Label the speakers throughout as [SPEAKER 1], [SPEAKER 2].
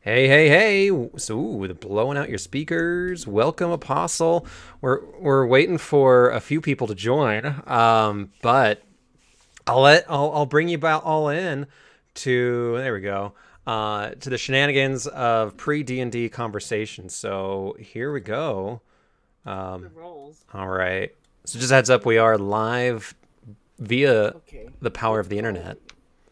[SPEAKER 1] Hey, hey, hey! So, the blowing out your speakers. Welcome, Apostle. We're waiting for a few people to join. But I'll bring you about all in to there we go. To the shenanigans of pre D&D conversation. So here we go.
[SPEAKER 2] The rolls.
[SPEAKER 1] All right. So just a heads up, we are live via
[SPEAKER 2] Okay.
[SPEAKER 1] the power of the internet.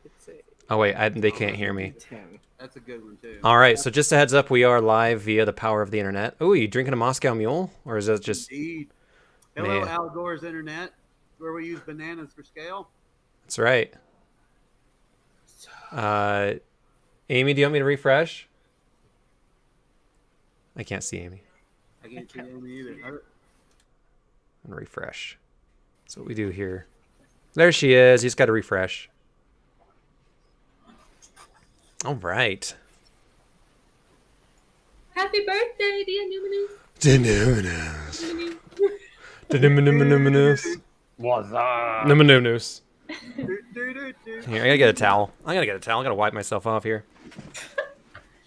[SPEAKER 2] It's a
[SPEAKER 1] Oh wait, they can't hear me.
[SPEAKER 2] 10.
[SPEAKER 3] That's a good one too.
[SPEAKER 1] All right, so just a heads up, we are live via the power of the internet. Oh, you drinking a Moscow Mule, or is that just
[SPEAKER 3] Indeed. Hello,
[SPEAKER 1] man?
[SPEAKER 3] Al Gore's internet, where we use bananas for scale.
[SPEAKER 1] That's right. Amy, do you want me to refresh? I can't see Amy.
[SPEAKER 3] I can't see Amy either.
[SPEAKER 1] I'm gonna refresh. That's what we do here. There she is. You just got to refresh. All right.
[SPEAKER 4] Happy birthday, dear Numinous.
[SPEAKER 1] What's up?
[SPEAKER 3] Do.
[SPEAKER 1] Here, I gotta get a towel. I gotta wipe myself off here.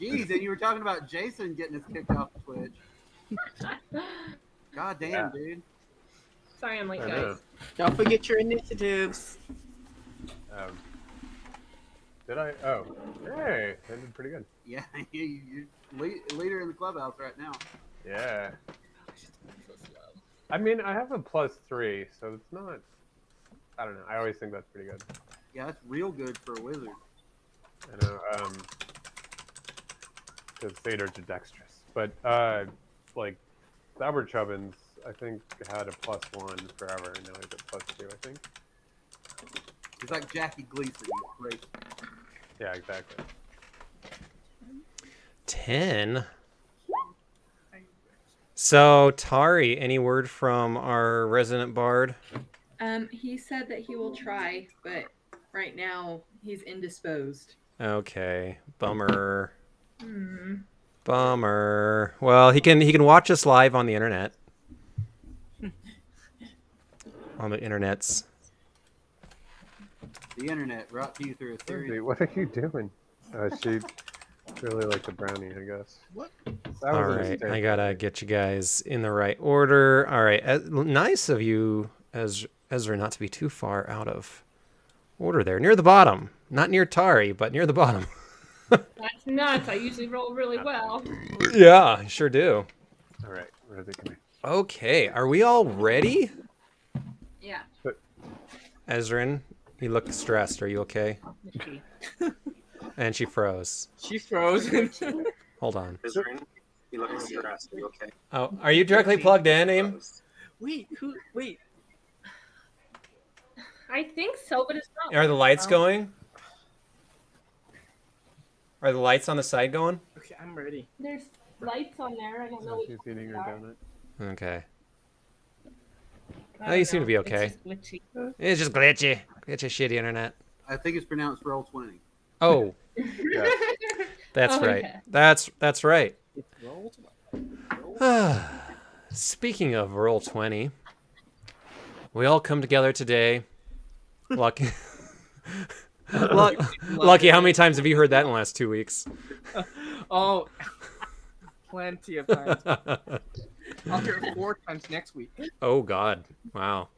[SPEAKER 3] Jeez, and you were talking about Jason getting us kicked off Twitch. God damn, dude.
[SPEAKER 4] Sorry I'm late,
[SPEAKER 5] I
[SPEAKER 4] guys.
[SPEAKER 5] know.
[SPEAKER 2] Don't forget your initiatives.
[SPEAKER 5] Did I? Oh, hey, that did pretty good.
[SPEAKER 3] Yeah, you're leader in the clubhouse right now.
[SPEAKER 5] Yeah. I mean, I have a +3, so it's not. I don't know. I always think that's pretty good.
[SPEAKER 3] Yeah, that's real good for a wizard.
[SPEAKER 5] I know. Because satyrs are dexterous, but like Albert Chubbins, I think had a +1 forever, and now he's at +2. I think.
[SPEAKER 3] He's like Jackie Gleason. He's great.
[SPEAKER 5] Yeah, exactly.
[SPEAKER 1] 10. So, Tari, any word from our resident bard?
[SPEAKER 4] He said that he will try, but right now he's indisposed.
[SPEAKER 1] Okay, bummer.
[SPEAKER 4] Hmm.
[SPEAKER 1] Bummer. Well, he can watch us live on the internet. On the internets.
[SPEAKER 3] The internet brought to you through a series.
[SPEAKER 5] Lindsay, what are you doing? She really liked the brownie, I guess.
[SPEAKER 2] What?
[SPEAKER 5] That
[SPEAKER 1] All
[SPEAKER 5] was a
[SPEAKER 1] right,
[SPEAKER 5] mistake.
[SPEAKER 1] I gotta get you guys in the right order. All right, nice of you, Ezra, not to be too far out of order there. Near the bottom. Not near Tari, but near the bottom.
[SPEAKER 4] That's nuts. I usually roll really well.
[SPEAKER 1] Yeah, I sure do.
[SPEAKER 5] All right, where did it come in?
[SPEAKER 1] Okay, are we all ready?
[SPEAKER 4] Yeah.
[SPEAKER 1] Ezrin, you look stressed. Are you okay? And she froze.
[SPEAKER 2] She's frozen.
[SPEAKER 1] Hold on.
[SPEAKER 6] You look stressed. Are you okay?
[SPEAKER 1] Oh, are you directly plugged in, Aim?
[SPEAKER 2] Wait, who? Wait.
[SPEAKER 4] I think so, but it's not.
[SPEAKER 1] Are the lights going? Are the lights on the side going?
[SPEAKER 2] Okay, I'm ready.
[SPEAKER 4] There's lights on there. I don't know.
[SPEAKER 5] She's eating her donut.
[SPEAKER 1] Okay.
[SPEAKER 4] I
[SPEAKER 1] Oh,
[SPEAKER 4] don't
[SPEAKER 1] you seem to
[SPEAKER 4] know.
[SPEAKER 1] be
[SPEAKER 4] It's
[SPEAKER 1] okay.
[SPEAKER 4] just glitchy.
[SPEAKER 1] It's just glitchy. Glitchy shitty internet.
[SPEAKER 3] I think it's pronounced roll 20.
[SPEAKER 1] Oh,
[SPEAKER 5] Yeah.
[SPEAKER 1] that's
[SPEAKER 4] Oh,
[SPEAKER 1] right.
[SPEAKER 4] yeah.
[SPEAKER 1] That's right.
[SPEAKER 2] It rolls.
[SPEAKER 1] Speaking of roll 20, we all come together today. Lucky. Lucky, how many times have you heard that in the last 2 weeks?
[SPEAKER 2] Oh, plenty of times. I'll hear it 4 times next week.
[SPEAKER 1] Oh God! Wow.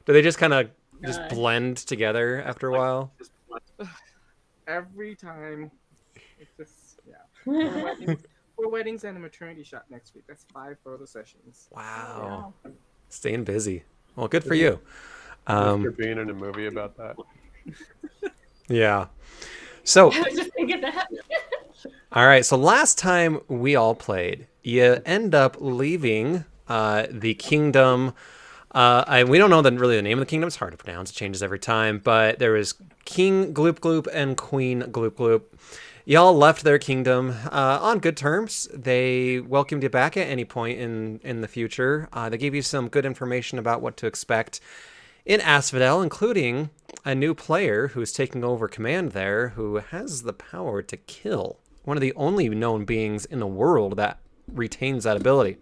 [SPEAKER 1] Do they just kind of just
[SPEAKER 4] God.
[SPEAKER 1] blend together after a while?
[SPEAKER 6] Just like,
[SPEAKER 2] Every time. It's just four weddings and a maternity shot next week. That's 5 photo sessions.
[SPEAKER 1] Wow. Staying busy. Well, good for you.
[SPEAKER 5] Mr. Bean in a movie about that.
[SPEAKER 1] Yeah. So,
[SPEAKER 4] I was just thinking that.
[SPEAKER 1] all right. So last time we all played, you end up leaving the kingdom. We don't know really the name of the kingdom. It's hard to pronounce. It changes every time. But there was King Gloop Gloop and Queen Gloop Gloop. Y'all left their kingdom on good terms. They welcomed you back at any point in the future. They gave you some good information about what to expect in Asphodel, including a new player who's taking over command there, who has the power to kill. One of the only known beings in the world that retains that ability.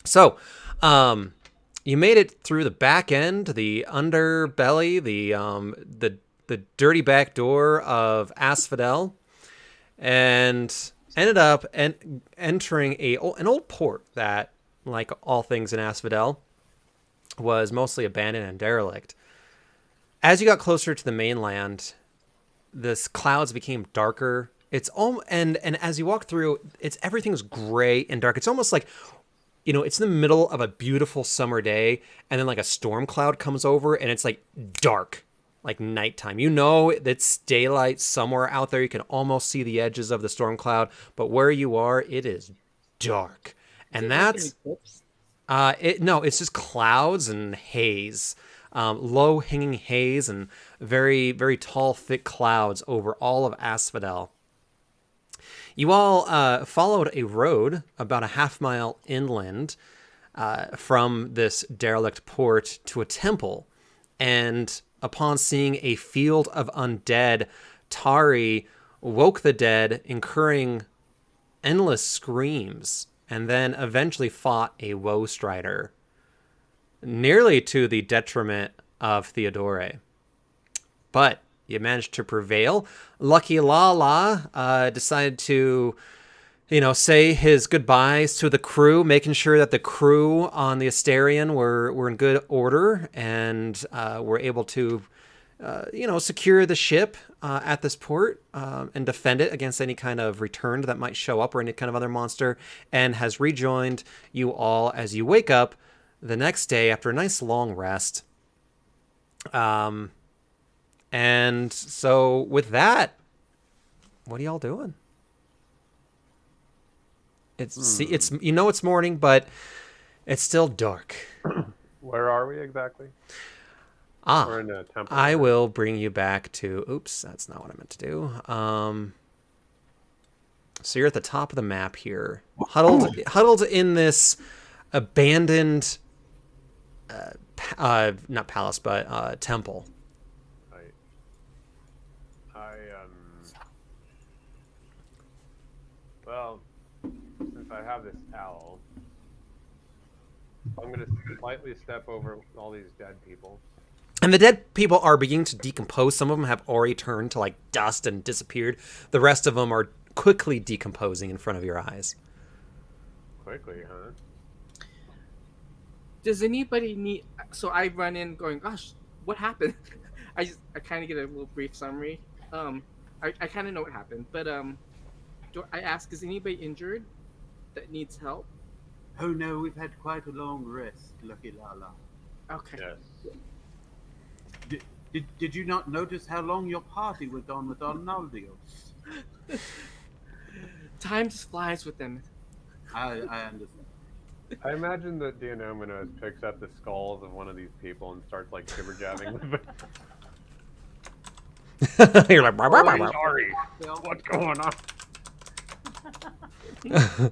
[SPEAKER 1] So, you made it through the back end, the underbelly, the dirty back door of Asphodel, and ended up entering an old port that, like all things in Asphodel, was mostly abandoned and derelict. As you got closer to the mainland, this clouds became darker. It's all and as you walk through, everything's gray and dark. It's almost like, it's in the middle of a beautiful summer day, and then like a storm cloud comes over, and it's like dark, like nighttime. It's daylight somewhere out there. You can almost see the edges of the storm cloud, but where you are, it is dark, and that's it's just clouds and haze, low hanging haze, and very very tall, thick clouds over all of Asphodel. You all followed a road about a half-mile inland from this derelict port to a temple, and upon seeing a field of undead, Tari woke the dead, incurring endless screams, and then eventually fought a woe strider, nearly to the detriment of Theodore. But you managed to prevail. Lucky Lala decided to, say his goodbyes to the crew, making sure that the crew on the Asterion were in good order and were able to, secure the ship at this port and defend it against any kind of return that might show up or any kind of other monster, and has rejoined you all as you wake up the next day after a nice long rest. And so with that, what are y'all doing? It's morning, but it's still dark.
[SPEAKER 5] Where are we exactly? We're in a temple.
[SPEAKER 1] I will bring you back to. Oops, that's not what I meant to do. So you're at the top of the map here, huddled in this abandoned, not palace, but temple.
[SPEAKER 5] Well, since I have this owl, I'm going to slightly step over all these dead people.
[SPEAKER 1] And the dead people are beginning to decompose. Some of them have already turned to like dust and disappeared. The rest of them are quickly decomposing in front of your eyes.
[SPEAKER 5] Quickly, huh?
[SPEAKER 2] Does anybody need? So I run in, going, "Gosh, what happened?" I kind of get a little brief summary. I kind of know what happened, but I ask, is anybody injured that needs help?
[SPEAKER 3] Oh no, we've had quite a long rest, Lucky Lala.
[SPEAKER 2] Okay.
[SPEAKER 5] Yes.
[SPEAKER 3] Did you not notice how long your party went on with Arnaldios?
[SPEAKER 2] Time just flies with them.
[SPEAKER 3] I understand.
[SPEAKER 5] I imagine that Dionomenos picks up the skulls of one of these people and starts like jibber jabbing with it.
[SPEAKER 1] You're like, "Bah, bah, bah, bah."
[SPEAKER 5] Sorry, what's going on? Anyway.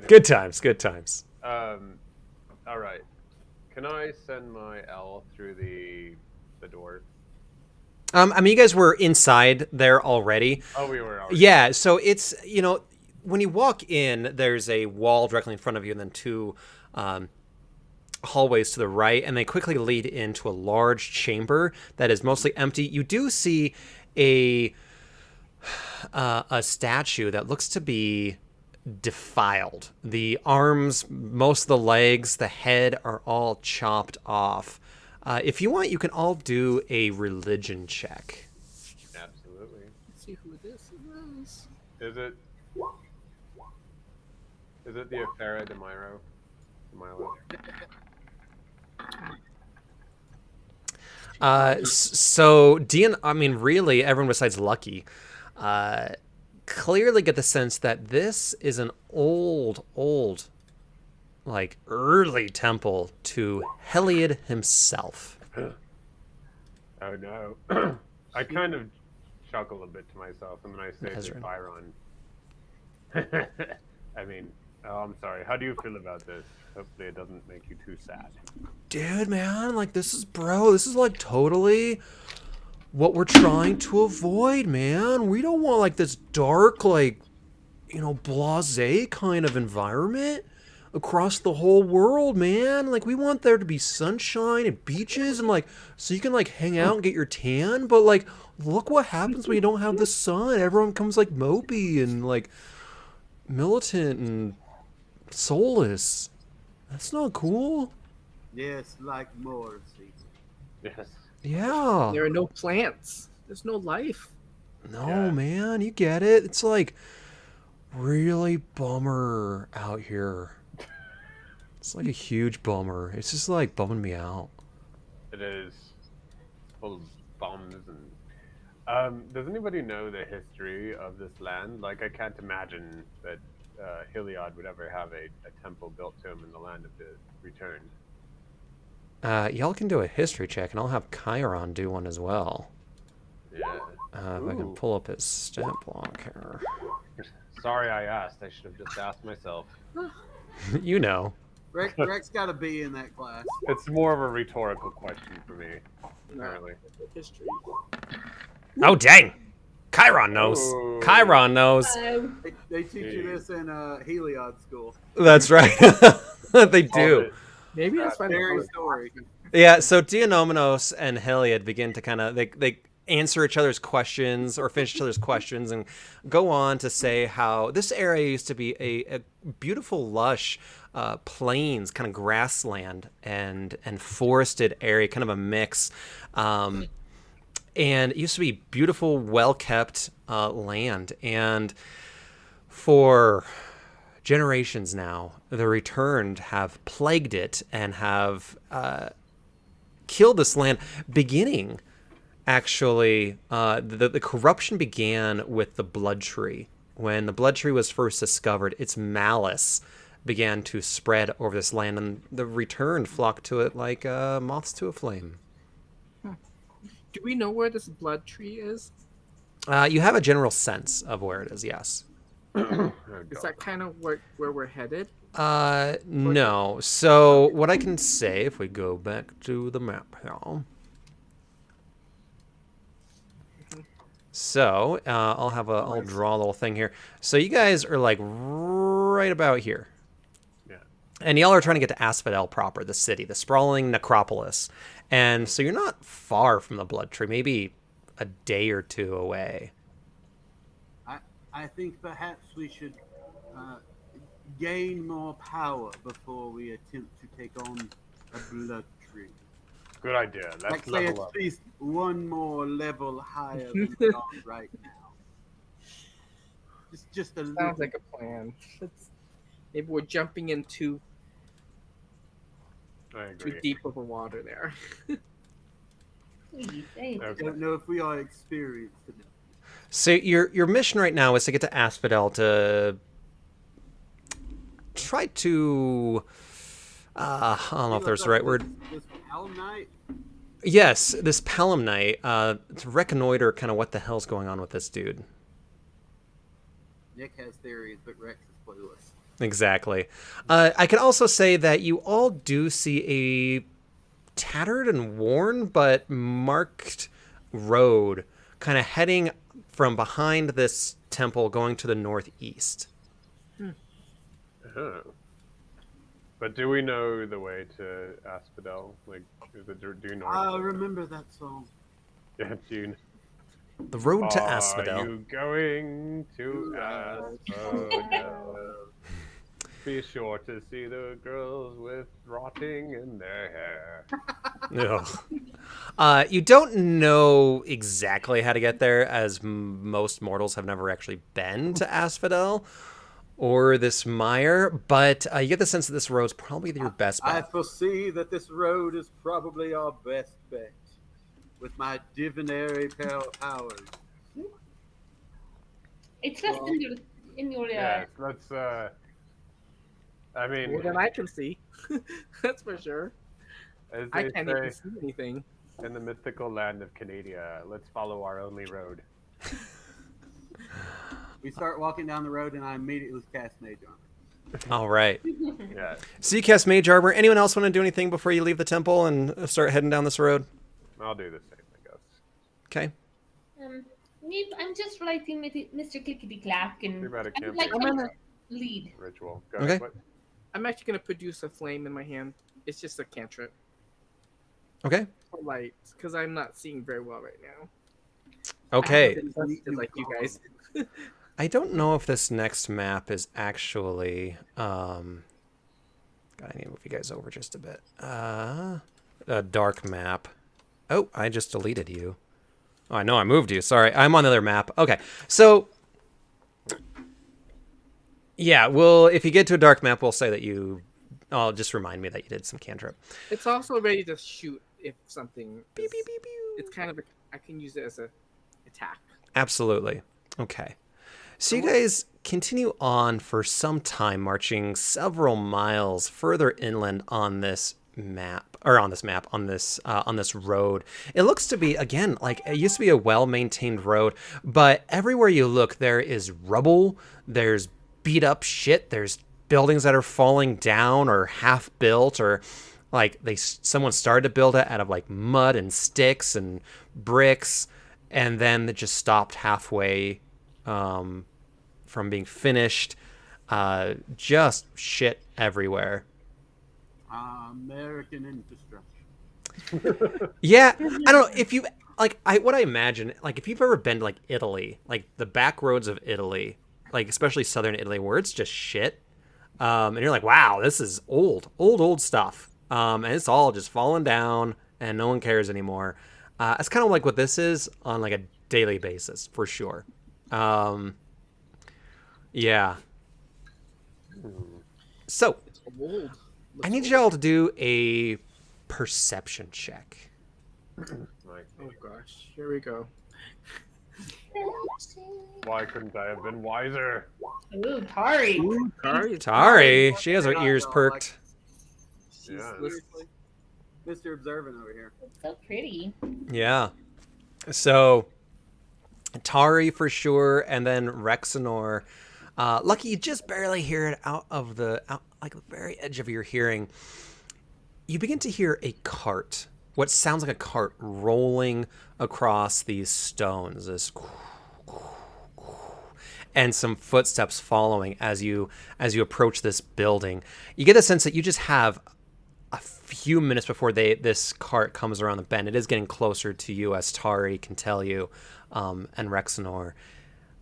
[SPEAKER 1] Good times.
[SPEAKER 5] All right. Can I send my L through the door?
[SPEAKER 1] You guys were inside there already.
[SPEAKER 5] Oh, we were already.
[SPEAKER 1] Yeah, so it's, when you walk in, there's a wall directly in front of you and then two hallways to the right, and they quickly lead into a large chamber that is mostly empty. You do see a statue that looks to be defiled. The arms, most of the legs, the head are all chopped off. If you want, you can all do a religion check.
[SPEAKER 5] Absolutely.
[SPEAKER 2] Let's see who this is.
[SPEAKER 5] Is it the Affaira de Milo?
[SPEAKER 1] So Dion, really, everyone besides Lucky, clearly get the sense that this is an old, like early temple to Heliod himself.
[SPEAKER 5] Oh no. I kind of chuckle a bit to myself and then I say to Byron, I'm sorry, how do you feel about this? Hopefully it doesn't make you too sad.
[SPEAKER 1] Dude, man, like this is like totally what we're trying to avoid, man. We don't want like this dark, like, blasé kind of environment. across the whole world, man. Like, we want there to be sunshine and beaches and, like, so you can, like, hang out and get your tan. But, like, look what happens when you don't have the sun. Everyone comes, like, mopey and, like, militant and soulless. That's not cool.
[SPEAKER 3] Yes, like Morrissey.
[SPEAKER 5] Yes.
[SPEAKER 1] Yeah.
[SPEAKER 2] There are no plants. There's no life.
[SPEAKER 1] No,
[SPEAKER 5] Yeah.
[SPEAKER 1] man, you get it. It's like really bummer out here. It's like a huge bummer. It's just like bumming me out.
[SPEAKER 5] It is full of bombs and. Does anybody know the history of this land? Like, I can't imagine that Heliod would ever have a temple built to him in the land of the returned.
[SPEAKER 1] Y'all can do a history check, and I'll have Chiron do one as well.
[SPEAKER 5] Yeah.
[SPEAKER 1] If I can
[SPEAKER 5] Ooh.
[SPEAKER 1] pull up his stat block here.
[SPEAKER 5] Sorry, I asked. I should have just asked myself.
[SPEAKER 1] You know.
[SPEAKER 3] Rex got a B in that class.
[SPEAKER 5] It's more of a rhetorical question for me, apparently.
[SPEAKER 2] History.
[SPEAKER 1] Oh, dang! Chiron knows.
[SPEAKER 5] Ooh.
[SPEAKER 1] Chiron knows.
[SPEAKER 3] They teach you this in Heliod school.
[SPEAKER 1] That's right. They do.
[SPEAKER 2] Maybe that's why they
[SPEAKER 3] Scary
[SPEAKER 2] call it
[SPEAKER 3] story.
[SPEAKER 1] Yeah, so Dionymos and Heliod begin to kind of they answer each other's questions or finish each other's questions and go on to say how this area used to be a beautiful, lush plains, kind of grassland and forested area, kind of a mix. And it used to be beautiful, well-kept land. And for generations now, the returned have plagued it and have killed this land, beginning, actually, the corruption began with the blood tree. When the blood tree was first discovered, its malice began to spread over this land, and the returned flocked to it like moths to a flame.
[SPEAKER 2] Do we know where this blood tree is?
[SPEAKER 1] You have a general sense of where it is, yes.
[SPEAKER 5] Oh,
[SPEAKER 2] Is
[SPEAKER 5] God.
[SPEAKER 2] that kind of where we're headed?
[SPEAKER 1] No. So what I can say, if we go back to the map here. So I'll draw a little thing here. So you guys are like right about here.
[SPEAKER 5] Yeah.
[SPEAKER 1] And y'all are trying to get to Asphodel proper, the city, the sprawling necropolis. And so you're not far from the blood tree, maybe a day or two away.
[SPEAKER 3] I think perhaps we should gain more power before we attempt to take on a blood tree.
[SPEAKER 5] Good idea.
[SPEAKER 3] Like
[SPEAKER 5] Let's
[SPEAKER 3] say
[SPEAKER 5] level
[SPEAKER 3] at
[SPEAKER 5] up.
[SPEAKER 3] least one more level higher than we are right now. Just a little.
[SPEAKER 2] Sounds like a plan. Maybe we're jumping into
[SPEAKER 5] I
[SPEAKER 2] too
[SPEAKER 5] agree.
[SPEAKER 2] deep of a water there.
[SPEAKER 4] Please, say it.
[SPEAKER 3] I
[SPEAKER 5] Okay.
[SPEAKER 3] don't know if we are experienced enough.
[SPEAKER 1] So your mission right now is to get to Asphodel to try to I don't know if there's the right word.
[SPEAKER 3] This Palm Night?
[SPEAKER 1] Yes, this Pelham Knight, to reconnoiter kind of what the hell's going on with this dude.
[SPEAKER 3] Nick has theories, but Rex is clueless.
[SPEAKER 1] Exactly. I could also say that you all do see a tattered and worn but marked road kind of heading from behind this temple going to the northeast.
[SPEAKER 5] Oh. But do we know the way to Asphodel? Like, is it due north?
[SPEAKER 3] I remember that song.
[SPEAKER 5] Yeah, June.
[SPEAKER 1] The road to
[SPEAKER 5] Are
[SPEAKER 1] Asphodel.
[SPEAKER 5] you going to Asphodel? Be sure to see the girls with rotting in their hair.
[SPEAKER 1] Ugh. You don't know exactly how to get there, as most mortals have never actually been to Asphodel or this mire, but you get the sense that this road's probably your best
[SPEAKER 3] I
[SPEAKER 1] bet.
[SPEAKER 3] foresee that this road is probably our best bet. With my divinary powers.
[SPEAKER 4] It's less in your
[SPEAKER 5] Yes, let's. I mean,
[SPEAKER 2] More than I can see. That's for sure.
[SPEAKER 5] as
[SPEAKER 2] I
[SPEAKER 5] they
[SPEAKER 2] can't
[SPEAKER 5] say,
[SPEAKER 2] even see anything.
[SPEAKER 5] in the mythical land of Canada, let's follow our only road.
[SPEAKER 3] We start walking down the road, and I immediately cast Mage Armor.
[SPEAKER 1] All right.
[SPEAKER 5] Yeah,
[SPEAKER 1] So you cast Mage Armor. Anyone else want to do anything before you leave the temple and start heading down this road?
[SPEAKER 5] I'll do the same, I guess.
[SPEAKER 1] Okay.
[SPEAKER 4] I'm just writing Mr. Clickety Clack, and
[SPEAKER 5] Too bad it
[SPEAKER 4] I
[SPEAKER 5] can't
[SPEAKER 4] would like
[SPEAKER 5] be
[SPEAKER 4] to lead.
[SPEAKER 5] ritual. Go
[SPEAKER 1] Okay.
[SPEAKER 5] ahead. What?
[SPEAKER 2] I'm actually gonna produce a flame in my hand. It's just a cantrip
[SPEAKER 1] Okay.
[SPEAKER 2] for light, because I'm not seeing very well right now.
[SPEAKER 1] Okay.
[SPEAKER 3] These neat new
[SPEAKER 2] Like you guys.
[SPEAKER 3] goggles.
[SPEAKER 1] I don't know if this next map is actually. God, I need to move you guys over just a bit. A dark map. Oh, I just deleted you. Oh, I know I moved you. Sorry, I'm on the other map. Okay, so yeah, well, if you get to a dark map, we'll say that you. I'll just remind me that you did some cantrip.
[SPEAKER 2] It's also ready to shoot if something.
[SPEAKER 1] Pew,
[SPEAKER 2] Is,
[SPEAKER 1] pew, pew, pew.
[SPEAKER 2] it's kind of I can use it as a attack.
[SPEAKER 1] Absolutely. Okay. So you guys continue on for some time, marching several miles further inland on this map, or on this road. It looks to be, again, like it used to be a well-maintained road, but everywhere you look, there is rubble. There's beat up shit. There's buildings that are falling down or half built, or like someone started to build it out of like mud and sticks and bricks, and then it just stopped halfway from being finished. Just shit everywhere.
[SPEAKER 3] American infrastructure.
[SPEAKER 1] Yeah, I don't know if you like. What I imagine, like if you've ever been to like Italy, like the back roads of Italy, like especially southern Italy, where it's just shit, and you're like, wow, this is old stuff, and it's all just falling down, and no one cares anymore. It's kind of like what this is on like a daily basis for sure. Yeah. So
[SPEAKER 2] It's old.
[SPEAKER 1] I need y'all to do a perception check.
[SPEAKER 5] Like,
[SPEAKER 2] Oh gosh, here we go.
[SPEAKER 5] why couldn't I have been wiser?
[SPEAKER 4] Ooh, Tari.
[SPEAKER 1] Tari, she has her
[SPEAKER 3] Yeah,
[SPEAKER 1] ears
[SPEAKER 3] no,
[SPEAKER 1] perked.
[SPEAKER 2] She's
[SPEAKER 5] Yeah.
[SPEAKER 2] listening.
[SPEAKER 3] Mr. Observant over here.
[SPEAKER 4] It's so pretty.
[SPEAKER 1] Yeah. So Tari for sure, and then Rexenor. Lucky, you just barely hear it out, like the very edge of your hearing. You begin to hear a cart, what sounds like a cart, rolling across these stones. This, and some footsteps following as you approach this building. You get the sense that you just have a few minutes before this cart comes around the bend. It is getting closer to you, as Tari can tell you, and Rexenor.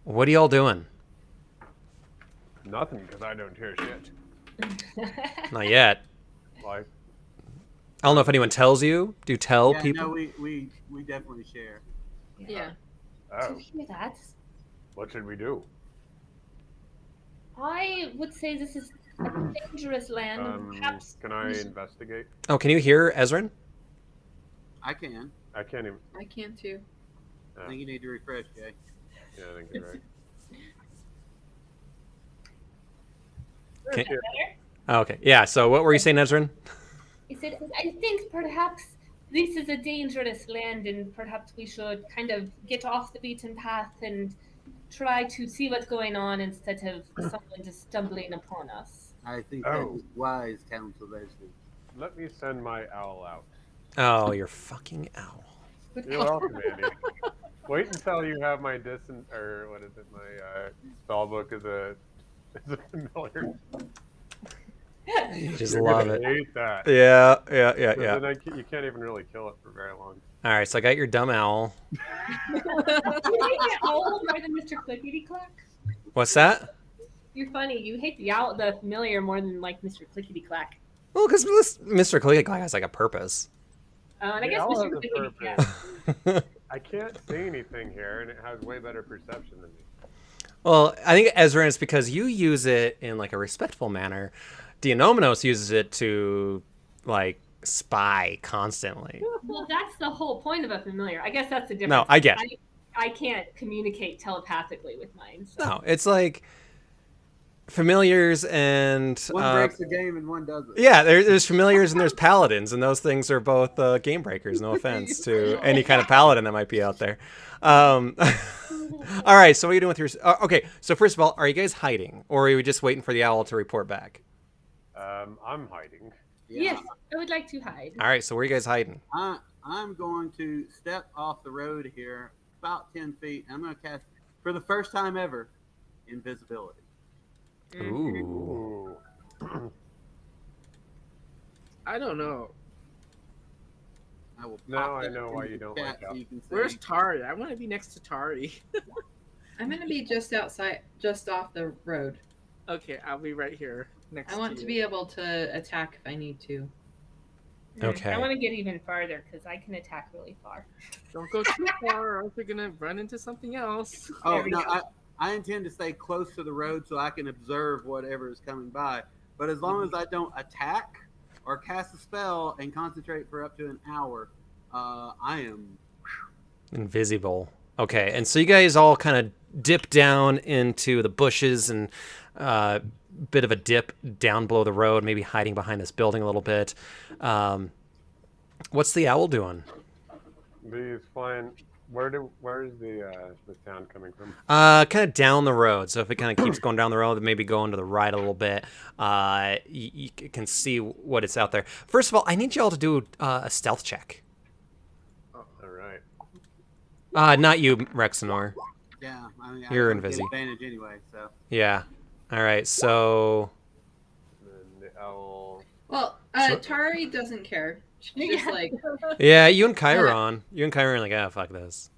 [SPEAKER 1] What are y'all doing?
[SPEAKER 5] Nothing, because I don't hear shit.
[SPEAKER 1] Not yet.
[SPEAKER 5] Like,
[SPEAKER 1] I don't know if anyone tells you. Do you tell
[SPEAKER 3] Yeah,
[SPEAKER 1] people?
[SPEAKER 3] no, we definitely share.
[SPEAKER 4] Yeah.
[SPEAKER 5] oh,
[SPEAKER 7] To hear that,
[SPEAKER 5] what should we do?
[SPEAKER 7] I would say this is a dangerous land, and perhaps
[SPEAKER 5] Can I investigate?
[SPEAKER 1] Oh, can you hear Ezrin?
[SPEAKER 3] I can.
[SPEAKER 5] I can't even.
[SPEAKER 4] I can too.
[SPEAKER 3] I think you need to refresh, Jay.
[SPEAKER 5] Yeah, I think you're right.
[SPEAKER 1] Can- Oh, okay. Yeah. So what were you saying, Ezrin?
[SPEAKER 7] I said, I think perhaps this is a dangerous land, and perhaps we should kind of get off the beaten path and try to see what's going on instead of someone just stumbling upon us.
[SPEAKER 3] I think
[SPEAKER 5] Oh.
[SPEAKER 3] that is wise counsel, Leslie.
[SPEAKER 5] Let me send my owl out.
[SPEAKER 1] Oh, you're fucking owl.
[SPEAKER 7] Good
[SPEAKER 5] You're welcome, Andy. Wait until you have my or what is it? My spell book is a familiar.
[SPEAKER 1] You just
[SPEAKER 5] You're
[SPEAKER 1] love
[SPEAKER 5] gonna
[SPEAKER 1] it.
[SPEAKER 5] hate that.
[SPEAKER 1] Yeah.
[SPEAKER 5] 'Cause
[SPEAKER 1] Yeah.
[SPEAKER 5] Then you can't even really kill it for very long.
[SPEAKER 1] All right. So I got your dumb owl.
[SPEAKER 7] Do you hate the owl more than Mr. Clickety Clack?
[SPEAKER 1] What's that?
[SPEAKER 7] You're funny. You hate the owl, the familiar, more than like Mr. Clickety Clack.
[SPEAKER 1] Well, because Mr. Clickety has like a purpose.
[SPEAKER 7] And I
[SPEAKER 5] The
[SPEAKER 7] guess
[SPEAKER 5] owl
[SPEAKER 7] Mr.
[SPEAKER 5] has a
[SPEAKER 7] Clickety Clack.
[SPEAKER 5] purpose. I can't see anything here, and it has way better perception than me.
[SPEAKER 1] Well, I think Ezrin is because you use it in like a respectful manner. Dionominos uses it to like spy constantly.
[SPEAKER 7] Well, that's the whole point of a familiar. I guess that's the difference.
[SPEAKER 1] No, I get.
[SPEAKER 7] I can't communicate telepathically with mine. So.
[SPEAKER 1] No, it's like familiars and
[SPEAKER 3] One breaks the game and one doesn't.
[SPEAKER 1] yeah, there's familiars and there's paladins, and those things are both game breakers. No offense to any kind of paladin that might be out there. All right, so what are you doing with your? Okay, so first of all, are you guys hiding, or are you just waiting for the owl to report back?
[SPEAKER 5] I'm hiding.
[SPEAKER 3] Yeah.
[SPEAKER 7] Yes, I would like to hide.
[SPEAKER 1] All right, so where are you guys hiding?
[SPEAKER 3] I'm going to step off the road here about 10 feet. And I'm going to cast, for the first time ever, invisibility.
[SPEAKER 1] Ooh.
[SPEAKER 5] Ooh.
[SPEAKER 2] I don't know.
[SPEAKER 3] I will
[SPEAKER 5] Now
[SPEAKER 3] pop
[SPEAKER 5] I
[SPEAKER 3] that
[SPEAKER 5] know why
[SPEAKER 3] into
[SPEAKER 5] you
[SPEAKER 3] the
[SPEAKER 5] don't
[SPEAKER 3] chat
[SPEAKER 5] like
[SPEAKER 3] so
[SPEAKER 5] Al.
[SPEAKER 3] you can see.
[SPEAKER 2] Where's Tari? I want to be next to Tari.
[SPEAKER 4] I'm gonna be just outside, just off the road.
[SPEAKER 2] Okay, I'll be right here next
[SPEAKER 4] I
[SPEAKER 2] to
[SPEAKER 4] want
[SPEAKER 2] you.
[SPEAKER 4] to be able to attack if I need to.
[SPEAKER 1] Okay.
[SPEAKER 7] I want to get even farther because I can attack really far.
[SPEAKER 2] Don't go too far, or else you're gonna run into something else.
[SPEAKER 3] Oh
[SPEAKER 7] There we
[SPEAKER 3] no,
[SPEAKER 7] go.
[SPEAKER 3] I intend to stay close to the road so I can observe whatever is coming by. But as long as I don't attack or cast a spell and concentrate for up to an hour, I am.
[SPEAKER 1] Invisible. Okay, and so you guys all kind of dip down into the bushes and bit of a dip down below the road, maybe hiding behind this building a little bit. What's the owl doing?
[SPEAKER 5] He's flying. Where's the sound coming from?
[SPEAKER 1] Kind of down the road. So if it kind of keeps going down the road, maybe going to the right a little bit, you can see what it's out there. First of all, I need you all to do a stealth check.
[SPEAKER 5] All right.
[SPEAKER 1] Not you, Rexenor.
[SPEAKER 3] Yeah, I mean,
[SPEAKER 1] You're
[SPEAKER 3] I would get
[SPEAKER 1] invisi.
[SPEAKER 3] advantage anyway. So
[SPEAKER 1] Yeah. All right. So
[SPEAKER 5] And then the owl.
[SPEAKER 4] Well,
[SPEAKER 1] So-
[SPEAKER 4] Tari doesn't care. She's just like,
[SPEAKER 1] yeah, you and Chiron are like, ah, fuck this.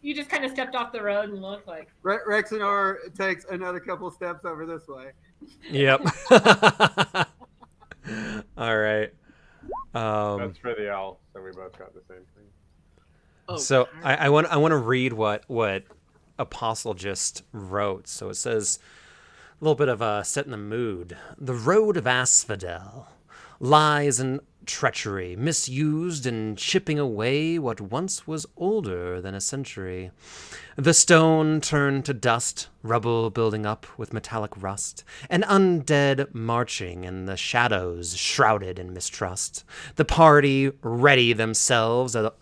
[SPEAKER 7] You just kind of stepped off the road and looked like.
[SPEAKER 3] Rexenor takes another couple steps over this way.
[SPEAKER 1] Yep. All right.
[SPEAKER 5] That's for the owl, so we both got the same thing.
[SPEAKER 2] Oh,
[SPEAKER 1] So
[SPEAKER 2] Tari.
[SPEAKER 1] I want to read what Apostle just wrote. So it says a little bit of setting the mood. The road of Asphodel lies in treachery, misused and chipping away what once was older than a century. The stone turned to dust, rubble building up with metallic rust, and undead marching in the shadows shrouded in mistrust. The party ready themselves a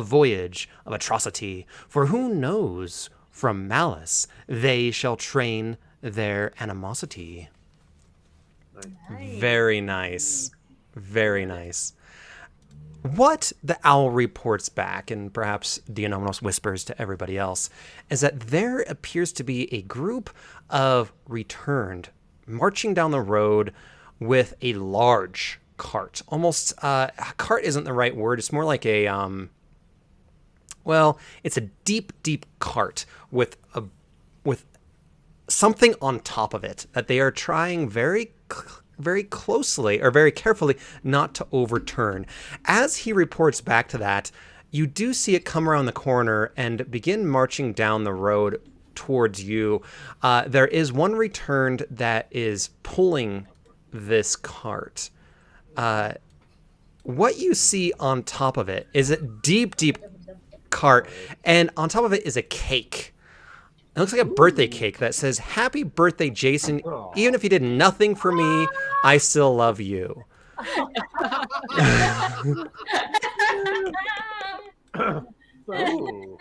[SPEAKER 1] voyage of atrocity, for who knows from malice they shall train their animosity. Very nice. Very nice. What the owl reports back, and perhaps Dionomos whispers to everybody else, is that there appears to be a group of returned marching down the road with a large cart. Almost, cart isn't the right word. It's more like a, well, it's a deep, deep cart with something on top of it that they are trying very closely or very carefully not to overturn. As he reports back to that, you do see it come around the corner and begin marching down the road towards you. There is one returned that is pulling this cart. What you see on top of it is a deep, deep cart, and on top of it is a cake. It looks like a birthday cake that says, "Happy birthday, Jason. Even if you did nothing for me, I still love you."
[SPEAKER 5] Ooh.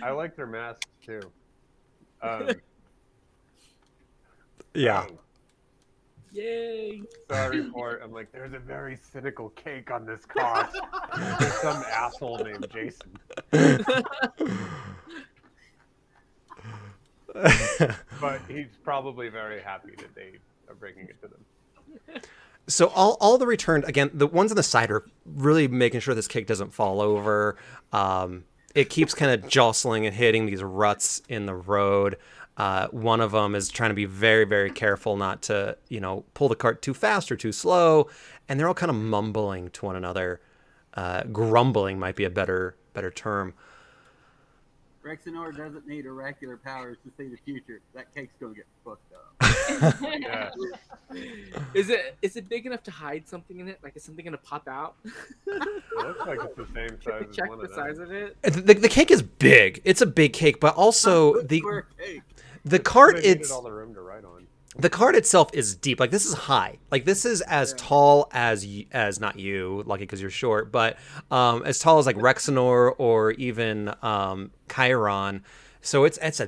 [SPEAKER 5] I like their masks too.
[SPEAKER 1] Yeah.
[SPEAKER 2] Yay!
[SPEAKER 5] So I report, I'm like, there's a very cynical cake on this cart. There's some asshole named Jason. But he's probably very happy that they are bringing it to them.
[SPEAKER 1] So all the returned, again, the ones on the side are really making sure this cake doesn't fall over. It keeps kind of jostling and hitting these ruts in the road. One of them is trying to be very, very careful not to, pull the cart too fast or too slow. And they're all kind of mumbling to one another. Grumbling might be a better term.
[SPEAKER 3] Rexenor doesn't need oracular powers to see the future. That cake's gonna get fucked up.
[SPEAKER 5] Yeah.
[SPEAKER 2] Is it big enough to hide something in it? Like, is something gonna pop out?
[SPEAKER 5] It looks like it's the same
[SPEAKER 2] Can
[SPEAKER 5] size
[SPEAKER 2] we
[SPEAKER 5] as
[SPEAKER 2] check
[SPEAKER 5] one
[SPEAKER 2] the
[SPEAKER 5] of
[SPEAKER 2] size
[SPEAKER 5] them.
[SPEAKER 2] of it?
[SPEAKER 1] The cake is big. It's a big cake, but also the
[SPEAKER 3] Square cake.
[SPEAKER 1] cart,
[SPEAKER 5] They needed
[SPEAKER 1] it's
[SPEAKER 5] all the room to write on.
[SPEAKER 1] the cart itself is deep. Like, this is high. Like, this is as tall as not you, lucky because you're short, but as tall as like Rexenor or even Chiron. So it's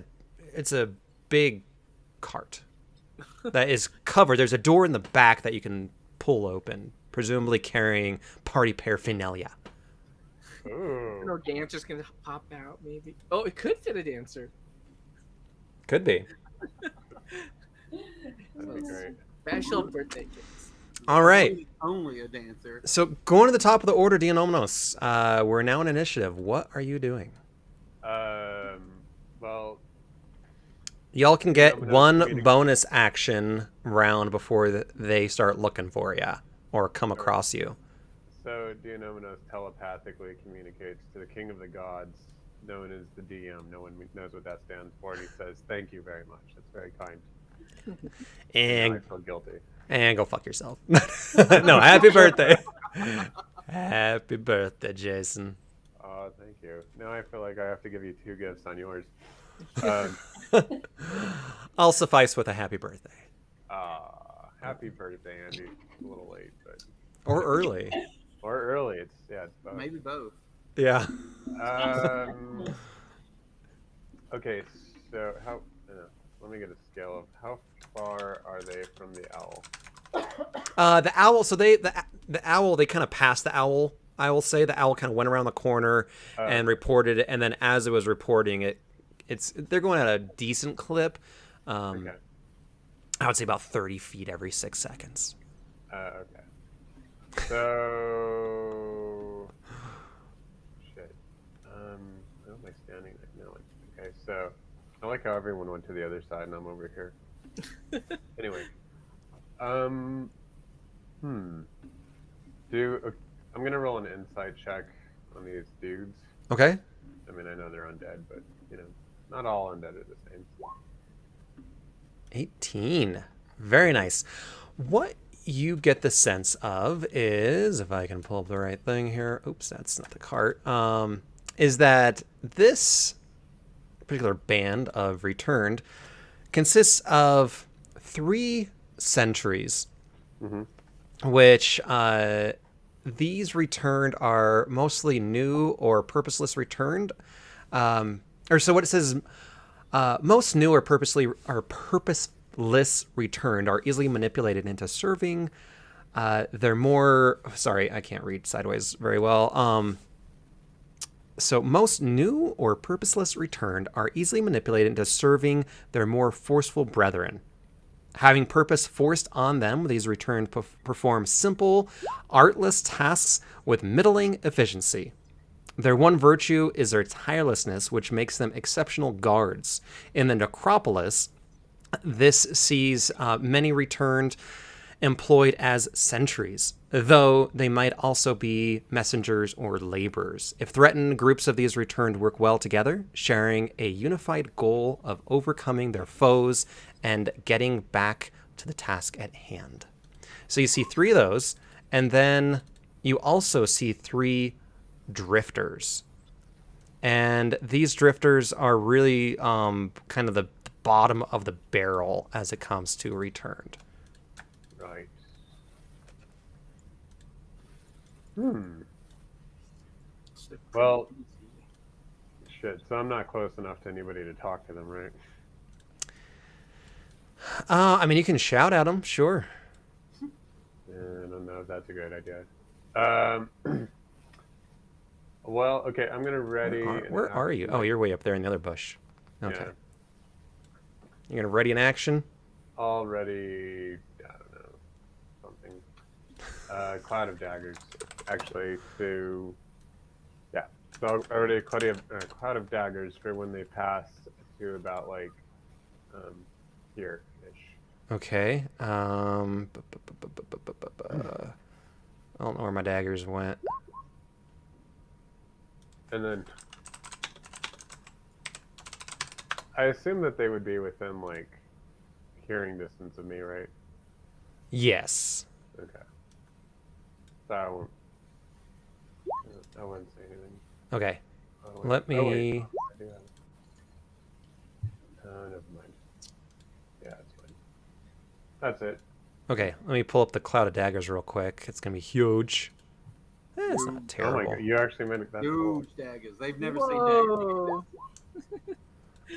[SPEAKER 1] a big cart that is covered. There's a door in the back that you can pull open, presumably carrying party paraphernalia.
[SPEAKER 5] Ooh.
[SPEAKER 2] No dancer's gonna pop out, maybe. Oh, it could fit a dancer.
[SPEAKER 1] Could be.
[SPEAKER 5] That'd be great.
[SPEAKER 2] Special birthday cakes.
[SPEAKER 1] All right.
[SPEAKER 3] Only a dancer.
[SPEAKER 1] So going to the top of the order, Dianomnos. We're now in initiative. What are you doing?
[SPEAKER 5] Well,
[SPEAKER 1] Y'all can get
[SPEAKER 5] Dianomnos
[SPEAKER 1] one
[SPEAKER 5] meeting-
[SPEAKER 1] bonus action round before they start looking for you or come across you.
[SPEAKER 5] so Dianomos telepathically communicates to the King of the Gods, known as the DM. No one knows what that stands for. And he says, "Thank you very much. That's very kind." And I
[SPEAKER 1] And
[SPEAKER 5] feel guilty.
[SPEAKER 1] go fuck yourself. No, happy birthday. Happy birthday, Jason.
[SPEAKER 5] Oh, thank you. Now I feel like I have to give you 2 gifts on yours.
[SPEAKER 1] I'll suffice with a happy birthday.
[SPEAKER 5] Happy birthday, Andy. A little late, but
[SPEAKER 1] Or early.
[SPEAKER 5] or early. It's both.
[SPEAKER 3] Maybe both.
[SPEAKER 1] Yeah.
[SPEAKER 5] Okay, so how? Let me get a scale of how far are they from the owl?
[SPEAKER 1] The owl, so the owl, they kind of passed the owl, I will say. The owl kind of went around the corner and reported it, and then as it was reporting they're going at a decent clip.
[SPEAKER 5] Okay.
[SPEAKER 1] I would say about 30 feet every 6 seconds.
[SPEAKER 5] Okay. So shit. Where am I standing right now? Okay, so I like how everyone went to the other side and I'm over here. Anyway. I'm gonna roll an insight check on these dudes.
[SPEAKER 1] Okay.
[SPEAKER 5] I mean, I know they're undead, but not all undead are the same.
[SPEAKER 1] 18. Very nice. What you get the sense of is, if I can pull up the right thing here, oops, that's not the cart, is that this particular band of returned consists of 3 sentries, which these returned are mostly new or purposeless returned. Or so what it says, most new or purposeless returned are easily manipulated into serving. They're more, sorry, I can't read sideways very well. So most new or purposeless returned are easily manipulated into serving their more forceful brethren. Having purpose forced on them, these returned perform simple, artless tasks with middling efficiency. Their one virtue is their tirelessness, which makes them exceptional guards. In the necropolis, this sees many returned employed as sentries, though they might also be messengers or laborers. If threatened, groups of these returned work well together, sharing a unified goal of overcoming their foes and getting back to the task at hand. So you see 3 of those, and then you also see 3 drifters. And these drifters are really kind of the bottom of the barrel as it comes to returned.
[SPEAKER 5] Right. Well, shit. So I'm not close enough to anybody to talk to them, right?
[SPEAKER 1] I mean, you can shout at them, sure.
[SPEAKER 5] I don't know if that's a great idea. Well, okay. I'm gonna ready.
[SPEAKER 1] Where are you? Oh, you're way up there in the other bush. Okay.
[SPEAKER 5] Yeah.
[SPEAKER 1] You're gonna ready an action?
[SPEAKER 5] Already, I don't know, something. Cloud of daggers, actually. So, yeah. So already a cloud of daggers for when they pass to about like here-ish.
[SPEAKER 1] Okay. I don't know where my daggers went.
[SPEAKER 5] And then I assume that they would be within like hearing distance of me, right?
[SPEAKER 1] Yes.
[SPEAKER 5] Okay. So I wouldn't say anything.
[SPEAKER 1] Okay.
[SPEAKER 5] Oh, wait.
[SPEAKER 1] Let
[SPEAKER 5] Oh, wait.
[SPEAKER 1] me.
[SPEAKER 5] I do have it. Never mind. Yeah, it's fine. That's it.
[SPEAKER 1] Okay. Let me pull up the cloud of daggers real quick. It's gonna be huge. It's not
[SPEAKER 5] Oh my
[SPEAKER 1] terrible.
[SPEAKER 5] god, you actually made it that cool.
[SPEAKER 3] Huge daggers. They've never seen daggers.
[SPEAKER 2] Whoa.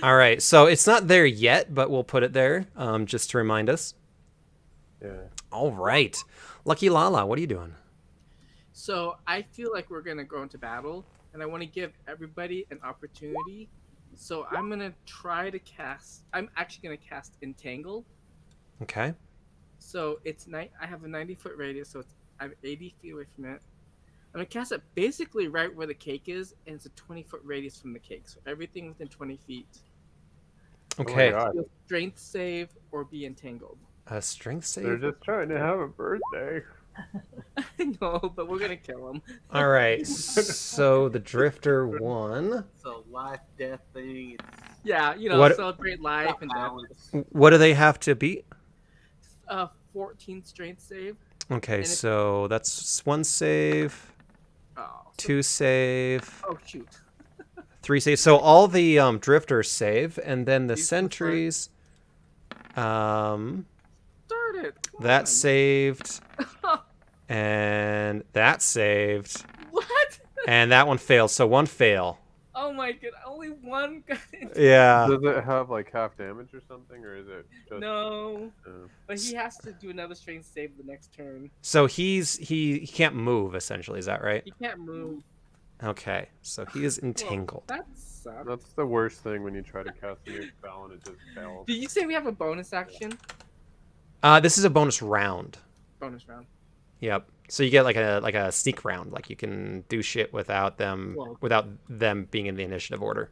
[SPEAKER 1] All right. So it's not there yet, but we'll put it there just to remind us.
[SPEAKER 5] Yeah.
[SPEAKER 1] All right. Lucky Lala, what are you doing?
[SPEAKER 2] So I feel like we're gonna go into battle, and I want to give everybody an opportunity. So I'm gonna try to cast. I'm actually gonna cast Entangle,
[SPEAKER 1] Okay.
[SPEAKER 2] So it's I have a 90-foot radius, so I'm 80 feet away from it. I'm gonna cast it basically right where the cake is, and it's a 20-foot radius from the cake. So everything within 20 feet.
[SPEAKER 5] Oh my
[SPEAKER 2] I
[SPEAKER 1] Okay.
[SPEAKER 2] have to
[SPEAKER 5] god.
[SPEAKER 2] do a strength save or be entangled.
[SPEAKER 1] A strength
[SPEAKER 5] They're
[SPEAKER 1] save.
[SPEAKER 5] just trying to have a birthday.
[SPEAKER 2] I know, but we're gonna kill him.
[SPEAKER 1] All right. So the drifter won.
[SPEAKER 3] It's a life death thing. It's
[SPEAKER 2] Yeah,
[SPEAKER 1] What
[SPEAKER 2] celebrate life
[SPEAKER 3] about
[SPEAKER 2] and
[SPEAKER 3] balance.
[SPEAKER 2] death.
[SPEAKER 1] what do they have to beat?
[SPEAKER 2] 14 strength save.
[SPEAKER 1] Okay,
[SPEAKER 2] And if,
[SPEAKER 1] so that's 1 save,
[SPEAKER 2] oh,
[SPEAKER 1] 2 save,
[SPEAKER 2] oh shoot.
[SPEAKER 1] 3 save. So all the drifters save, and then the
[SPEAKER 2] These will start-
[SPEAKER 1] sentries, um,
[SPEAKER 2] Start it. Come
[SPEAKER 1] that
[SPEAKER 2] on.
[SPEAKER 1] saved, and that saved,
[SPEAKER 2] What?
[SPEAKER 1] and that one failed. So 1 fail.
[SPEAKER 2] Oh my god! Only one got into
[SPEAKER 1] Yeah.
[SPEAKER 5] Does it have like half damage or something, or is it just?
[SPEAKER 2] No,
[SPEAKER 5] Uh,
[SPEAKER 2] but he has to do another strength save the next turn.
[SPEAKER 1] So he can't move essentially. Is that right?
[SPEAKER 2] He can't move.
[SPEAKER 1] Okay. So he is
[SPEAKER 2] Well,
[SPEAKER 1] entangled.
[SPEAKER 2] that sucks.
[SPEAKER 5] that's the worst thing when you try to cast a new spell and it just fails.
[SPEAKER 2] Did you say we have a bonus action?
[SPEAKER 1] This is a bonus round.
[SPEAKER 2] Bonus round.
[SPEAKER 1] Yep. So you get like a sneak round. Like you can do shit without them being in the initiative order.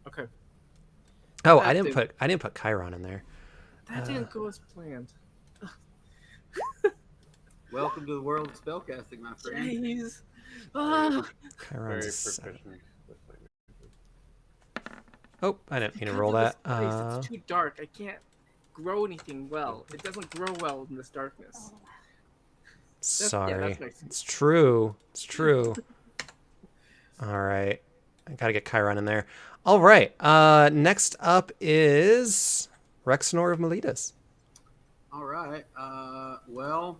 [SPEAKER 2] Okay.
[SPEAKER 1] Oh,
[SPEAKER 2] That
[SPEAKER 1] I didn't
[SPEAKER 2] didn't-
[SPEAKER 1] put Chiron in there.
[SPEAKER 2] That didn't go as planned.
[SPEAKER 3] Welcome to the world of spellcasting, my friend.
[SPEAKER 2] Jeez. Ah.
[SPEAKER 1] Chiron's
[SPEAKER 5] Very
[SPEAKER 1] a 7.
[SPEAKER 5] proficient with language.
[SPEAKER 1] Oh, I didn't mean to
[SPEAKER 2] Because
[SPEAKER 1] roll
[SPEAKER 2] of
[SPEAKER 1] that.
[SPEAKER 2] this place, it's too dark. I can't grow anything well. It doesn't grow well in this darkness.
[SPEAKER 1] Sorry.
[SPEAKER 2] makes sense.
[SPEAKER 1] It's true. It's true. All right. I gotta get Chiron in there. All right. Next up is Rexnor of Meletus.
[SPEAKER 3] All right. Well,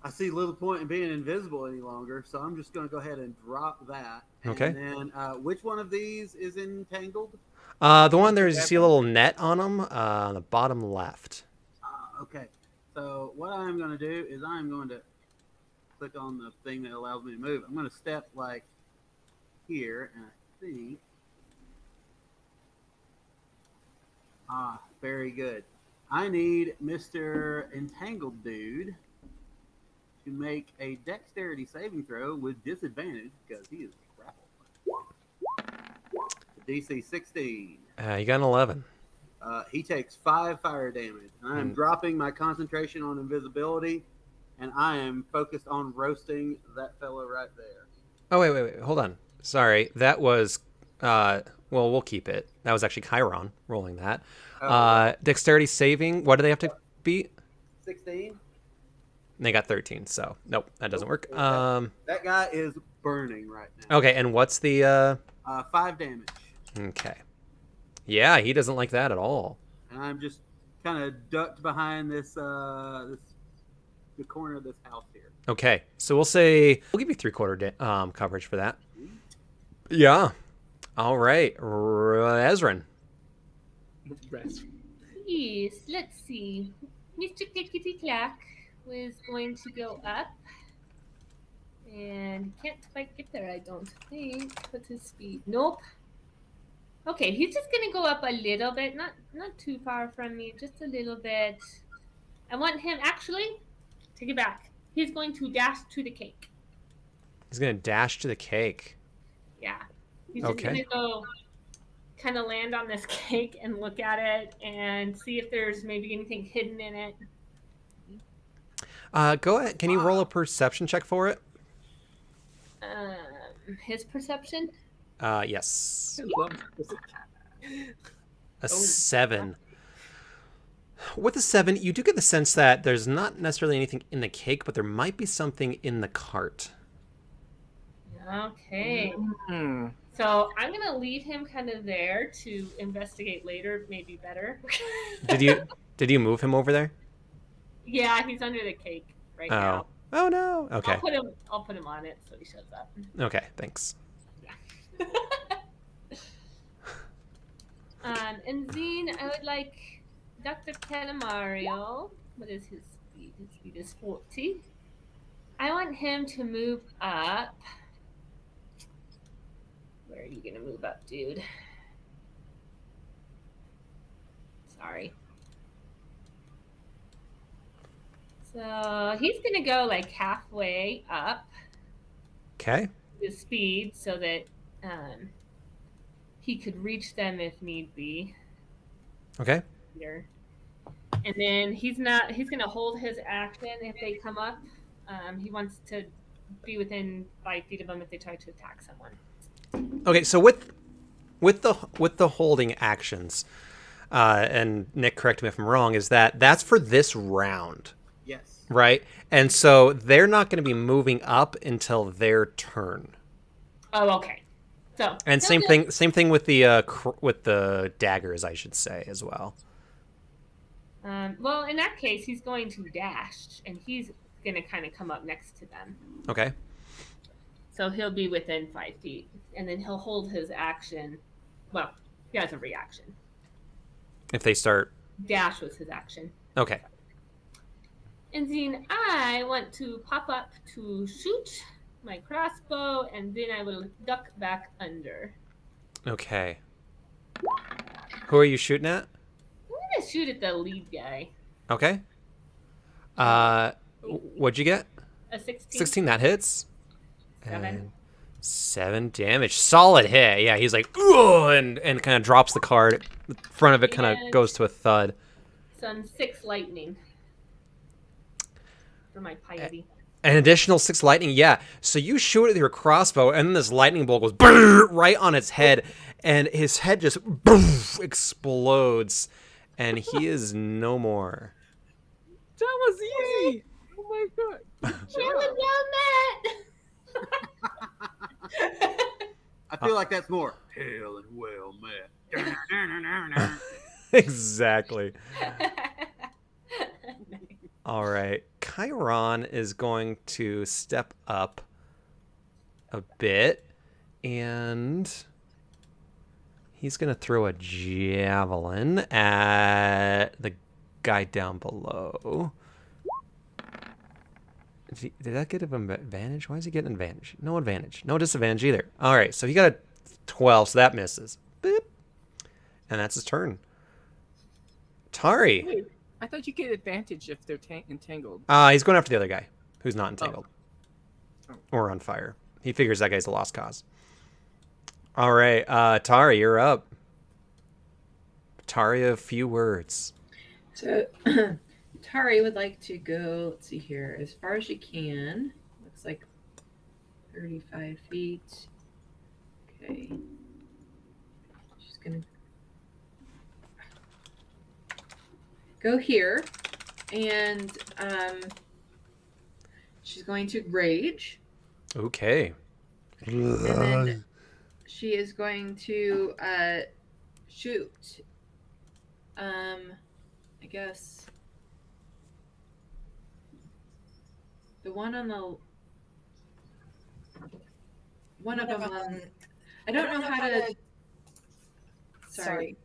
[SPEAKER 3] I see little point in being invisible any longer, so I'm just going to go ahead and drop that.
[SPEAKER 1] Okay.
[SPEAKER 3] And then, which one of these is entangled?
[SPEAKER 1] The one there is you see a little net on them on the bottom left.
[SPEAKER 3] Okay. So what I'm going to do is I'm going to click on the thing that allows me to move. I'm going to step like here, and I think. Very good. I need Mr. Entangled Dude to make a dexterity saving throw with disadvantage because he is grappled. DC 16.
[SPEAKER 1] You got an 11.
[SPEAKER 3] He takes 5 fire damage. And I am dropping my concentration on invisibility, and I am focused on roasting that fellow right there.
[SPEAKER 1] Oh, wait. Hold on. Sorry. That was, well, we'll keep it. That was actually Chiron rolling that. Dexterity saving. What do they have to beat?
[SPEAKER 3] 16.
[SPEAKER 1] They got 13, so nope, that doesn't work.
[SPEAKER 3] That guy is burning right now.
[SPEAKER 1] Okay, and what's the
[SPEAKER 3] 5 damage.
[SPEAKER 1] Okay. Yeah, he doesn't like that at all.
[SPEAKER 3] And I'm just kind of ducked behind the corner of this house here.
[SPEAKER 1] Okay, so we'll give you 3/4 coverage for that. Yeah. All right, Ezrin.
[SPEAKER 2] Rest.
[SPEAKER 7] Yes, let's see. Mr. Clickety Clack was going to go up. And he can't quite get there, I don't think. What's his speed? Nope. Okay, he's just gonna go up a little bit, not too far from me, just a little bit. I want him actually take it back. He's going to dash to the cake.
[SPEAKER 1] He's gonna dash to the cake.
[SPEAKER 7] Yeah. He's just
[SPEAKER 1] Okay.
[SPEAKER 7] gonna go kind of land on this cake and look at it and see if there's maybe anything hidden in it.
[SPEAKER 1] Go ahead. Can you roll a perception check for it?
[SPEAKER 7] His perception?
[SPEAKER 1] Yes.
[SPEAKER 2] I love this.
[SPEAKER 1] A 7. With a 7, you do get the sense that there's not necessarily anything in the cake, but there might be something in the cart.
[SPEAKER 7] Okay.
[SPEAKER 2] Hmm.
[SPEAKER 7] So I'm gonna leave him kind of there to investigate later, maybe better.
[SPEAKER 1] Did you move him over there?
[SPEAKER 7] Yeah, he's under the cake right now.
[SPEAKER 1] Oh no. Okay.
[SPEAKER 7] I'll put him on it so he shows up.
[SPEAKER 1] Okay. Thanks.
[SPEAKER 7] And Zine, I would like Dr. Calamario. What is his speed? His speed is 40. I want him to move up. Where are you gonna move up, dude? Sorry. So he's gonna go like halfway up
[SPEAKER 1] Okay.
[SPEAKER 7] the speed so that he could reach them if need be.
[SPEAKER 1] Okay.
[SPEAKER 7] Here. And then he's gonna hold his action if they come up. He wants to be within 5 feet of them if they try to attack someone.
[SPEAKER 1] Okay. So with the holding actions, and Nick, correct me if I'm wrong, is that's for this round,
[SPEAKER 3] Yes.
[SPEAKER 1] right? And so they're not going to be moving up until their turn.
[SPEAKER 7] Oh, okay. So
[SPEAKER 1] And same thing with the daggers, I should say, as well.
[SPEAKER 7] Well, in that case, he's going to dash, and he's going to kind of come up next to them.
[SPEAKER 1] Okay.
[SPEAKER 7] So he'll be within 5 feet, and then he'll hold his action. Well, he has a reaction.
[SPEAKER 1] If they start.
[SPEAKER 7] Dash was his action.
[SPEAKER 1] Okay.
[SPEAKER 7] And then I want to pop up to shoot my crossbow, and then I will duck back under.
[SPEAKER 1] Okay. Who are you shooting at?
[SPEAKER 7] I'm going to shoot at the lead guy.
[SPEAKER 1] Okay. What'd you get?
[SPEAKER 7] A 16.
[SPEAKER 1] 16. That hits.
[SPEAKER 7] 7.
[SPEAKER 1] And 7 damage. Solid hit. Yeah, he's like, ooh, and kind of drops the card. The front of it kind of goes to a thud.
[SPEAKER 7] Some 6 lightning for my piety.
[SPEAKER 1] An additional 6 lightning. Yeah. So you shoot it with your crossbow, and then this lightning bolt goes brrr, right on its head, and his head just explodes, and he is no more.
[SPEAKER 2] That was easy. Oh my god.
[SPEAKER 7] Well done, Matt.
[SPEAKER 3] I feel like that's more. Hell and well met.
[SPEAKER 1] Exactly. All right. Chiron is going to step up a bit, and he's going to throw a javelin at the guy down below. Did that get him advantage? Why is he getting advantage? No advantage. No disadvantage either. All right, so he got a 12, so that misses. Boop. And that's his turn. Tari.
[SPEAKER 2] Wait, I thought you get advantage if they're entangled.
[SPEAKER 1] He's going after the other guy who's not entangled or on fire. He figures that guy's a lost cause. All right, Tari, you're up. Tari, a few words.
[SPEAKER 4] So Tari would like to go, let's see here, as far as she can. Looks like 35 feet. Okay. She's going to go here, and she's going to rage.
[SPEAKER 1] Okay.
[SPEAKER 4] And then she is going to shoot. I guess the one on the one of them on. I don't know how to. Sorry.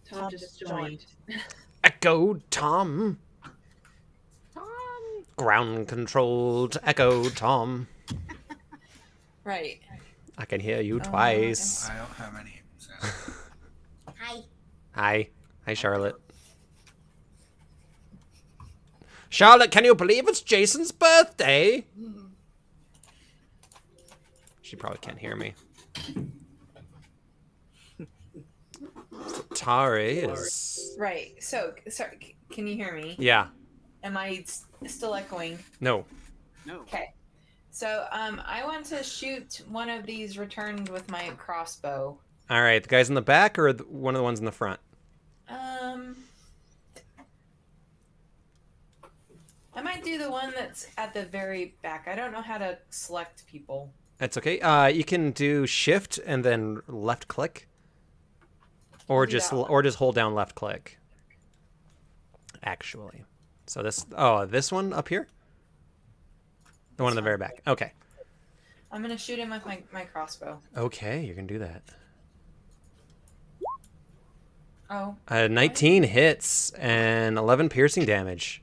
[SPEAKER 4] Tom just joined.
[SPEAKER 1] Echo Tom.
[SPEAKER 2] Tom.
[SPEAKER 1] Ground controlled Echo Tom.
[SPEAKER 8] Right.
[SPEAKER 1] I can hear you twice.
[SPEAKER 9] I don't have any. So.
[SPEAKER 7] Hi.
[SPEAKER 1] Hi. Hi, Charlotte. Charlotte, can you believe it's Jason's birthday? She probably can't hear me. Tari is...
[SPEAKER 8] Right. So, sorry, can you hear me?
[SPEAKER 1] Yeah.
[SPEAKER 8] Am I still echoing?
[SPEAKER 1] No.
[SPEAKER 3] No.
[SPEAKER 8] Okay. So, I want to shoot one of these returned with my crossbow.
[SPEAKER 1] All right. The guys in the back or one of the ones in the front?
[SPEAKER 8] I might do the one that's at the very back. I don't know how to select people.
[SPEAKER 1] That's okay. You can do shift and then left click. Or
[SPEAKER 8] do
[SPEAKER 1] just
[SPEAKER 8] that one.
[SPEAKER 1] hold down left click. Actually. So this one up here? The one in the very back. Okay.
[SPEAKER 8] I'm going to shoot him with my crossbow.
[SPEAKER 1] Okay, you can do that.
[SPEAKER 8] Oh.
[SPEAKER 1] 19 hits and 11 piercing damage.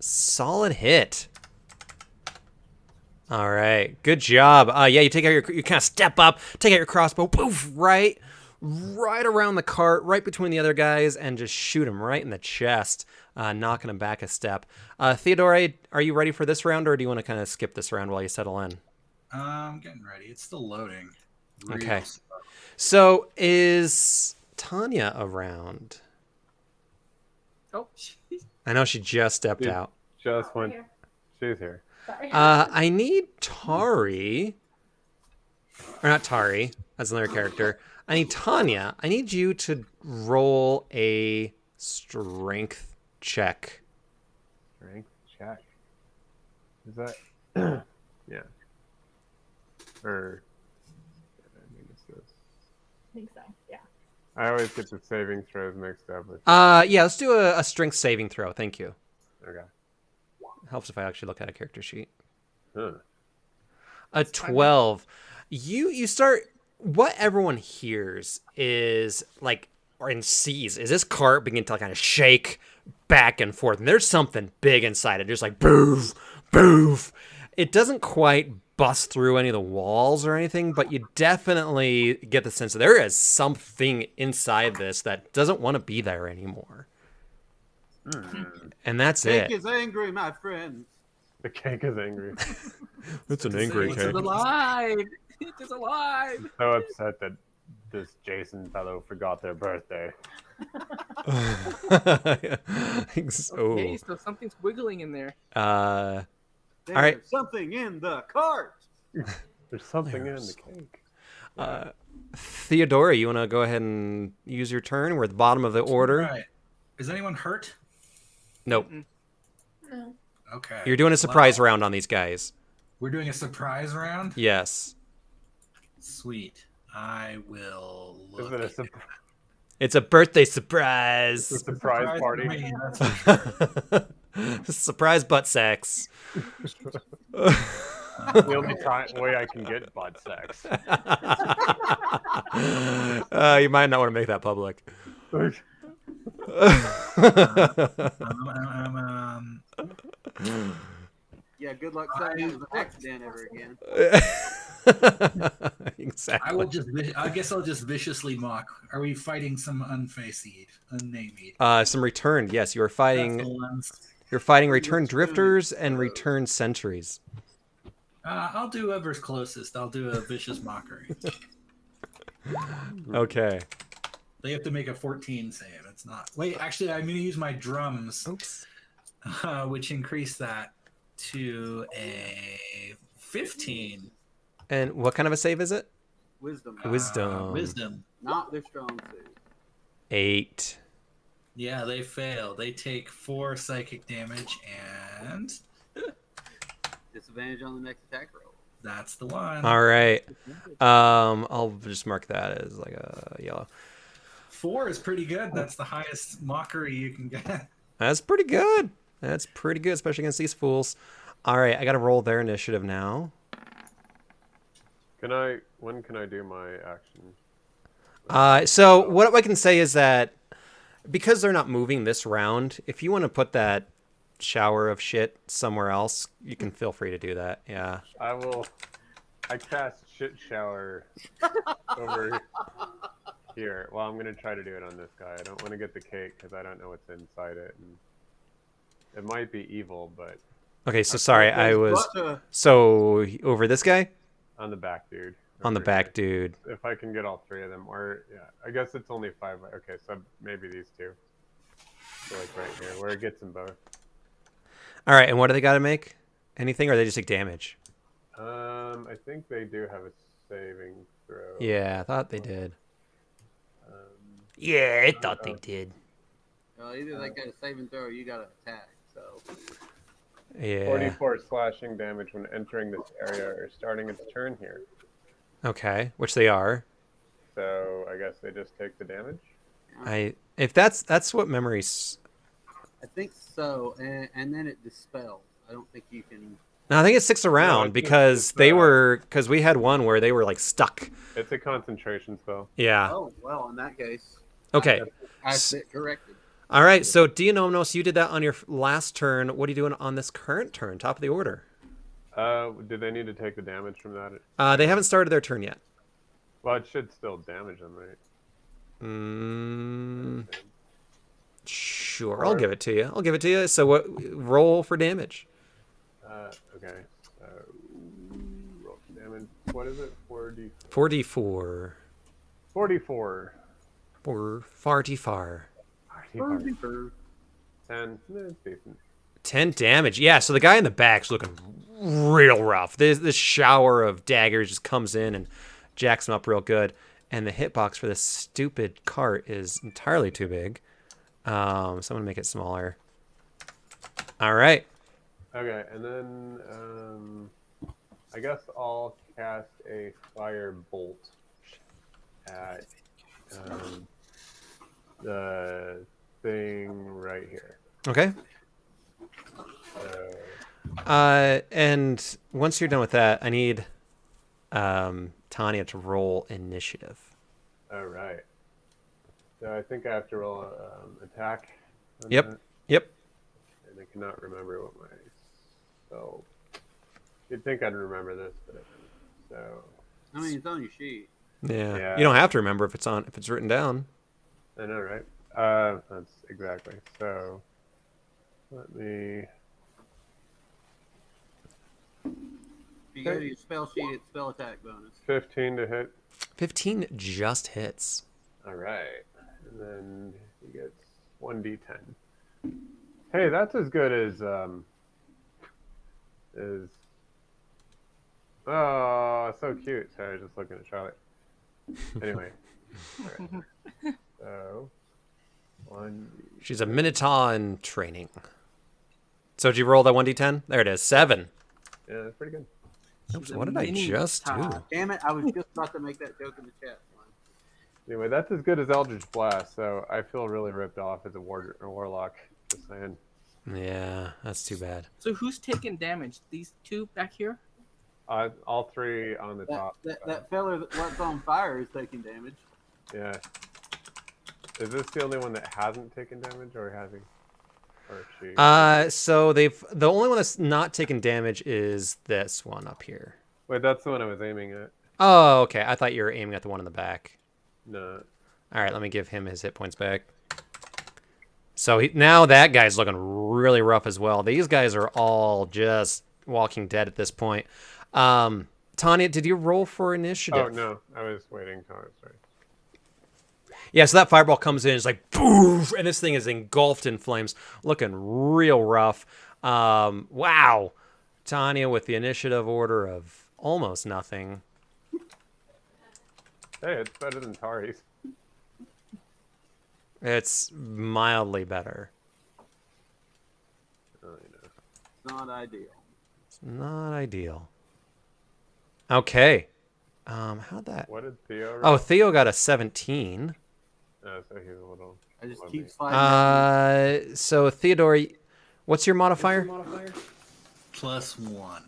[SPEAKER 1] Solid hit. All right, good job. Yeah, you take out you kind of step up, take out your crossbow, poof, right around the cart, right between the other guys, and just shoot him right in the chest. knocking him back a step. Theodore, are you ready for this round, or do you want to kind of skip this round while you settle in?
[SPEAKER 9] I'm getting ready. It's still loading. Real
[SPEAKER 1] Okay.
[SPEAKER 9] slow.
[SPEAKER 1] So is Tanya around?
[SPEAKER 2] Oh, she's
[SPEAKER 1] I know she just stepped
[SPEAKER 5] Dude.
[SPEAKER 1] out.
[SPEAKER 5] Just went.
[SPEAKER 7] Here.
[SPEAKER 5] She's here.
[SPEAKER 7] Sorry.
[SPEAKER 1] I need Tari. Or not Tari. That's another character. I need Tanya. I need you to roll a strength check.
[SPEAKER 5] Strength check. Is that? Yeah. Or. I think it's this.
[SPEAKER 7] I think so. Yeah.
[SPEAKER 5] I always get the saving throws mixed up with.
[SPEAKER 1] Yeah, let's do a strength saving throw. Thank you.
[SPEAKER 5] Okay.
[SPEAKER 1] Helps if I actually look at a character sheet.
[SPEAKER 5] Huh.
[SPEAKER 1] A 12. You start. What everyone hears is like, and sees is this cart begin to kind of shake back and forth, and there's something big inside it. Just like boof, boof. It doesn't quite bust through any of the walls or anything, but you definitely get the sense that there is something inside this that doesn't want to be there anymore. And that's
[SPEAKER 3] Cake
[SPEAKER 1] it.
[SPEAKER 3] is angry, my friend.
[SPEAKER 5] The cake is angry.
[SPEAKER 1] It's an angry
[SPEAKER 9] It's
[SPEAKER 1] cake.
[SPEAKER 2] It's alive. It is alive.
[SPEAKER 5] So upset that this Jason fellow forgot their birthday.
[SPEAKER 1] So,
[SPEAKER 2] Okay, so something's wiggling in there.
[SPEAKER 3] There's
[SPEAKER 1] right.
[SPEAKER 3] something in the cart.
[SPEAKER 5] There's something in the cake.
[SPEAKER 1] Theodora, you want to go ahead and use your turn? We're at the bottom of the order.
[SPEAKER 9] Right. Is anyone hurt?
[SPEAKER 1] Nope.
[SPEAKER 8] No.
[SPEAKER 9] Okay.
[SPEAKER 1] You're doing a surprise
[SPEAKER 9] Well,
[SPEAKER 1] round on these guys.
[SPEAKER 9] We're doing a surprise round?
[SPEAKER 1] Yes.
[SPEAKER 9] Sweet. I will
[SPEAKER 5] Is
[SPEAKER 9] look.
[SPEAKER 5] it a surprise?
[SPEAKER 1] It's a birthday surprise.
[SPEAKER 5] Surprise party.
[SPEAKER 9] for me, that's for sure.
[SPEAKER 1] Surprise butt sex.
[SPEAKER 5] The only way I can get butt sex.
[SPEAKER 1] You might not want to make that public.
[SPEAKER 3] Yeah, good luck saying it was an accident ever again.
[SPEAKER 1] Exactly.
[SPEAKER 9] I will just. I guess I'll just viciously mock. Are we fighting some unnamed?
[SPEAKER 1] Some return. Yes, you are
[SPEAKER 9] That's
[SPEAKER 1] fighting.
[SPEAKER 9] the ones.
[SPEAKER 1] You're fighting return drifters and return sentries.
[SPEAKER 9] I'll do whoever's closest. I'll do a vicious mockery.
[SPEAKER 1] Okay.
[SPEAKER 9] They have to make a 14 save. It's not. Wait, actually, I'm going to use my drums,
[SPEAKER 1] Oops.
[SPEAKER 9] which increase that to a 15.
[SPEAKER 1] And what kind of a save is it?
[SPEAKER 3] Wisdom.
[SPEAKER 1] Wisdom.
[SPEAKER 9] Wisdom.
[SPEAKER 3] Not their strong suit.
[SPEAKER 1] 8.
[SPEAKER 9] Yeah, they fail. They take 4 psychic damage, and
[SPEAKER 3] Disadvantage on the next attack roll.
[SPEAKER 9] that's the one.
[SPEAKER 1] All right. I'll just mark that as like a yellow.
[SPEAKER 9] 4 is pretty good. That's the highest mockery you can get.
[SPEAKER 1] That's pretty good. That's pretty good, especially against these fools. All right, I got to roll their initiative now.
[SPEAKER 5] When can I do my action?
[SPEAKER 1] So what I can say is that because they're not moving this round, if you want to put that shower of shit somewhere else, you can feel free to do that. Yeah.
[SPEAKER 5] I cast shit shower over here. Well, I'm going to try to do it on this guy. I don't want to get the cake because I don't know what's inside it. And it might be evil, but
[SPEAKER 1] Okay, so sorry, I was
[SPEAKER 3] But,
[SPEAKER 1] so over this guy
[SPEAKER 5] on the back dude.
[SPEAKER 1] on the
[SPEAKER 5] over
[SPEAKER 1] back
[SPEAKER 5] here.
[SPEAKER 1] dude.
[SPEAKER 5] If I can get all 3 of them, or yeah, I guess it's only 5. Okay, so maybe these 2. So like right here, where it gets them both.
[SPEAKER 1] All right, and what do they got to make? Anything, or they just take damage?
[SPEAKER 5] I think they do have a saving throw.
[SPEAKER 1] Yeah, I thought they did.
[SPEAKER 5] Um,
[SPEAKER 1] Yeah, I thought they did.
[SPEAKER 3] either they got a saving throw or you got to attack. So
[SPEAKER 1] Yeah.
[SPEAKER 5] 44 slashing damage when entering this area or starting its turn here.
[SPEAKER 1] Okay, which they are.
[SPEAKER 5] So I guess they just take the damage.
[SPEAKER 1] If that's what memories.
[SPEAKER 3] I think so, and then it dispels. I don't think you can.
[SPEAKER 1] No, I think it sticks around
[SPEAKER 5] it's
[SPEAKER 1] because because we had one where they were like stuck.
[SPEAKER 5] It's a concentration spell.
[SPEAKER 1] Yeah.
[SPEAKER 3] Oh well, in that case,
[SPEAKER 1] Okay.
[SPEAKER 3] I sit corrected.
[SPEAKER 1] All right. So Dionomos, you did that on your last turn. What are you doing on this current turn? Top of the order.
[SPEAKER 5] Do they need to take the damage from that?
[SPEAKER 1] They haven't started their turn yet.
[SPEAKER 5] Well, it should still damage them, right?
[SPEAKER 1] Sure, I'll give it to you. I'll give it to you. So what? Roll for damage.
[SPEAKER 5] Okay. Roll for damage. What is it? 4d.
[SPEAKER 1] 4d4.
[SPEAKER 5] 44.
[SPEAKER 1] Or farty far.
[SPEAKER 5] 10. It's decent.
[SPEAKER 1] 10 damage. Yeah, so the guy in the back's looking real rough. This shower of daggers just comes in and jacks him up real good. And the hitbox for this stupid cart is entirely too big. So I'm going to make it smaller. All right.
[SPEAKER 5] Okay, and then I guess I'll cast a fire bolt at the thing right here.
[SPEAKER 1] Okay. And once you're done with that, I need Tanya to roll initiative.
[SPEAKER 5] All right. So I think I have to roll attack. on
[SPEAKER 1] Yep.
[SPEAKER 5] that,
[SPEAKER 1] Yep.
[SPEAKER 5] And I cannot remember what my spell. You'd think I'd remember this, but I don't. So
[SPEAKER 3] I mean, it's on your sheet.
[SPEAKER 1] Yeah.
[SPEAKER 5] Yeah.
[SPEAKER 1] You don't have to remember if it's written down.
[SPEAKER 5] I know, right? That's exactly. So let me.
[SPEAKER 3] If you go to your spell sheet, it's spell attack bonus.
[SPEAKER 5] 15 to hit.
[SPEAKER 1] 15 just hits.
[SPEAKER 5] All right, and then he gets 1d10. Hey, that's as good as oh, so cute. Sorry, I was just looking at Charlotte. Anyway, all right. So 1.
[SPEAKER 1] She's a Minotaur in training. So did you roll that 1d10? There it is. 7.
[SPEAKER 5] Yeah, that's pretty good.
[SPEAKER 1] Oops,
[SPEAKER 2] She's a
[SPEAKER 1] what did I
[SPEAKER 2] mini
[SPEAKER 1] just do?
[SPEAKER 2] Todd.
[SPEAKER 3] Damn it! I was just about to make that joke in the chat.
[SPEAKER 5] Anyway, that's as good as Eldritch Blast, so I feel really ripped off as a warlock. Just saying.
[SPEAKER 1] Yeah, that's too bad.
[SPEAKER 2] So who's taking damage? These two back here?
[SPEAKER 5] All 3 on the top.
[SPEAKER 3] That fella that's on fire is taking damage.
[SPEAKER 5] Yeah. Is this the only one that hasn't taken damage, or has he? Or she?
[SPEAKER 1] So the only one that's not taking damage is this one up here.
[SPEAKER 5] Wait, that's the one I was aiming at.
[SPEAKER 1] Oh, okay. I thought you were aiming at the one in the back.
[SPEAKER 5] No.
[SPEAKER 1] All right, let me give him his hit points back. So now that guy's looking really rough as well. These guys are all just walking dead at this point. Tanya, did you roll for initiative?
[SPEAKER 5] Oh no, I was waiting. Oh, sorry.
[SPEAKER 1] Yeah, so that fireball comes in, it's like boof, and this thing is engulfed in flames, looking real rough. Wow. Tanya with the initiative order of almost nothing.
[SPEAKER 5] Hey, it's better than Tari's.
[SPEAKER 1] It's mildly better.
[SPEAKER 5] Oh, you know.
[SPEAKER 3] It's not ideal.
[SPEAKER 1] It's not ideal. Okay. How'd that?
[SPEAKER 5] What did Theo roll?
[SPEAKER 1] Oh, Theo got a 17.
[SPEAKER 5] Oh, so he's a little.
[SPEAKER 3] I just
[SPEAKER 5] Lovely.
[SPEAKER 3] keep sliding.
[SPEAKER 1] So Theodore, what's your modifier?
[SPEAKER 9] +1.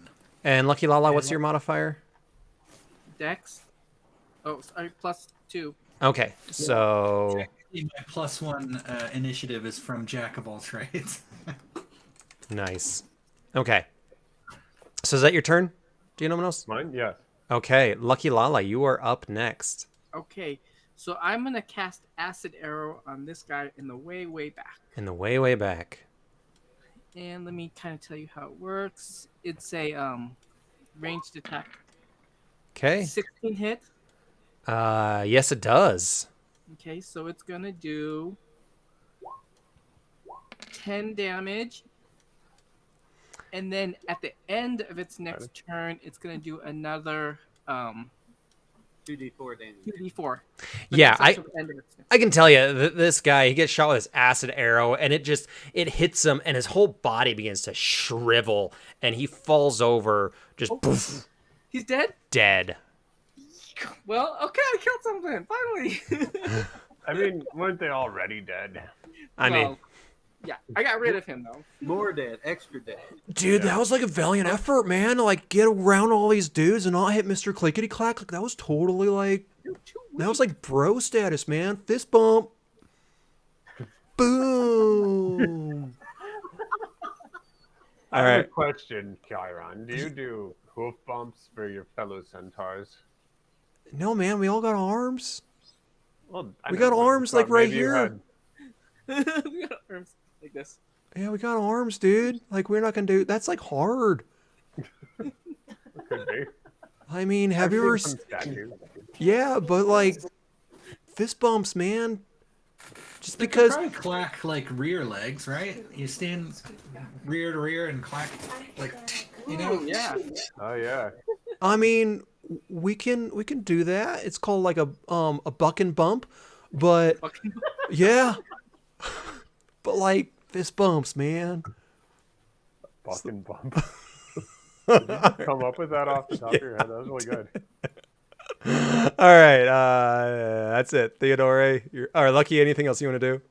[SPEAKER 1] And Lucky Lala, what's your modifier?
[SPEAKER 2] Dex? Oh, sorry, +2.
[SPEAKER 1] Okay, so
[SPEAKER 9] My +1 initiative is from Jack of all trades.
[SPEAKER 1] nice. Okay. So is that your turn? Do you know what else?
[SPEAKER 5] Mine? Yes.
[SPEAKER 1] Okay, Lucky Lala, you are up next.
[SPEAKER 2] Okay, so I'm going to cast Acid Arrow on this guy in the way, way back.
[SPEAKER 1] In the way, way back.
[SPEAKER 2] And let me kind of tell you how it works. It's a ranged attack.
[SPEAKER 1] Okay.
[SPEAKER 2] 16 hit.
[SPEAKER 1] Yes, it does.
[SPEAKER 2] Okay, so it's going to do 10 damage. And then at the end of its next turn, it's going to do another
[SPEAKER 3] 2d4 damage.
[SPEAKER 2] 2d4.
[SPEAKER 1] Yeah,
[SPEAKER 2] That's at the end of its next-
[SPEAKER 1] I can tell you, this guy, he gets shot with his acid arrow, and it hits him, and his whole body begins to shrivel, and he falls over, just poof,
[SPEAKER 2] He's dead?
[SPEAKER 1] dead.
[SPEAKER 2] Well, okay, I killed something, finally.
[SPEAKER 5] I mean, weren't they already dead?
[SPEAKER 1] I mean,
[SPEAKER 2] Well, yeah, I got rid of him, though.
[SPEAKER 3] More dead, extra dead.
[SPEAKER 1] dude, that was like a valiant effort, man. To like get around all these dudes and not hit Mr. Clickety Clack. Like that was totally like, that was like bro status, man. Fist bump. Boom.
[SPEAKER 5] I
[SPEAKER 1] All
[SPEAKER 5] have a
[SPEAKER 1] right.
[SPEAKER 5] question, Chiron. Do you do hoof bumps for your fellow centaurs?
[SPEAKER 1] No, man, we all got arms.
[SPEAKER 5] Well,
[SPEAKER 1] We got arms, like, right here.
[SPEAKER 2] We got arms. like this.
[SPEAKER 1] Yeah, we got arms, dude. Like, we're not gonna do. That's like hard.
[SPEAKER 5] Could be.
[SPEAKER 1] I mean, have
[SPEAKER 5] I've
[SPEAKER 1] you
[SPEAKER 5] seen
[SPEAKER 1] ever?
[SPEAKER 5] some statues.
[SPEAKER 1] Yeah, but like, fist bumps, man. Just
[SPEAKER 9] They could
[SPEAKER 1] because.
[SPEAKER 9] probably clack like rear legs, right? You stand rear to rear and clack like, you know.
[SPEAKER 2] Ooh, yeah.
[SPEAKER 5] Oh yeah.
[SPEAKER 1] I mean, we can do that. It's called like a buck and bump, but
[SPEAKER 2] Fucking-
[SPEAKER 1] yeah, but like fist bumps, man.
[SPEAKER 5] Fucking bump. Did you just come up with that off the top of your head? That was really good.
[SPEAKER 1] All right, that's it. Theodore, all right, Lucky. Anything else you want to do?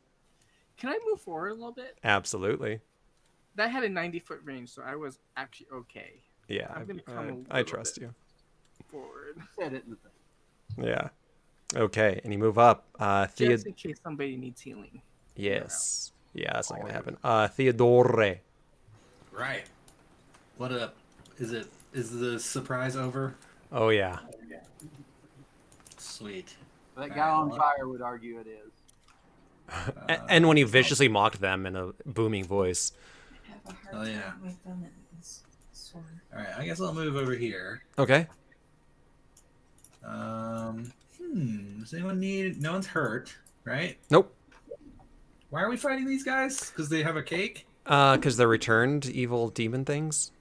[SPEAKER 2] Can I move forward a little bit?
[SPEAKER 1] Absolutely.
[SPEAKER 2] That had a 90-foot range, so I was actually okay.
[SPEAKER 1] Yeah,
[SPEAKER 2] I'm gonna come a
[SPEAKER 1] I
[SPEAKER 2] little
[SPEAKER 1] trust
[SPEAKER 2] bit
[SPEAKER 1] you.
[SPEAKER 2] forward.
[SPEAKER 3] Said it in the thing.
[SPEAKER 1] Yeah. Okay, and you move up.
[SPEAKER 2] Just in case somebody needs healing.
[SPEAKER 1] Yes. Yeah, that's not gonna happen. Theodore.
[SPEAKER 9] Right. What up? Is the surprise over?
[SPEAKER 1] Oh yeah.
[SPEAKER 9] Sweet.
[SPEAKER 3] That guy on fire would argue it is.
[SPEAKER 1] And when he viciously mocked them in a booming voice.
[SPEAKER 8] I have a hard
[SPEAKER 9] Oh, yeah.
[SPEAKER 8] time with them. It's sore.
[SPEAKER 9] All right, I guess I'll move over here.
[SPEAKER 1] Okay.
[SPEAKER 9] Does anyone need? No one's hurt, right?
[SPEAKER 1] Nope.
[SPEAKER 9] Why are we fighting these guys? Because they have a cake?
[SPEAKER 1] Because they're returned evil demon things.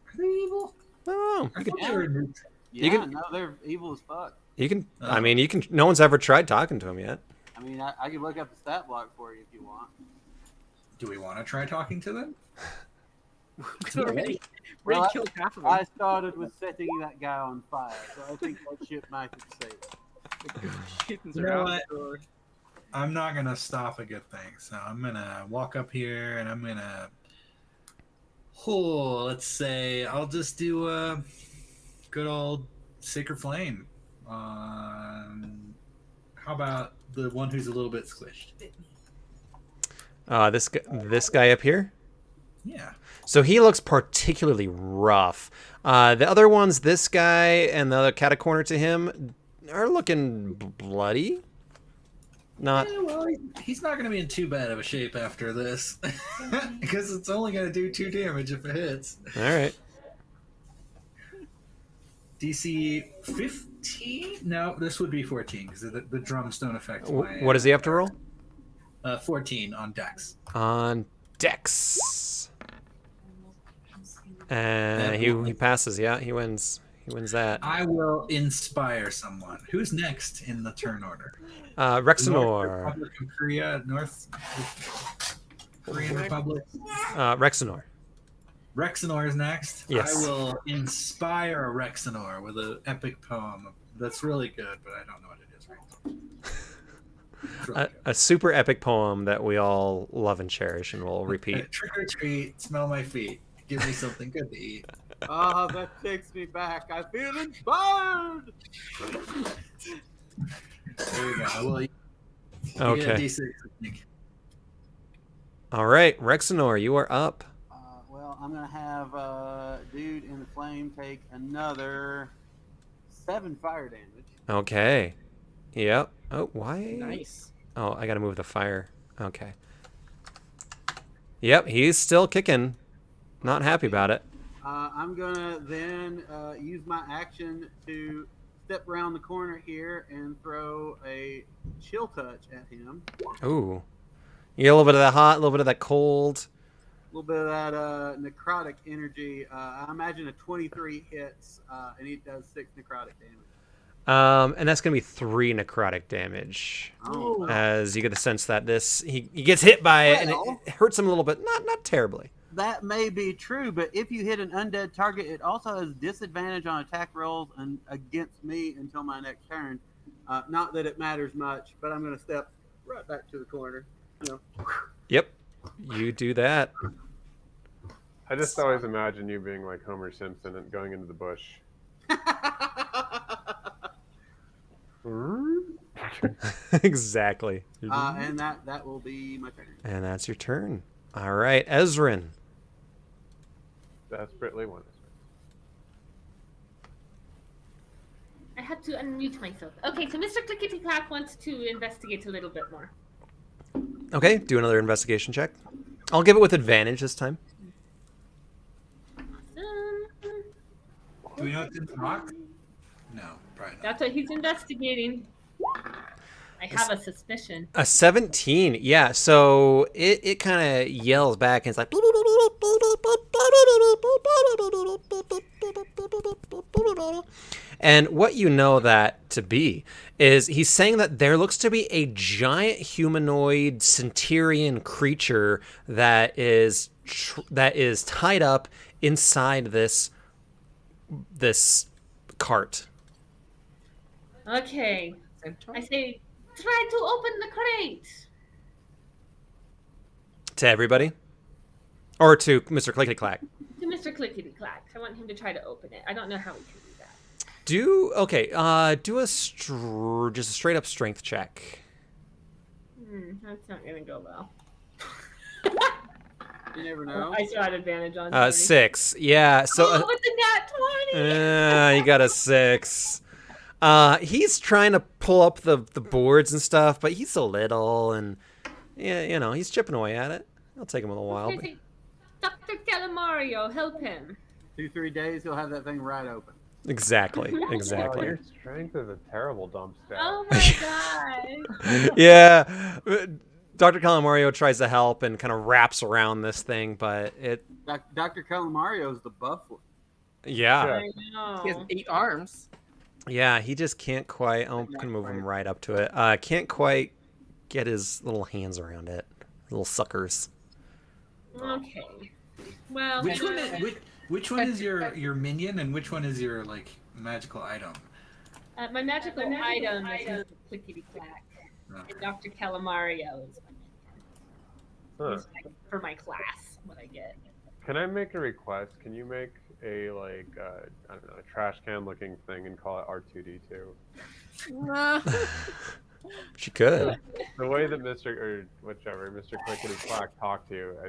[SPEAKER 9] Are they evil?
[SPEAKER 1] Oh,
[SPEAKER 9] I thought they were.
[SPEAKER 3] Yeah,
[SPEAKER 1] can-
[SPEAKER 3] no, they're evil as fuck.
[SPEAKER 1] you can. I
[SPEAKER 9] Oh.
[SPEAKER 1] mean, you can. No one's ever tried talking to him yet.
[SPEAKER 3] I mean, I can look up the stat block for you if you want.
[SPEAKER 9] Do we want to try talking to them?
[SPEAKER 2] We already
[SPEAKER 3] Well,
[SPEAKER 2] killed half of them.
[SPEAKER 3] I started with setting that guy on fire, so I think that ship might have saved.
[SPEAKER 2] Kittens
[SPEAKER 9] You
[SPEAKER 2] are
[SPEAKER 9] know
[SPEAKER 2] out
[SPEAKER 9] what?
[SPEAKER 2] the door.
[SPEAKER 9] I'm not gonna stop a good thing, so I'm gonna walk up here and I'm gonna. Oh, let's say I'll just do a good old Sacred Flame. How about the one who's a little bit squished?
[SPEAKER 1] This guy up here.
[SPEAKER 9] Yeah.
[SPEAKER 1] So he looks particularly rough. The other ones, this guy and the other catacorner to him, are looking bloody. Not.
[SPEAKER 9] Yeah, well, he's not going to be in too bad of a shape after this, because it's only going to do 2 damage if it hits.
[SPEAKER 1] All right.
[SPEAKER 9] DC 15? No, this would be 14 because the drums don't affect my.
[SPEAKER 1] What does he have to roll?
[SPEAKER 9] 14 on Dex.
[SPEAKER 1] On Dex. And he passes. Yeah, he wins. He wins that.
[SPEAKER 9] I will inspire someone. Who's next in the turn order? North
[SPEAKER 1] Rexenor.
[SPEAKER 9] Republic of Korea, North Korean Republic.
[SPEAKER 1] Rexenor.
[SPEAKER 9] Rexenor is next.
[SPEAKER 1] Yes.
[SPEAKER 9] I will inspire Rexenor with an epic poem that's really good, but I don't know what it is right now. It's really good.
[SPEAKER 1] A super epic poem that we all love and cherish, and we'll repeat.
[SPEAKER 9] Trick or treat, smell my feet. Give me something good to eat.
[SPEAKER 3] Oh, that takes me back. I feel inspired.
[SPEAKER 9] There you go. Well, you get a
[SPEAKER 1] Okay.
[SPEAKER 9] D6, I think.
[SPEAKER 1] All right, Rexenor, you are up.
[SPEAKER 3] Well, I'm gonna have dude in the flame take another 7 fire damage.
[SPEAKER 1] Okay. Yep. Oh, why?
[SPEAKER 2] Nice.
[SPEAKER 1] Oh, I gotta move the fire. Okay. Yep, he's still kicking. Not happy about it.
[SPEAKER 3] I'm gonna then use my action to step around the corner here and throw a chill touch at him.
[SPEAKER 1] Ooh. You get a little bit of that hot, a little bit of that cold.
[SPEAKER 3] A little bit of that necrotic energy. I imagine a 23 hits, and he does 6 necrotic damage.
[SPEAKER 1] And that's gonna be 3 necrotic damage.
[SPEAKER 3] Oh,
[SPEAKER 1] As you get the sense that he gets hit by it and
[SPEAKER 3] Well-
[SPEAKER 1] it hurts him a little bit. Not terribly.
[SPEAKER 3] that may be true, but if you hit an undead target, it also has disadvantage on attack rolls and against me until my next turn. Not that it matters much, but I'm going to step right back to the corner. You know.
[SPEAKER 1] Yep. You do that.
[SPEAKER 5] I just always imagine you being like Homer Simpson and going into the bush.
[SPEAKER 1] Exactly.
[SPEAKER 3] And that will be my turn.
[SPEAKER 1] And that's your turn. All right, Ezrin.
[SPEAKER 5] Desperately wants.
[SPEAKER 7] I had to unmute myself. Okay, so Mr. Clickety Clack wants to investigate a little bit more.
[SPEAKER 1] Okay, do another investigation check. I'll give it with advantage this time.
[SPEAKER 9] Do we know it's in the box? No, probably not.
[SPEAKER 7] That's what he's investigating. I have a suspicion.
[SPEAKER 1] A 17, yeah. So it kind of yells back and it's like. And what you know that to be is he's saying that there looks to be a giant humanoid centurion creature that is tied up inside this cart.
[SPEAKER 7] Okay.
[SPEAKER 2] Centaur?
[SPEAKER 7] I say, try to open the crate.
[SPEAKER 1] To everybody? Or to Mr. Clickety Clack?
[SPEAKER 7] To Mr. Clickety Clack. I want him to try to open it. I don't know how we can do that.
[SPEAKER 1] Do just a straight up strength check.
[SPEAKER 7] That's not gonna go well.
[SPEAKER 3] You never know.
[SPEAKER 7] I still had advantage on.
[SPEAKER 1] 6. Yeah. So
[SPEAKER 7] with the nat 20.
[SPEAKER 1] you got a 6. He's trying to pull up the boards and stuff, but he's so little, and yeah, he's chipping away at it. It'll take him a little while. But...
[SPEAKER 7] Dr. Calamario, help him.
[SPEAKER 3] 2-3 days, he'll have that thing right open.
[SPEAKER 1] Exactly.
[SPEAKER 5] Oh,
[SPEAKER 1] Exactly.
[SPEAKER 5] your strength is a terrible dump stat.
[SPEAKER 7] Oh my god.
[SPEAKER 1] Yeah. Dr. Calamario tries to help and kind of wraps around this thing, but it.
[SPEAKER 3] Dr. Calamario's the buff one.
[SPEAKER 1] Yeah.
[SPEAKER 7] I know.
[SPEAKER 2] He has 8 arms.
[SPEAKER 1] Yeah, he just can't quite. I'm gonna move him right up to it. Can't quite get his little hands around it. Little suckers.
[SPEAKER 7] Okay. Well,
[SPEAKER 9] Which one is your minion and which one is your like magical item?
[SPEAKER 7] my magical item is Clickety Clack.
[SPEAKER 9] Okay.
[SPEAKER 7] And Dr. Calamario is
[SPEAKER 5] Huh.
[SPEAKER 7] for my class, what I get.
[SPEAKER 5] Can I make a request? Can you make a I don't know, a trash can looking thing and call it R2D2?
[SPEAKER 1] She could.
[SPEAKER 5] The way that Mr. Clickety Clack talked to you, I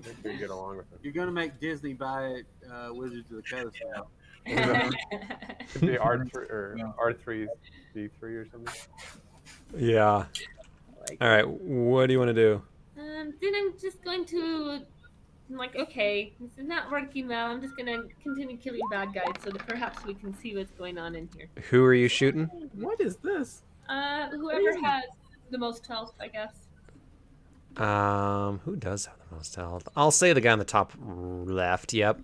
[SPEAKER 5] think we get along with him.
[SPEAKER 3] You're gonna make Disney buy Wizards of the Coast now.
[SPEAKER 5] Could be R3 or R3's D3 or something.
[SPEAKER 1] Yeah. All right. What do you want to do?
[SPEAKER 7] Then I'm just going to, okay, this is not working well. I'm just going to continue killing bad guys so that perhaps we can see what's going on in here.
[SPEAKER 1] Who are you shooting?
[SPEAKER 2] What is this?
[SPEAKER 7] Whoever has the most health, I guess.
[SPEAKER 1] Who does have the most health? I'll say the guy on the top left. Yep.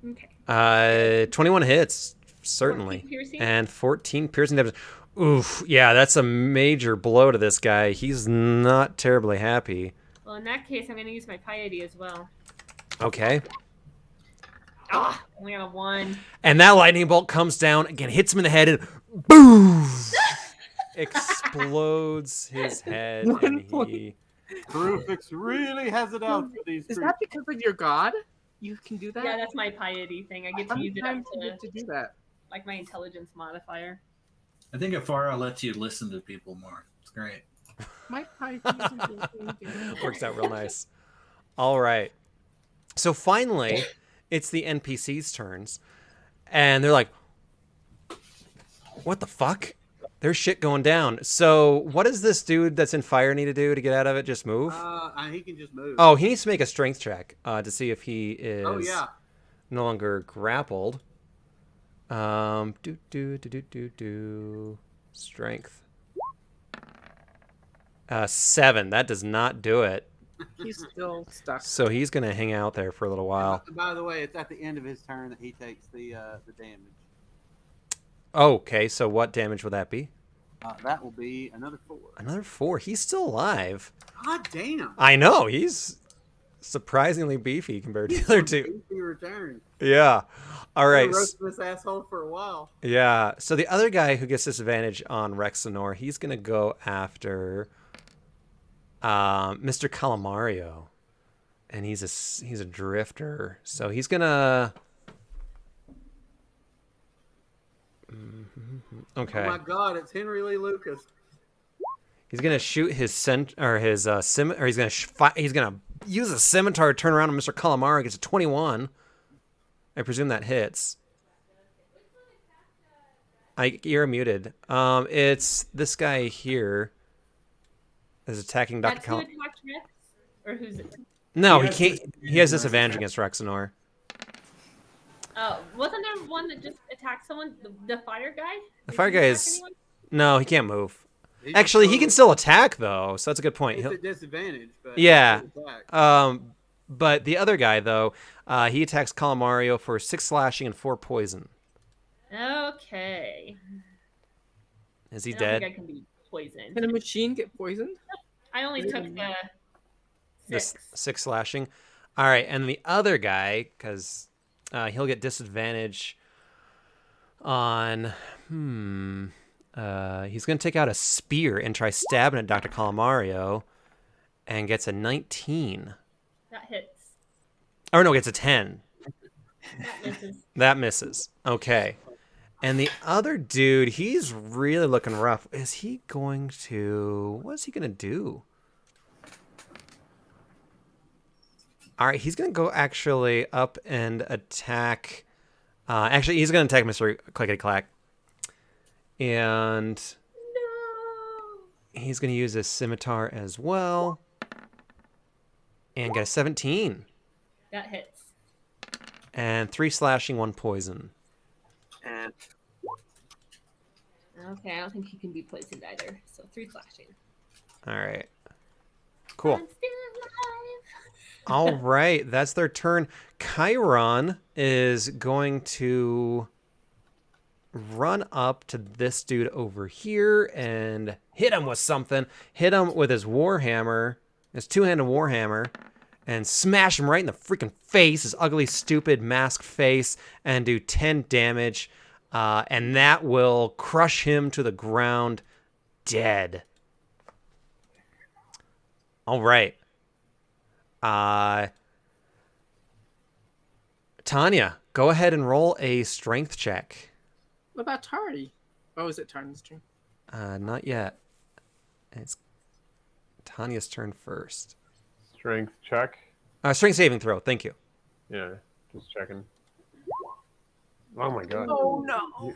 [SPEAKER 7] Okay.
[SPEAKER 1] 21 hits, certainly.
[SPEAKER 7] 14 piercing?
[SPEAKER 1] And 14 piercing damage. Oof. Yeah, that's a major blow to this guy. He's not terribly happy.
[SPEAKER 7] Well, in that case, I'm going to use my piety as well.
[SPEAKER 1] Okay.
[SPEAKER 7] Only got a 1.
[SPEAKER 1] And that lightning bolt comes down, again, hits him in the head, and boom! Explodes his head. And he...
[SPEAKER 3] Rufix really has it out for these
[SPEAKER 2] Is
[SPEAKER 3] creatures.
[SPEAKER 2] that because of your god? You can do that?
[SPEAKER 7] Yeah, that's my piety thing. I get
[SPEAKER 2] How
[SPEAKER 7] to
[SPEAKER 2] many
[SPEAKER 7] use it
[SPEAKER 2] times
[SPEAKER 7] up
[SPEAKER 2] do you get to do that?
[SPEAKER 7] like my intelligence modifier.
[SPEAKER 9] I think Afara lets you listen to people more. It's great.
[SPEAKER 2] My pipe
[SPEAKER 1] Works out real nice. All right. So finally, it's the NPC's turns. And they're like, what the fuck? There's shit going down. So what does this dude that's in fire need to do to get out of it? Just move?
[SPEAKER 3] He can just move.
[SPEAKER 1] Oh, he needs to make a strength check to see if he is
[SPEAKER 3] Oh, yeah.
[SPEAKER 1] no longer grappled. Strength. 7. That does not do it.
[SPEAKER 2] He's still stuck.
[SPEAKER 1] So he's going to hang out there for a little while.
[SPEAKER 3] By the way, it's at the end of his turn that he takes the damage.
[SPEAKER 1] Okay, so what damage would that be?
[SPEAKER 3] That will be another 4.
[SPEAKER 1] Another 4. He's still alive.
[SPEAKER 3] God damn.
[SPEAKER 1] I know. He's surprisingly beefy compared to the other two.
[SPEAKER 3] He returned.
[SPEAKER 1] Yeah. All right.
[SPEAKER 3] Roasting this asshole for a while.
[SPEAKER 1] Yeah. So the other guy who gets disadvantage on Rexenor, he's going to go after Mr. Calamario. And he's a drifter. So he's going to... Okay.
[SPEAKER 3] Oh my God! It's Henry Lee Lucas.
[SPEAKER 1] He's gonna shoot his he's gonna use a scimitar to turn around on Mr. Calamari. Gets a 21. I presume that hits. You're muted. It's this guy here is attacking Dr. Calamari.
[SPEAKER 7] Or who's it?
[SPEAKER 1] No,
[SPEAKER 9] He
[SPEAKER 1] he
[SPEAKER 9] has
[SPEAKER 1] can't. He has
[SPEAKER 9] disadvantage
[SPEAKER 1] disadvantage against Rexenor.
[SPEAKER 7] Oh, wasn't there one that just attacked someone? The fire guy?
[SPEAKER 1] The
[SPEAKER 7] Did
[SPEAKER 1] fire
[SPEAKER 7] he
[SPEAKER 1] guy
[SPEAKER 7] attack
[SPEAKER 1] is
[SPEAKER 7] anyone?
[SPEAKER 1] no, he can't move.
[SPEAKER 3] He
[SPEAKER 1] Actually, he
[SPEAKER 3] still-
[SPEAKER 1] can still attack though, so that's a good point.
[SPEAKER 3] It's
[SPEAKER 1] He'll-
[SPEAKER 3] at disadvantage, but
[SPEAKER 1] Yeah.
[SPEAKER 3] he still attacks.
[SPEAKER 1] But the other guy though, he attacks Calamario for 6 slashing and 4 poison.
[SPEAKER 7] Okay.
[SPEAKER 1] Is he
[SPEAKER 7] I don't think I
[SPEAKER 1] dead?
[SPEAKER 7] can be poisoned.
[SPEAKER 2] Can a machine get poisoned?
[SPEAKER 7] I only took the
[SPEAKER 1] This
[SPEAKER 7] 6.
[SPEAKER 1] 6 slashing. All right, and the other guy, because he'll get disadvantage on. He's gonna take out a spear and try stabbing at Dr. Calamario, and gets a 19.
[SPEAKER 7] That hits.
[SPEAKER 1] Oh no, gets a 10.
[SPEAKER 7] That misses.
[SPEAKER 1] That misses. Okay. And the other dude, he's really looking rough. Is he going to... What is he going to do? All right, he's going to go actually up and attack... actually, he's going to attack Mr. Clickety-Clack. And he's going to use his scimitar as well. And get a 17.
[SPEAKER 7] That hits.
[SPEAKER 1] And 3 slashing, 1 poison.
[SPEAKER 6] And
[SPEAKER 7] Okay, I don't think he can be poisoned either. So 3 slashing.
[SPEAKER 1] All right. Cool.
[SPEAKER 7] I'm still alive.
[SPEAKER 1] All right, that's their turn. Chiron is going to run up to this dude over here and hit him with something. Hit him with his warhammer, his 2-handed warhammer, and smash him right in the freaking face, his ugly, stupid, masked face, and do 10 damage. And that will crush him to the ground dead. All right. Tanya, go ahead and roll a strength check.
[SPEAKER 2] What about Tari? Oh, is it Tari's turn?
[SPEAKER 1] Not yet. It's Tanya's turn first.
[SPEAKER 5] Strength check.
[SPEAKER 1] Strength saving throw. Thank you.
[SPEAKER 5] Yeah, just checking. Oh my god.
[SPEAKER 2] Oh no!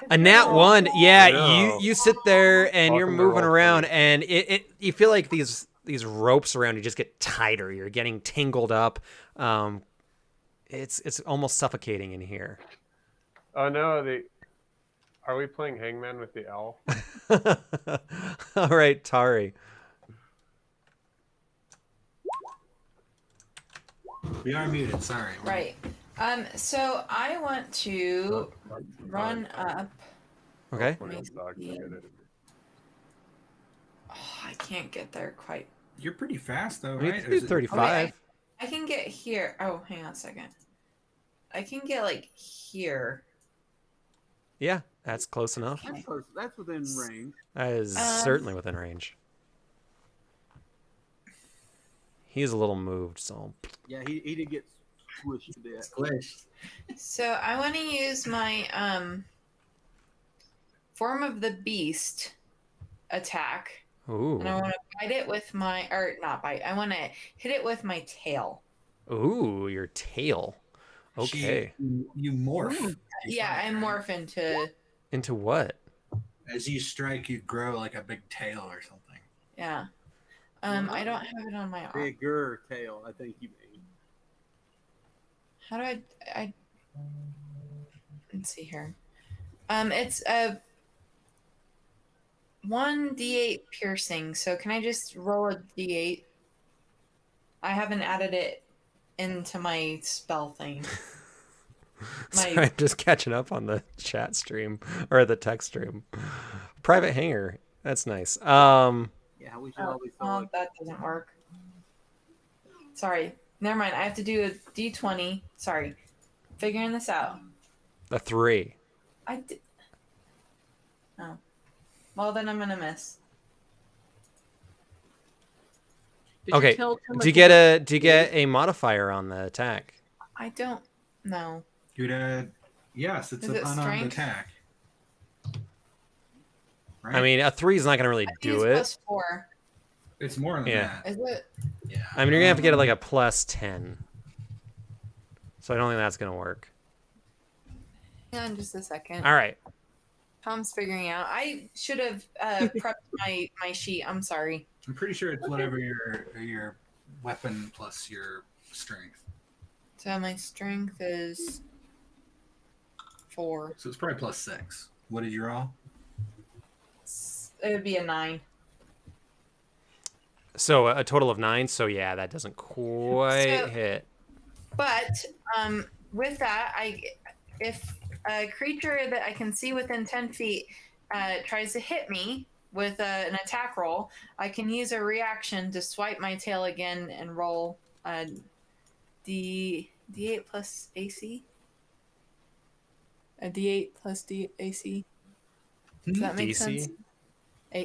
[SPEAKER 1] A nat 1. Yeah,
[SPEAKER 5] No.
[SPEAKER 1] you sit there and you're
[SPEAKER 5] Welcome to
[SPEAKER 1] moving
[SPEAKER 5] roll
[SPEAKER 1] around,
[SPEAKER 5] 20.
[SPEAKER 1] and you feel like these ropes around you just get tighter. You're getting tangled up. It's almost suffocating in here.
[SPEAKER 5] Oh no, are we playing Hangman with the owl?
[SPEAKER 1] All right, Tari.
[SPEAKER 9] We are muted. Sorry.
[SPEAKER 8] Right. So I want to run up.
[SPEAKER 1] Okay.
[SPEAKER 5] One of those dogs will get it.
[SPEAKER 8] Oh, I can't get there quite.
[SPEAKER 9] You're pretty fast though,
[SPEAKER 1] You
[SPEAKER 9] right?
[SPEAKER 1] can
[SPEAKER 9] Or is
[SPEAKER 1] do
[SPEAKER 9] it-
[SPEAKER 1] 35.
[SPEAKER 8] I can get here. Oh, hang on a second. I can get like here.
[SPEAKER 1] Yeah, that's close enough.
[SPEAKER 3] That's close. That's within range.
[SPEAKER 1] That is certainly within range. He's a little moved, so
[SPEAKER 3] Yeah, he did get squished to death.
[SPEAKER 9] Squished.
[SPEAKER 8] So I want to use my form of the beast attack,
[SPEAKER 1] ooh,
[SPEAKER 8] and I want to bite it with my or not bite. I want to hit it with my tail.
[SPEAKER 1] ooh, your tail. Okay,
[SPEAKER 9] You morph.
[SPEAKER 8] Yeah, I morph into
[SPEAKER 1] into what?
[SPEAKER 9] As you strike, you grow like a big tail or something.
[SPEAKER 8] yeah. I don't have it on my arm.
[SPEAKER 3] Bigger tail, I think you mean.
[SPEAKER 8] How do I let's see here. It's a 1d8 piercing. So can I just roll a d8? I haven't added it into my spell thing.
[SPEAKER 1] Sorry, I'm just catching up on the chat stream or the text stream. Private hanger. That's nice.
[SPEAKER 3] Yeah, we should always select.
[SPEAKER 8] That doesn't work. Sorry. Never mind. I have to do a d20. Sorry. Figuring this out.
[SPEAKER 1] A 3.
[SPEAKER 8] I did. Oh. Well, then I'm going to miss.
[SPEAKER 2] Did you
[SPEAKER 1] Okay.
[SPEAKER 2] tell Tim
[SPEAKER 1] Do you get a modifier on the attack?
[SPEAKER 8] I don't know.
[SPEAKER 9] You'd yes, it's
[SPEAKER 8] Is
[SPEAKER 9] an
[SPEAKER 8] it
[SPEAKER 9] unarmed
[SPEAKER 8] strength?
[SPEAKER 9] attack. Right?
[SPEAKER 1] I mean, a 3 is not going to really
[SPEAKER 8] I think
[SPEAKER 1] do
[SPEAKER 8] it's
[SPEAKER 1] it.
[SPEAKER 8] plus 4.
[SPEAKER 9] it's more than
[SPEAKER 1] Yeah.
[SPEAKER 9] that.
[SPEAKER 8] Is it?
[SPEAKER 9] Yeah.
[SPEAKER 1] I mean, you're gonna have to get like a plus 10. So I don't think that's gonna work.
[SPEAKER 8] Hang on just a second.
[SPEAKER 1] All right.
[SPEAKER 8] Tom's figuring out. I should have prepped my sheet. I'm sorry.
[SPEAKER 9] I'm pretty sure it's whatever weapon plus your strength.
[SPEAKER 8] So my strength is 4.
[SPEAKER 9] So it's probably plus 6. What did you roll?
[SPEAKER 8] It would be a 9.
[SPEAKER 1] So a total of 9. So yeah, that doesn't quite
[SPEAKER 8] So-
[SPEAKER 1] hit.
[SPEAKER 8] But with that, if a creature that I can see within 10 feet tries to hit me with an attack roll, I can use a reaction to swipe my tail again and roll D8 plus AC. A D8 plus AC. Does that make
[SPEAKER 1] DC?
[SPEAKER 8] sense?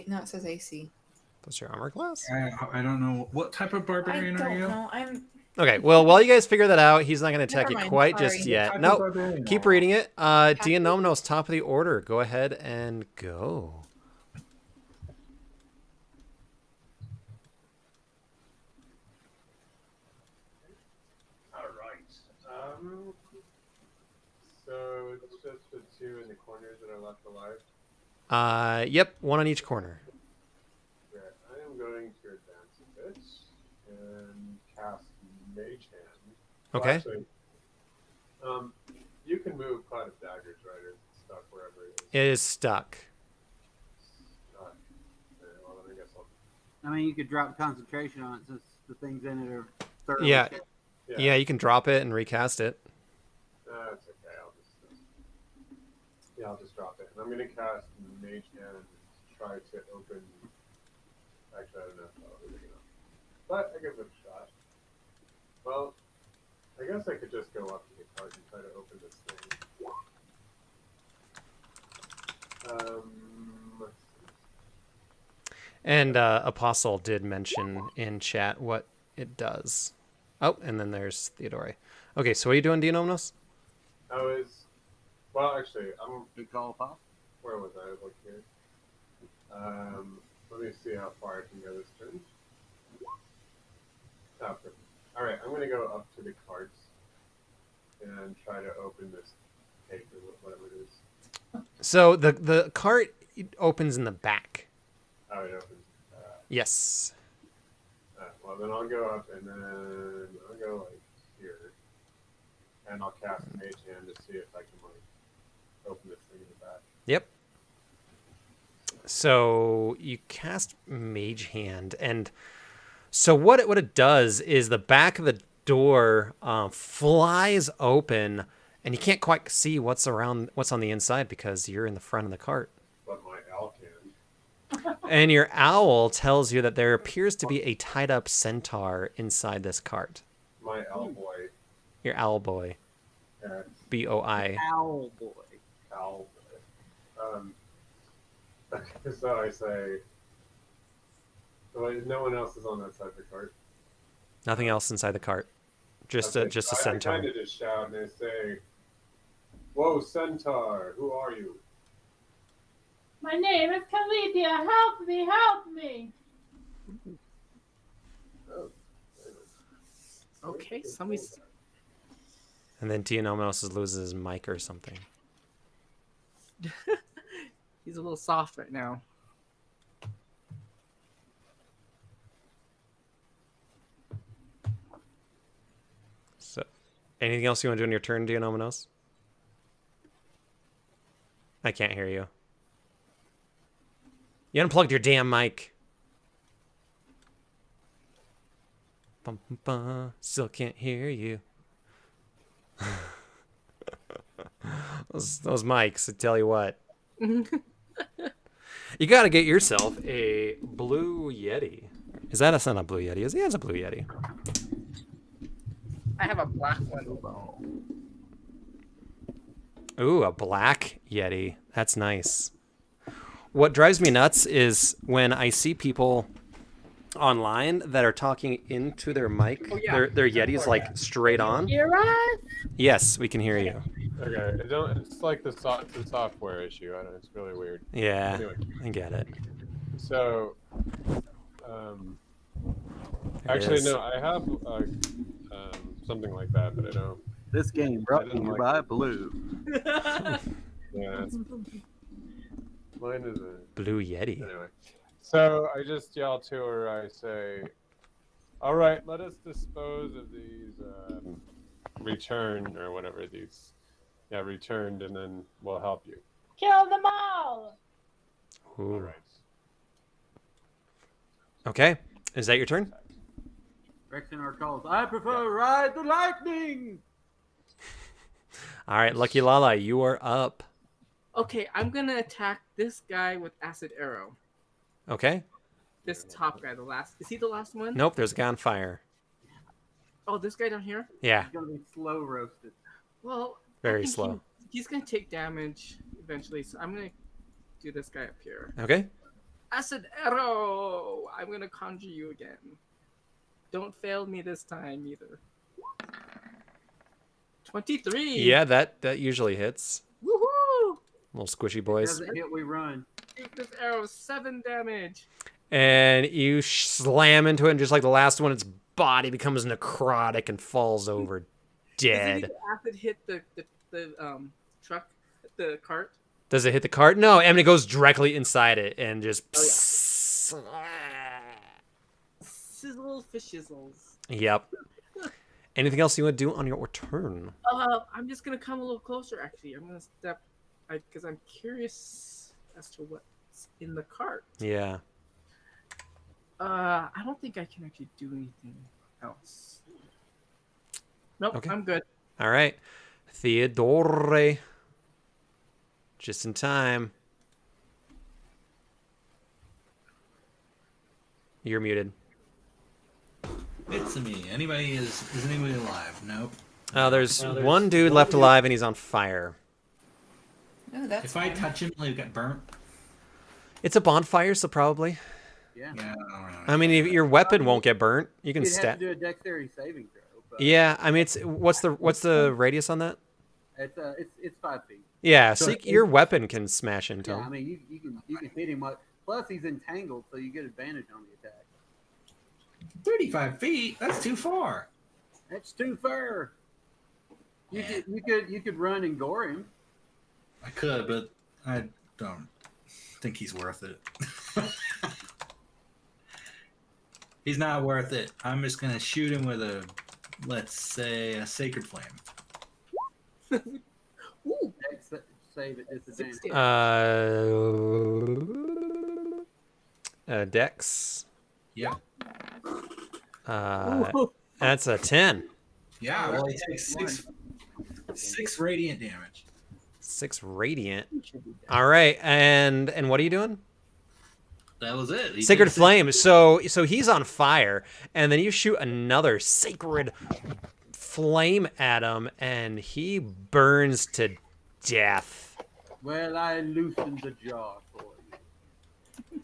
[SPEAKER 8] No, it says AC.
[SPEAKER 1] Plus your armor class?
[SPEAKER 9] I don't know. What type of barbarian
[SPEAKER 8] I
[SPEAKER 9] are
[SPEAKER 8] don't
[SPEAKER 9] you?
[SPEAKER 8] know. I'm
[SPEAKER 1] Okay, well, while you guys figure that out, he's not going to attack
[SPEAKER 8] Never
[SPEAKER 1] you
[SPEAKER 8] mind,
[SPEAKER 1] quite
[SPEAKER 8] sorry.
[SPEAKER 1] just
[SPEAKER 8] What
[SPEAKER 1] yet.
[SPEAKER 9] type of
[SPEAKER 1] Nope.
[SPEAKER 9] barbarian
[SPEAKER 1] Keep
[SPEAKER 9] are you?
[SPEAKER 1] reading it. Dianomnos, top of the order. Go ahead and go.
[SPEAKER 5] All right. So it's just the 2 in the corners that are left alive.
[SPEAKER 1] Yep, one on each corner.
[SPEAKER 5] Okay, I am going to advance a bit and cast Mage Hand. Well,
[SPEAKER 1] Okay.
[SPEAKER 5] actually, you can move Cloud of Daggers, right? Or it's stuck wherever it is.
[SPEAKER 1] It is stuck.
[SPEAKER 5] Stuck. Okay, well, then I guess I'll.
[SPEAKER 3] I mean, you could drop concentration on it since the things in it are thoroughly.
[SPEAKER 1] Yeah.
[SPEAKER 3] checked.
[SPEAKER 1] Yeah, you can drop it and recast it.
[SPEAKER 5] That's okay. I'll just drop it. And I'm going to cast Mage Hand and try to open. Actually, I don't know if I'll open it up. But I give it a shot. Well, I guess I could just go up to the cart and try to open this thing. Let's see.
[SPEAKER 1] And Apostle did mention in chat what it does. Oh, and then there's Theodore. Okay, so what are you doing, Dianomnos?
[SPEAKER 5] Well, actually,
[SPEAKER 3] Good call, Pop.
[SPEAKER 5] where was I? Like here. Let me see how far I can go this turn. Oh, perfect. All right, I'm going to go up to the carts and try to open this cake or whatever it is.
[SPEAKER 1] So the cart opens in the back.
[SPEAKER 5] Oh, it opens.
[SPEAKER 1] Yes.
[SPEAKER 5] Well, then I'll go up and then I'll go like here, and I'll cast Mage Hand to see if I can like open this thing in the back.
[SPEAKER 1] Yep. So you cast Mage Hand, and so what it does is the back of the door flies open, and you can't quite see what's on the inside because you're in the front of the cart.
[SPEAKER 5] But my owl can.
[SPEAKER 1] And your owl tells you that there appears to be a tied up centaur inside this cart.
[SPEAKER 5] My owl boy.
[SPEAKER 1] Your owl boy. BOI.
[SPEAKER 3] Owl boy.
[SPEAKER 5] Owl boy. So I say, well, no one else is on that side of the cart.
[SPEAKER 1] Nothing else inside the cart. Just
[SPEAKER 5] Okay,
[SPEAKER 1] a
[SPEAKER 5] so
[SPEAKER 1] centaur.
[SPEAKER 5] I kind of just shout and I say, "Whoa, centaur! Who are you?"
[SPEAKER 10] My name is Calethea. Help me! Help me!
[SPEAKER 5] Oh,
[SPEAKER 2] Okay, somebody's.
[SPEAKER 1] And then Dianomnos loses his mic or something.
[SPEAKER 2] He's a little soft right now.
[SPEAKER 1] So, anything else you want to do on your turn, Dianomnos? I can't hear you. You unplugged your damn mic. Bum, bum, bum. Still can't hear you. those mics, I tell you what. You got to get yourself a blue Yeti. Is that that's not a blue Yeti? Is it? Yeah, it's a blue Yeti.
[SPEAKER 2] I have a black one.
[SPEAKER 1] Ooh, a black Yeti. That's nice. What drives me nuts is when I see people online that are talking into their mic.
[SPEAKER 2] Oh, yeah.
[SPEAKER 1] Their Yeti's like straight on.
[SPEAKER 10] Hear us?
[SPEAKER 1] Yes, we can hear you.
[SPEAKER 5] Okay, it's like the software issue. I don't know, it's really weird.
[SPEAKER 1] Yeah,
[SPEAKER 5] Anyway,
[SPEAKER 1] I get it.
[SPEAKER 5] so,
[SPEAKER 1] There it
[SPEAKER 5] actually,
[SPEAKER 1] is.
[SPEAKER 5] no, I have something like that, but I don't.
[SPEAKER 3] This game brought to
[SPEAKER 5] didn't
[SPEAKER 3] you
[SPEAKER 5] like
[SPEAKER 3] by
[SPEAKER 5] it.
[SPEAKER 3] Blue.
[SPEAKER 5] Yeah, mine is a.
[SPEAKER 1] Blue Yeti.
[SPEAKER 5] Anyway, so I just yell to her. I say, All right, let us dispose of these return or whatever these. Yeah, returned, and then we'll help you.
[SPEAKER 10] Kill them all.
[SPEAKER 5] All
[SPEAKER 1] Ooh.
[SPEAKER 5] right.
[SPEAKER 1] Okay. Is that your turn?
[SPEAKER 3] Rexenar calls. I prefer ride the lightning.
[SPEAKER 1] All right, Lucky Lala, you are up.
[SPEAKER 2] Okay, I'm gonna attack this guy with acid arrow.
[SPEAKER 1] Okay.
[SPEAKER 2] This top guy, the last. Is he the last one?
[SPEAKER 1] Nope, there's a guy on fire.
[SPEAKER 2] Oh, this guy down here.
[SPEAKER 1] Yeah,
[SPEAKER 3] He's gonna be slow roasted.
[SPEAKER 2] Well,
[SPEAKER 1] very slow.
[SPEAKER 2] He's gonna take damage eventually, so I'm gonna do this guy up here.
[SPEAKER 1] Okay.
[SPEAKER 2] Acid arrow. I'm gonna conjure you again. Don't fail me this time either. 23.
[SPEAKER 1] Yeah, that usually hits.
[SPEAKER 2] Woohoo!
[SPEAKER 1] Little squishy boys.
[SPEAKER 3] Doesn't hit, we run.
[SPEAKER 2] Take this arrow 7 damage.
[SPEAKER 1] And you slam into it, and just like the last one, its body becomes necrotic and falls over dead.
[SPEAKER 2] Does acid hit the truck, the cart?
[SPEAKER 1] Does it hit the cart? No, I mean it goes directly inside it and just.
[SPEAKER 2] Sizzle fishizzles.
[SPEAKER 1] Yep. Anything else you want to do on your turn?
[SPEAKER 2] I'm just gonna come a little closer. Actually, I'm gonna step, because I'm curious as to what's in the cart.
[SPEAKER 1] Yeah.
[SPEAKER 2] I don't think I can actually do anything else. Nope,
[SPEAKER 1] Okay.
[SPEAKER 2] I'm good.
[SPEAKER 1] All right. Theodore. Just in time. You're muted.
[SPEAKER 9] It's me. Is anybody alive? Nope.
[SPEAKER 1] There's one dude left alive, and he's on fire.
[SPEAKER 8] Oh, that's
[SPEAKER 9] If I touch him, will he get burnt?
[SPEAKER 1] It's a bonfire, so probably.
[SPEAKER 3] Yeah.
[SPEAKER 9] Yeah.
[SPEAKER 1] I mean, your weapon won't get burnt. You can
[SPEAKER 3] You'd have
[SPEAKER 1] stat.
[SPEAKER 3] to do a dexterity saving throw. But
[SPEAKER 1] Yeah, I mean, it's what's the radius on that?
[SPEAKER 3] it's 5 feet.
[SPEAKER 1] Yeah, so your weapon can smash into
[SPEAKER 3] Yeah, I
[SPEAKER 1] him.
[SPEAKER 3] mean you can hit him. Plus he's entangled, so you get advantage on the attack.
[SPEAKER 9] 35 feet? That's too far.
[SPEAKER 3] That's too far. You could run and gore him.
[SPEAKER 9] I could, but I don't think he's worth it. He's not worth it. I'm just gonna shoot him with let's say, a sacred flame.
[SPEAKER 2] Ooh,
[SPEAKER 3] Save at disadvantage.
[SPEAKER 2] 60.
[SPEAKER 1] Dex.
[SPEAKER 9] Yeah.
[SPEAKER 1] That's a 10.
[SPEAKER 9] Yeah. Well, he takes six radiant damage.
[SPEAKER 1] 6 radiant. All right, and what are you doing?
[SPEAKER 9] That was it. He
[SPEAKER 1] Sacred
[SPEAKER 9] takes
[SPEAKER 1] flame. So he's on fire, and then you shoot another sacred flame at him, and he burns to death.
[SPEAKER 3] Well, I loosened the jar for you.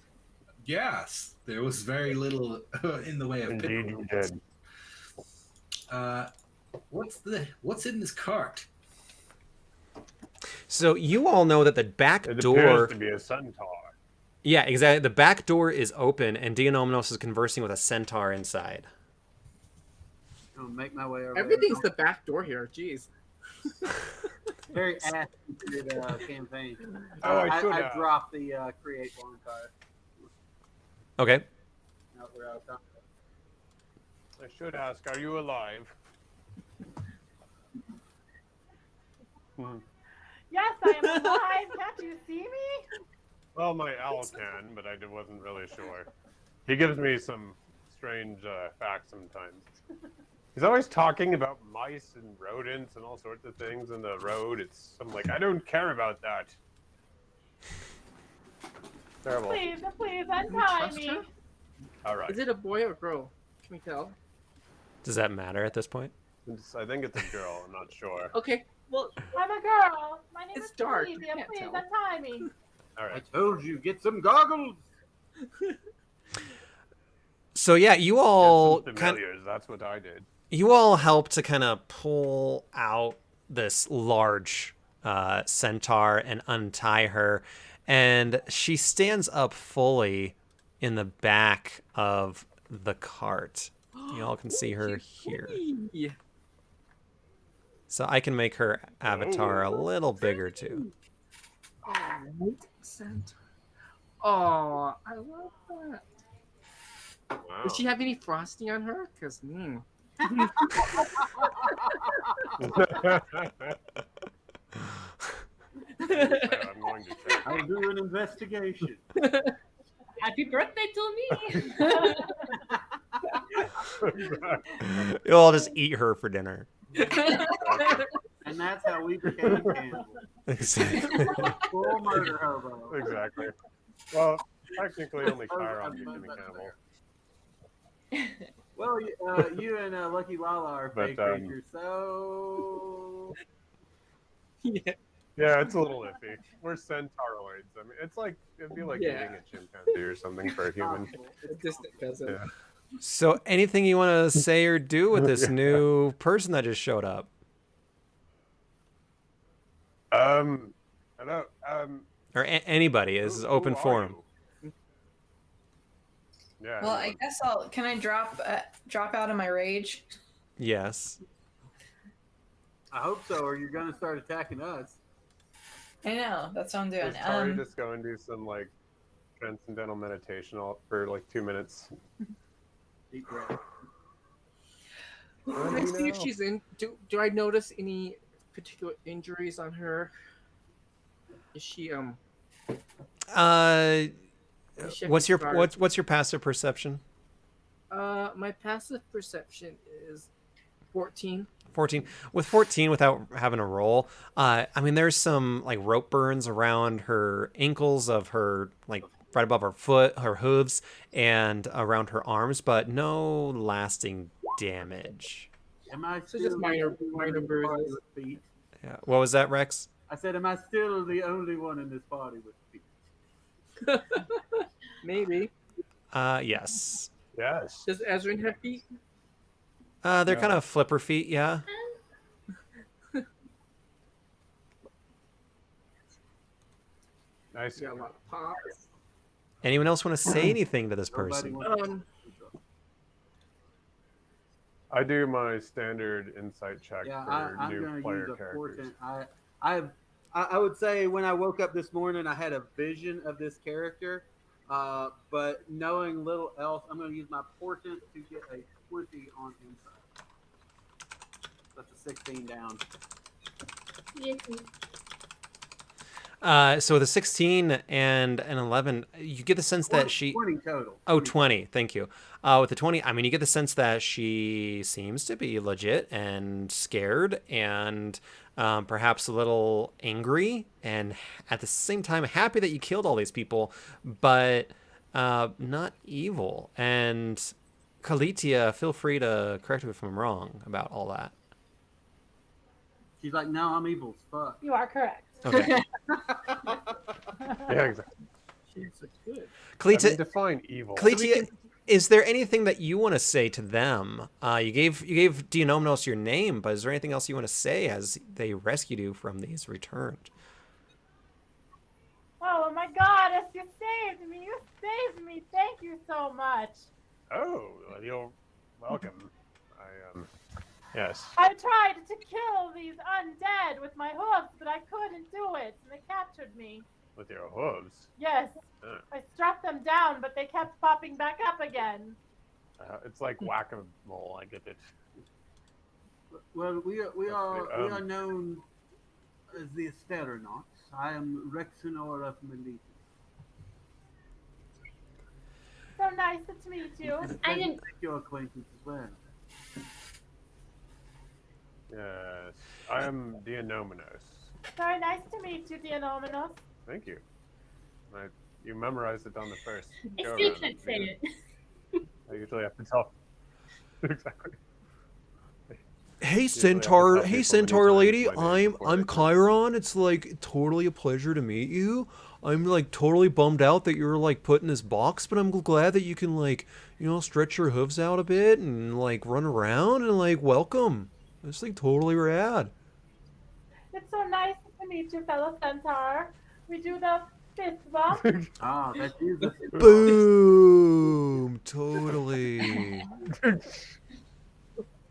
[SPEAKER 9] Yes, there was very little in the way of
[SPEAKER 5] Indeed, you
[SPEAKER 9] pitfalls.
[SPEAKER 5] did.
[SPEAKER 9] What's in this cart?
[SPEAKER 1] So you all know that the back
[SPEAKER 5] It
[SPEAKER 1] door.
[SPEAKER 5] appears to be a centaur.
[SPEAKER 1] Yeah, exactly. The back door is open, and Dionomos is conversing with a centaur inside.
[SPEAKER 3] I'm gonna make my way over.
[SPEAKER 2] Everything's the back door here. Jeez.
[SPEAKER 3] Very ass-centered campaign.
[SPEAKER 5] Oh, I should
[SPEAKER 3] I
[SPEAKER 5] have.
[SPEAKER 3] dropped the create bonfire.
[SPEAKER 1] Okay.
[SPEAKER 3] No, we're out of time.
[SPEAKER 5] I should ask, are you alive?
[SPEAKER 10] Yes, I am alive. Can't you see me?
[SPEAKER 5] Well, my owl can, but I wasn't really sure. He gives me some strange facts sometimes. He's always talking about mice and rodents and all sorts of things in the road. I'm like, I don't care about that. Terrible.
[SPEAKER 10] Please, please
[SPEAKER 2] Can we
[SPEAKER 10] untie
[SPEAKER 2] trust
[SPEAKER 10] me.
[SPEAKER 2] her?
[SPEAKER 5] All right.
[SPEAKER 2] Is it a boy or girl? Can we tell?
[SPEAKER 1] Does that matter at this point?
[SPEAKER 5] I think it's a girl. I'm not sure.
[SPEAKER 2] Okay. Well,
[SPEAKER 10] I'm a girl. My name
[SPEAKER 2] It's
[SPEAKER 10] is
[SPEAKER 2] dark.
[SPEAKER 10] Clevelia.
[SPEAKER 2] You can't
[SPEAKER 10] Please
[SPEAKER 2] tell.
[SPEAKER 10] untie me.
[SPEAKER 5] All
[SPEAKER 3] I
[SPEAKER 5] right.
[SPEAKER 3] told you, get some goggles.
[SPEAKER 1] So yeah, you
[SPEAKER 5] Get
[SPEAKER 1] all
[SPEAKER 5] some
[SPEAKER 1] kind
[SPEAKER 5] familiars. That's what I did.
[SPEAKER 1] you all help to kind of pull out this large centaur and untie her, and she stands up fully in the back of the cart. You all can see her here.
[SPEAKER 2] Yeah.
[SPEAKER 1] So I can make her avatar a little bigger too.
[SPEAKER 2] Oh, Santa. Oh, I love that.
[SPEAKER 5] Wow.
[SPEAKER 2] Does she have any frosting on her? Because
[SPEAKER 5] I'm going to check.
[SPEAKER 3] I'll do an investigation.
[SPEAKER 7] Happy birthday to me.
[SPEAKER 1] You'll all just eat her for dinner.
[SPEAKER 3] And that's how we became cannibals.
[SPEAKER 1] Exactly.
[SPEAKER 3] Full murder hobo.
[SPEAKER 5] Exactly. Well, technically, only Chiron became a cannibal.
[SPEAKER 3] Well, you and Lucky Lala are
[SPEAKER 5] But,
[SPEAKER 3] fake creatures, so
[SPEAKER 2] yeah.
[SPEAKER 5] Yeah, it's a little iffy. We're centauroids. I mean, it's like it'd be like
[SPEAKER 2] Yeah.
[SPEAKER 5] eating a chimpanzee or something for a human.
[SPEAKER 2] A distant cousin.
[SPEAKER 5] Yeah.
[SPEAKER 1] So, anything you want to say or do with this new person that just showed up?
[SPEAKER 5] I don't.
[SPEAKER 1] Or anybody. This is open
[SPEAKER 5] who are
[SPEAKER 1] forum.
[SPEAKER 5] you? Yeah.
[SPEAKER 8] Well, I guess I'll. Can I drop out of my rage?
[SPEAKER 1] Yes.
[SPEAKER 3] I hope so, or you're gonna start attacking us.
[SPEAKER 8] I know. That's what I'm doing.
[SPEAKER 5] Let's try to just go and do some like transcendental meditation for like 2 minutes.
[SPEAKER 3] Deep breath.
[SPEAKER 2] Can I see if she's in? Do I notice any particular injuries on her? Is she
[SPEAKER 1] What's your passive perception?
[SPEAKER 2] My passive perception is 14.
[SPEAKER 1] 14. With 14, without having a roll, I mean, there's some like rope burns around her ankles of her, like right above her foot, her hooves, and around her arms, but no lasting damage.
[SPEAKER 3] Am I
[SPEAKER 2] So
[SPEAKER 3] still
[SPEAKER 2] just minor
[SPEAKER 3] the only one in this party
[SPEAKER 2] bruises.
[SPEAKER 3] with feet?
[SPEAKER 1] Yeah. What was that, Rex?
[SPEAKER 3] I said, am I still the only one in this party with feet?
[SPEAKER 2] Maybe.
[SPEAKER 1] Yes.
[SPEAKER 5] Yes.
[SPEAKER 2] Does Ezrin have feet?
[SPEAKER 1] They're kind of flipper feet, yeah.
[SPEAKER 5] Nice.
[SPEAKER 2] Got a lot of pops.
[SPEAKER 1] Anyone else want to say anything to this
[SPEAKER 3] Nobody
[SPEAKER 1] person?
[SPEAKER 3] wants
[SPEAKER 5] I do my standard insight check
[SPEAKER 3] Yeah,
[SPEAKER 5] for
[SPEAKER 3] I'm
[SPEAKER 5] new
[SPEAKER 3] going to
[SPEAKER 5] player
[SPEAKER 3] use a
[SPEAKER 5] characters.
[SPEAKER 3] portent. I would say when I woke up this morning, I had a vision of this character, but knowing little else, I'm going to use my portent to get a 20 on insight. That's a 16 down.
[SPEAKER 1] So with a 16 and an 11, you get the sense that she...
[SPEAKER 3] 20 total.
[SPEAKER 1] Oh, 20. Thank you. With the 20, I mean, you get the sense that she seems to be legit and scared and perhaps a little angry and at the same time happy that you killed all these people, but not evil. And Kalitia, feel free to correct me if I'm wrong about all that.
[SPEAKER 3] She's like, no, I'm evil as fuck.
[SPEAKER 10] You are correct.
[SPEAKER 1] Okay.
[SPEAKER 5] Yeah, exactly.
[SPEAKER 2] She's good.
[SPEAKER 1] Kalitia,
[SPEAKER 5] define evil.
[SPEAKER 1] Kalitia, is there anything that you want to say to them? You gave Dionomnos your name, but is there anything else you want to say as they rescued you from these returned?
[SPEAKER 10] Oh my goddess, you saved me! You saved me! Thank you so much!
[SPEAKER 5] Oh, you're welcome. Yes.
[SPEAKER 10] I tried to kill these undead with my hooves, but I couldn't do it, and they captured me.
[SPEAKER 5] With your hooves.
[SPEAKER 10] Yes. I struck them down, but they kept popping back up again.
[SPEAKER 5] It's like whack-a-mole. I get it.
[SPEAKER 3] Well, we are known as the Asteronauts. I am Rexenor of Melita.
[SPEAKER 10] So nice to meet you.
[SPEAKER 7] I didn't.
[SPEAKER 3] Make your acquaintance as well.
[SPEAKER 5] Yes. I am Dionomnos.
[SPEAKER 10] Very nice to meet you, Dionomnos.
[SPEAKER 5] Thank you. You memorized it on the first
[SPEAKER 7] I
[SPEAKER 5] go
[SPEAKER 7] still
[SPEAKER 5] around.
[SPEAKER 7] can't say it.
[SPEAKER 5] I usually have to tell. Exactly.
[SPEAKER 1] Hey
[SPEAKER 5] Usually I have to
[SPEAKER 1] Centaur,
[SPEAKER 5] tell
[SPEAKER 1] hey
[SPEAKER 5] people
[SPEAKER 1] Centaur
[SPEAKER 5] many
[SPEAKER 1] lady,
[SPEAKER 5] times my name
[SPEAKER 1] I'm
[SPEAKER 5] before they
[SPEAKER 1] Chiron. It's like totally a pleasure to meet you. I'm like totally bummed out that you're like put in this box, but I'm glad that you can like, stretch your hooves out a bit and like run around and like welcome. It's like totally rad.
[SPEAKER 10] It's so nice to meet you, fellow centaur. We do the fist bump.
[SPEAKER 3] Ah, that's you.
[SPEAKER 1] Boom! Totally.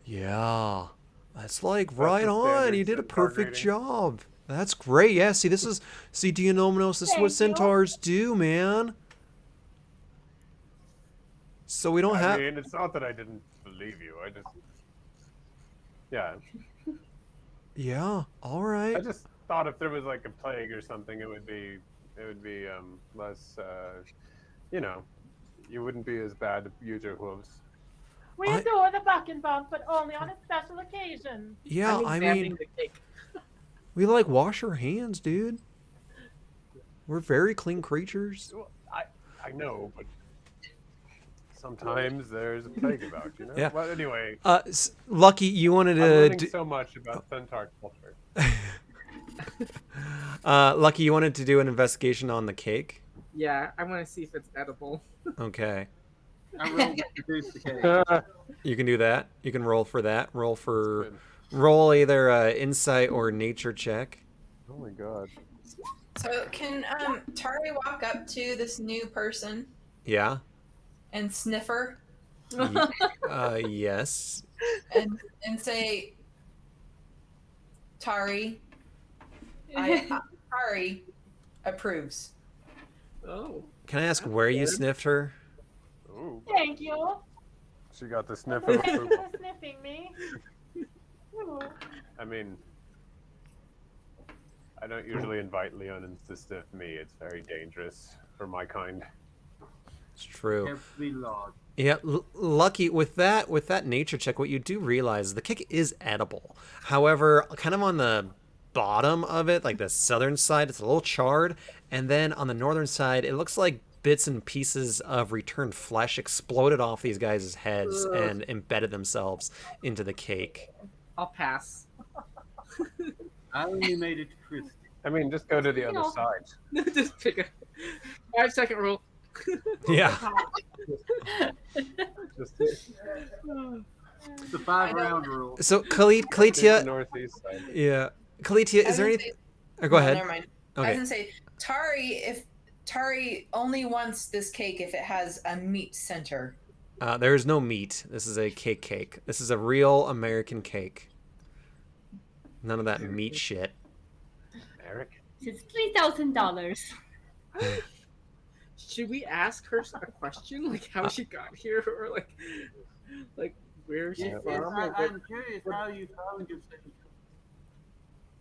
[SPEAKER 1] Yeah. That's like right
[SPEAKER 5] the
[SPEAKER 1] on.
[SPEAKER 5] standard
[SPEAKER 1] You did a
[SPEAKER 5] centaur
[SPEAKER 1] perfect
[SPEAKER 5] greeting.
[SPEAKER 1] job. That's great. Yeah, see, Dionomnos, this is
[SPEAKER 10] Thank
[SPEAKER 1] what
[SPEAKER 10] you.
[SPEAKER 1] centaurs do, man. So we don't
[SPEAKER 5] I
[SPEAKER 1] have.
[SPEAKER 5] mean, it's not that I didn't believe you. I just, yeah,
[SPEAKER 1] Yeah. All
[SPEAKER 5] I
[SPEAKER 1] right.
[SPEAKER 5] just thought if there was like a plague or something, it would be less, you know, you wouldn't be as bad to use your hooves.
[SPEAKER 10] We
[SPEAKER 1] I-
[SPEAKER 10] adore the buck and bump, but only on a special occasion.
[SPEAKER 1] Yeah.
[SPEAKER 2] I'm
[SPEAKER 1] I
[SPEAKER 2] examining
[SPEAKER 1] mean,
[SPEAKER 2] the cake.
[SPEAKER 1] we like wash our hands, dude. We're very clean creatures.
[SPEAKER 5] Well, I know, but sometimes there's a plague about, you know.
[SPEAKER 1] Yeah.
[SPEAKER 5] Well, anyway,
[SPEAKER 1] Lucky, you wanted
[SPEAKER 5] I'm
[SPEAKER 1] to.
[SPEAKER 5] learning so much about centaur culture.
[SPEAKER 1] Lucky, you wanted to do an investigation on the cake.
[SPEAKER 2] Yeah, I want to see if it's edible.
[SPEAKER 1] Okay.
[SPEAKER 3] I rolled to produce the cake.
[SPEAKER 1] You can do that. You can roll for that.
[SPEAKER 5] Good.
[SPEAKER 1] Roll either insight or nature check.
[SPEAKER 5] Oh my god.
[SPEAKER 8] So can Tari walk up to this new person
[SPEAKER 1] Yeah.
[SPEAKER 8] and sniff her
[SPEAKER 1] Yes.
[SPEAKER 8] and say, Tari, Tari approves.
[SPEAKER 2] Oh.
[SPEAKER 1] Can I ask where you sniffed her?
[SPEAKER 5] Ooh,
[SPEAKER 10] Thank you.
[SPEAKER 5] she got the sniff of
[SPEAKER 10] Thank you
[SPEAKER 5] approval.
[SPEAKER 10] for sniffing me. Ooh.
[SPEAKER 5] I mean, I don't usually invite Leonins to sniff me. It's very dangerous for my kind.
[SPEAKER 1] It's true.
[SPEAKER 3] Carefully lodged.
[SPEAKER 1] Yeah, Lucky, with that nature check, what you do realize is the cake is edible. However, kind of on the bottom of it, like the southern side, it's a little charred, and then on the northern side, it looks like bits and pieces of returned flesh exploded off these guys' heads and embedded themselves into the cake.
[SPEAKER 2] I'll pass.
[SPEAKER 3] I only made it crispy.
[SPEAKER 5] I mean, just go to the other
[SPEAKER 7] know.
[SPEAKER 5] side.
[SPEAKER 2] Just pick a 5-second roll.
[SPEAKER 1] Yeah.
[SPEAKER 5] Just
[SPEAKER 3] It's the 5-round rule.
[SPEAKER 1] So,
[SPEAKER 5] take the
[SPEAKER 1] Kalitia,
[SPEAKER 5] northeast side.
[SPEAKER 1] yeah. Kalitia, is there
[SPEAKER 8] I was
[SPEAKER 1] anything?
[SPEAKER 8] gonna
[SPEAKER 1] Go
[SPEAKER 8] say-
[SPEAKER 1] ahead.
[SPEAKER 8] Never mind. I was
[SPEAKER 1] Okay.
[SPEAKER 8] gonna say, if Tari only wants this cake if it has a meat center.
[SPEAKER 1] There is no meat. This is a cake. This is a real American cake. None of that meat shit.
[SPEAKER 5] Eric?
[SPEAKER 7] It's $3,000.
[SPEAKER 2] Should we ask her a question, like how she got here, or like where is she
[SPEAKER 3] Yes,
[SPEAKER 2] from?
[SPEAKER 3] yes,
[SPEAKER 2] or what-
[SPEAKER 3] I'm curious how you found yourself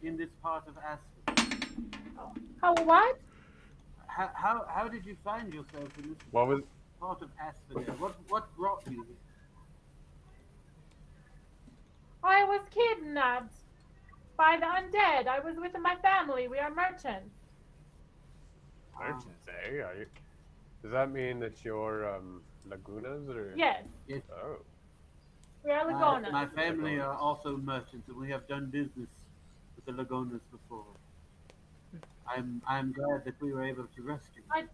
[SPEAKER 3] in this part of Aspen.
[SPEAKER 10] How what?
[SPEAKER 3] How did you find yourself in this
[SPEAKER 5] What was?
[SPEAKER 3] part of Asphodel? What brought you here?
[SPEAKER 10] I was kidnapped by the undead. I was with my family. We are merchants.
[SPEAKER 5] Merchants, eh? Are you? Does that mean that you're Lagunas or?
[SPEAKER 10] Yes,
[SPEAKER 5] Oh.
[SPEAKER 10] we are Lagonas.
[SPEAKER 3] My family are also merchants, and we have done business with the Lagonas before. I'm glad that we were able to rescue you.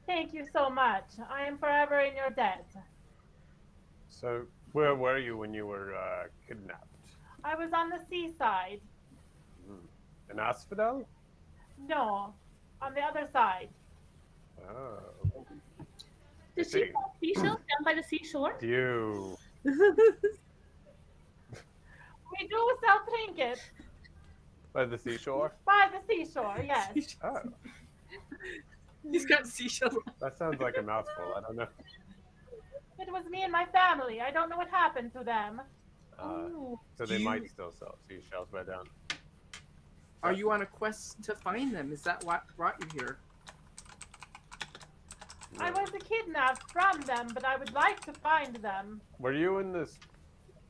[SPEAKER 10] Thank you so much. I am forever in your debt.
[SPEAKER 5] So where were you when you were kidnapped?
[SPEAKER 10] I was on the seaside.
[SPEAKER 5] In Asphodel?
[SPEAKER 10] No, on the other side.
[SPEAKER 5] Oh.
[SPEAKER 7] Does she sell seashells down by the seashore?
[SPEAKER 5] You.
[SPEAKER 10] We do sell trinkets
[SPEAKER 5] By the seashore?
[SPEAKER 10] by the seashore, yes.
[SPEAKER 5] Oh.
[SPEAKER 2] He's got seashells.
[SPEAKER 5] That sounds like a mouthful. I don't know.
[SPEAKER 10] It was me and my family. I don't know what happened to them.
[SPEAKER 5] So they
[SPEAKER 2] You-
[SPEAKER 5] might still sell seashells by down.
[SPEAKER 2] Are you on a quest to find them? Is that what brought you here?
[SPEAKER 10] I was kidnapped from them, but I would like to find them.
[SPEAKER 5] Were you in this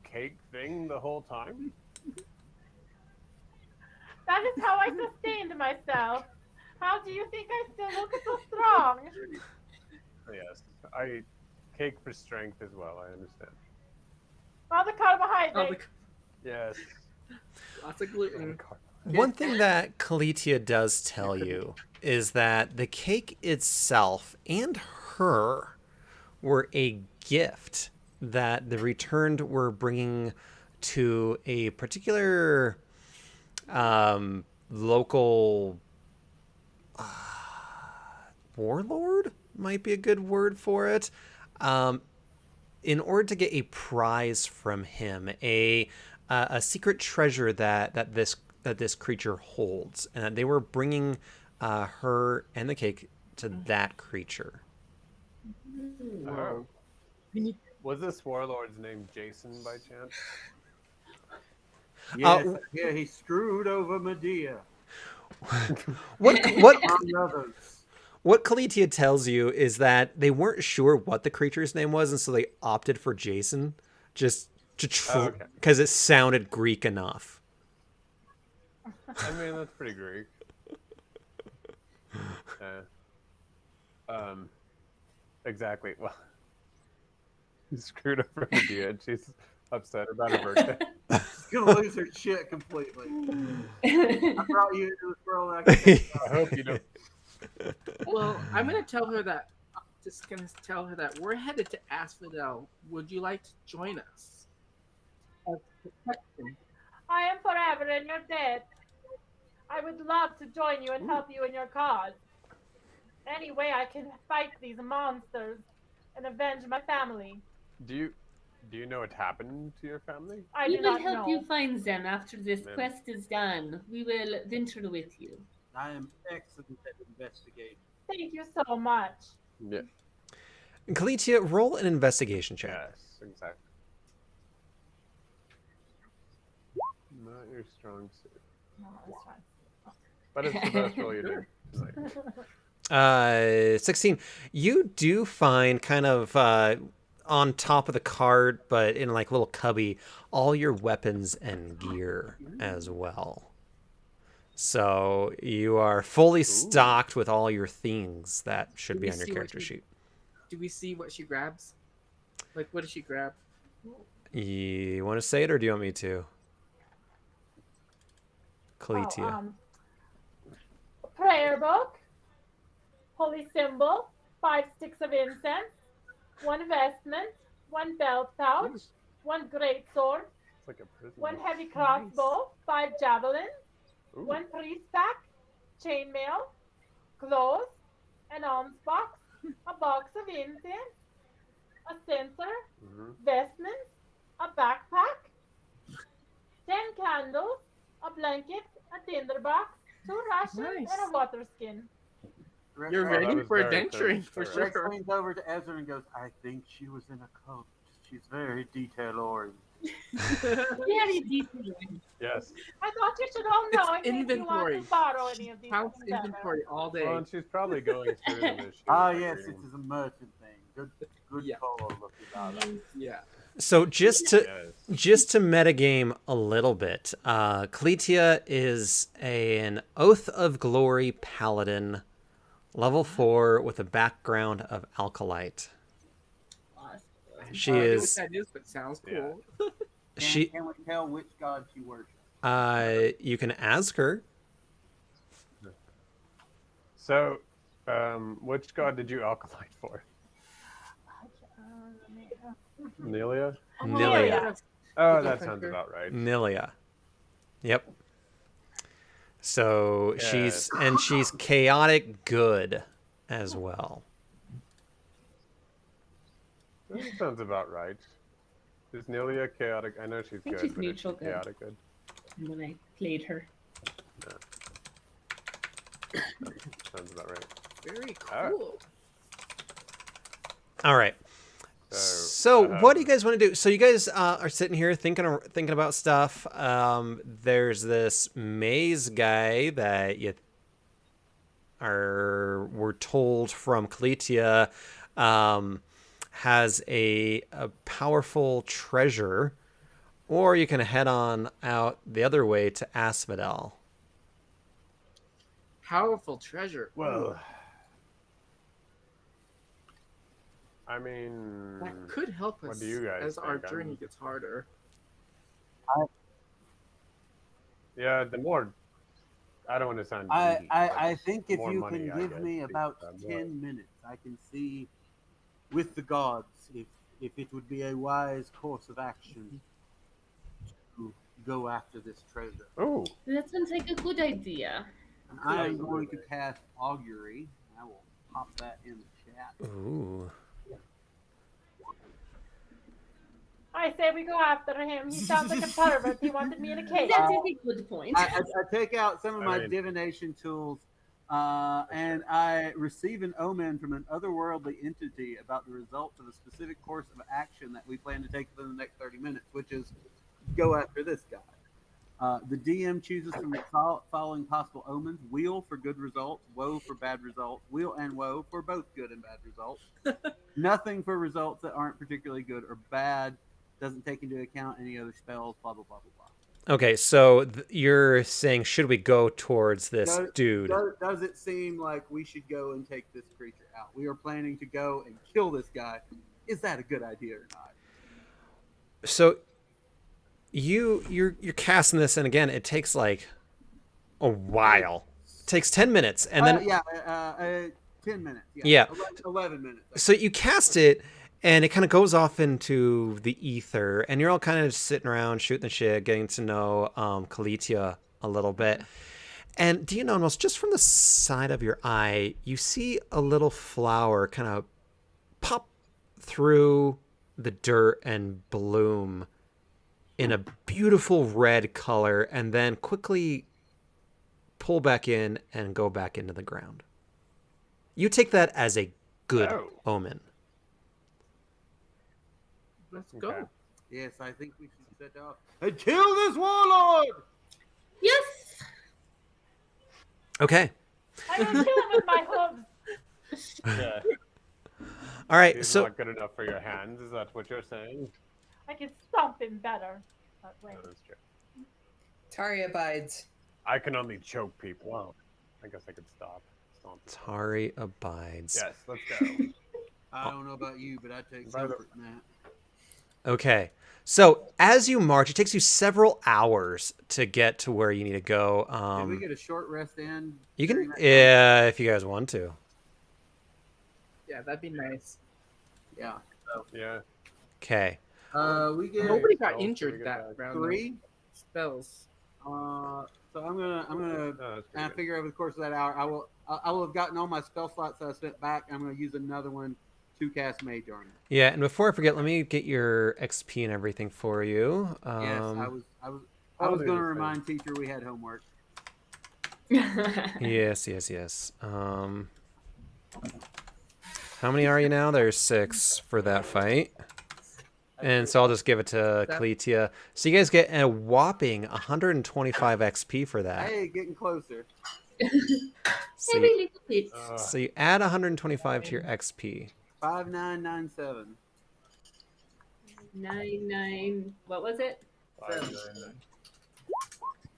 [SPEAKER 5] cake thing the whole time?
[SPEAKER 10] That is how I sustained myself. How do you think I still look so strong?
[SPEAKER 5] Yes. I cake for strength as well. I understand.
[SPEAKER 10] All the carbohydrates.
[SPEAKER 5] Yes.
[SPEAKER 2] Lots of gluten.
[SPEAKER 1] One thing that Kalitia does tell you is that the cake itself and her were a gift that the returned were bringing to a particular local warlord, might be a good word for it, in order to get a prize from him, a secret treasure that this creature holds, and they were bringing her and the cake to that creature.
[SPEAKER 5] Oh.
[SPEAKER 2] We need-
[SPEAKER 5] Was this warlord's name Jason by chance?
[SPEAKER 3] Yes, yeah, he screwed over Medea,
[SPEAKER 1] What
[SPEAKER 3] among others.
[SPEAKER 1] what Kalitia tells you is that they weren't sure what the creature's name was, and so they opted for Jason, just to
[SPEAKER 5] Oh, okay.
[SPEAKER 1] because it sounded Greek enough.
[SPEAKER 5] I mean, that's pretty Greek. Exactly. Well, he screwed over Medea, and she's upset about her birthday.
[SPEAKER 3] She's gonna lose her shit completely. I brought you into this world. And
[SPEAKER 5] I hope you don't.
[SPEAKER 2] Well, I'm gonna tell her that. Just gonna tell her that we're headed to Asphodel. Would you like to join us? As protection.
[SPEAKER 10] I am forever in your debt. I would love to join you and help you in your cause. Any way I can fight these monsters and avenge my family.
[SPEAKER 5] Do you know what happened to your family?
[SPEAKER 10] I
[SPEAKER 7] We
[SPEAKER 10] do
[SPEAKER 7] will
[SPEAKER 10] not
[SPEAKER 7] help
[SPEAKER 10] know.
[SPEAKER 7] you find them after this
[SPEAKER 5] Ma'am.
[SPEAKER 7] quest is done. We will venture with you.
[SPEAKER 3] I am excellent at investigating.
[SPEAKER 10] Thank you so much.
[SPEAKER 5] Yeah.
[SPEAKER 1] Kalitia, roll an investigation check.
[SPEAKER 5] Yes, exactly. Not your strong suit,
[SPEAKER 10] No, it's fine.
[SPEAKER 5] but it's the best roll you did.
[SPEAKER 1] 16. You do find kind of on top of the cart, but in like a little cubby, all your weapons and gear as well. So you are fully stocked with all your things that should be on your character sheet.
[SPEAKER 2] Do we see what she grabs? Like, what does she grab?
[SPEAKER 1] You want to say it, or do you want me to? Kalitia.
[SPEAKER 10] Prayer book, holy symbol, 5 sticks of incense, 1 vestment, 1 belt pouch, 1 great sword,
[SPEAKER 5] It's like a prison.
[SPEAKER 10] 1 heavy crossbow, 5 javelins,
[SPEAKER 5] Ooh.
[SPEAKER 10] 1 priest pack, chainmail, clothes, an alms box, a box of incense, a censer,
[SPEAKER 5] Mhm.
[SPEAKER 10] vestments, a backpack, 10 candles, a blanket, a tinder box, 2 rations,
[SPEAKER 2] Nice.
[SPEAKER 10] and a water skin.
[SPEAKER 2] You're
[SPEAKER 5] Oh, that
[SPEAKER 2] ready
[SPEAKER 5] was
[SPEAKER 2] for
[SPEAKER 5] very
[SPEAKER 2] adventuring for
[SPEAKER 5] thorough.
[SPEAKER 3] Rex
[SPEAKER 2] sure.
[SPEAKER 3] leans over to Ezra and goes, I think she was in a cult. She's very detail oriented.
[SPEAKER 7] Very detailed.
[SPEAKER 5] Yes.
[SPEAKER 10] I thought you should all know
[SPEAKER 2] It's
[SPEAKER 10] in case you want
[SPEAKER 2] inventory.
[SPEAKER 10] to borrow any of these.
[SPEAKER 2] Counts
[SPEAKER 10] from them.
[SPEAKER 2] inventory all day.
[SPEAKER 5] Well, and she's probably going through them as she
[SPEAKER 3] Ah,
[SPEAKER 5] was
[SPEAKER 3] yes,
[SPEAKER 5] reading.
[SPEAKER 3] it is a merchant thing. Good
[SPEAKER 2] Yeah.
[SPEAKER 3] call, looking at
[SPEAKER 2] Yeah.
[SPEAKER 1] So just to
[SPEAKER 5] Yes.
[SPEAKER 1] metagame a little bit, Kalitia is an Oath of Glory paladin, level 4 with a background of alkalite. She
[SPEAKER 2] I don't know what
[SPEAKER 1] is.
[SPEAKER 2] that is, but sounds
[SPEAKER 5] Yeah.
[SPEAKER 2] cool.
[SPEAKER 1] She.
[SPEAKER 3] Can we tell which god she worships?
[SPEAKER 1] You can ask her.
[SPEAKER 5] So, which god did you alkalite for? Nelia?
[SPEAKER 1] Nilia.
[SPEAKER 5] Oh, that sounds about right.
[SPEAKER 1] Nilia. Yep. So she's chaotic good as well.
[SPEAKER 5] That sounds about right. Is Nelia chaotic? I know she's
[SPEAKER 7] think
[SPEAKER 5] good,
[SPEAKER 7] she's
[SPEAKER 5] but is she
[SPEAKER 7] neutral good.
[SPEAKER 5] chaotic good?
[SPEAKER 7] When I played her.
[SPEAKER 5] Sounds about right.
[SPEAKER 2] Very
[SPEAKER 5] Alright.
[SPEAKER 2] cool.
[SPEAKER 1] All right. So what do you guys want to do? So you guys are sitting here thinking about stuff. There's this maze guy that we're told from Kalitia has a powerful treasure, or you can head on out the other way to Asphodel.
[SPEAKER 2] Powerful treasure.
[SPEAKER 5] Well, I mean,
[SPEAKER 2] That could help
[SPEAKER 5] what
[SPEAKER 2] us
[SPEAKER 5] do you guys
[SPEAKER 2] as our
[SPEAKER 5] think?
[SPEAKER 2] journey gets harder.
[SPEAKER 5] yeah, the more. I don't want to sound.
[SPEAKER 3] I
[SPEAKER 5] greedy, but
[SPEAKER 3] think if
[SPEAKER 5] more
[SPEAKER 3] you
[SPEAKER 5] money
[SPEAKER 3] can
[SPEAKER 5] I
[SPEAKER 3] give
[SPEAKER 5] get,
[SPEAKER 3] me
[SPEAKER 5] the
[SPEAKER 3] about
[SPEAKER 5] more-
[SPEAKER 3] 10 minutes, I can see with the gods if it would be a wise course of action to go after this treasure.
[SPEAKER 5] Ooh,
[SPEAKER 7] That sounds like a good idea.
[SPEAKER 3] And I am going to cast augury. I will pop that in the chat.
[SPEAKER 1] Ooh.
[SPEAKER 10] I say we go after him. He sounds like a pervert. He wanted me in a cage.
[SPEAKER 7] That is a good point.
[SPEAKER 3] I take out some of
[SPEAKER 5] I
[SPEAKER 3] my
[SPEAKER 5] mean-
[SPEAKER 3] divination tools And I receive an omen from an otherworldly entity about the results of a specific course of action that we plan to take within the next 30 minutes, which is go after this guy. The DM chooses from the following possible omens: wheel for good results, woe for bad results, wheel and woe for both good and bad results. Nothing for results that aren't particularly good or bad. Doesn't take into account any other spells. Blah blah blah blah blah.
[SPEAKER 1] Okay, so you're saying should we go towards this dude?
[SPEAKER 3] Does it seem like we should go and take this creature out? We are planning to go and kill this guy. Is that a good idea or not?
[SPEAKER 1] So you're casting this, and again, it takes like a while. It takes 10 minutes, and then
[SPEAKER 3] 10 minutes.
[SPEAKER 1] Yeah.
[SPEAKER 3] 11 minutes.
[SPEAKER 1] So you cast it, and it kind of goes off into the ether, and you're all kind of just sitting around shooting the shit, getting to know Kalitia a little bit. And do you know, almost just from the side of your eye, you see a little flower kind of pop through the dirt and bloom in a beautiful red color, and then quickly pull back in and go back into the ground. You take that as a good omen.
[SPEAKER 2] Let's go.
[SPEAKER 3] Yes, I think we should set off and kill this warlord.
[SPEAKER 7] Yes.
[SPEAKER 1] Okay.
[SPEAKER 10] I will kill him with my hooves.
[SPEAKER 5] Yeah.
[SPEAKER 1] All right.
[SPEAKER 5] He's
[SPEAKER 1] So
[SPEAKER 5] not good enough for your hands. Is that what you're saying?
[SPEAKER 10] I can stomp him better. But wait.
[SPEAKER 5] No, that's true.
[SPEAKER 8] Tari abides.
[SPEAKER 5] I can only choke people. Well, I guess I could stop.
[SPEAKER 1] Tari abides.
[SPEAKER 5] Yes, let's go.
[SPEAKER 3] I don't know about you, but I take
[SPEAKER 5] By the-
[SPEAKER 3] comfort in that.
[SPEAKER 1] Okay. So as you march, it takes you several hours to get to where you need to go.
[SPEAKER 3] Can we get a short rest in?
[SPEAKER 1] You
[SPEAKER 3] during
[SPEAKER 1] can,
[SPEAKER 3] that
[SPEAKER 1] yeah, if you guys want to.
[SPEAKER 2] Yeah, that'd be nice.
[SPEAKER 3] time?
[SPEAKER 5] Yeah.
[SPEAKER 1] Okay.
[SPEAKER 3] We get
[SPEAKER 2] Nobody got
[SPEAKER 5] spells
[SPEAKER 2] injured
[SPEAKER 5] we get
[SPEAKER 2] that
[SPEAKER 5] back?
[SPEAKER 2] round. though.
[SPEAKER 3] 3.
[SPEAKER 2] Spells.
[SPEAKER 3] So I'm gonna
[SPEAKER 5] Oh, that's pretty good.
[SPEAKER 3] figure over the course of that hour, I will have gotten all my spell slots that I spent back. I'm gonna use another one to cast Mage Armor.
[SPEAKER 1] Yeah, and before I forget, let me get your XP and everything for you.
[SPEAKER 3] Yes, I was
[SPEAKER 5] Oh,
[SPEAKER 3] gonna
[SPEAKER 5] they're the same.
[SPEAKER 3] remind teacher we had homework.
[SPEAKER 1] Yes. How many are you now? There's 6 for that fight. And so I'll just give it to Kalitia. So you guys get a whopping 125 XP for that.
[SPEAKER 3] Hey, getting closer.
[SPEAKER 1] So
[SPEAKER 7] Every
[SPEAKER 1] you,
[SPEAKER 7] little bit.
[SPEAKER 1] so you add 125 to your XP.
[SPEAKER 3] 5997.
[SPEAKER 7] 99. What was it?
[SPEAKER 5] 599.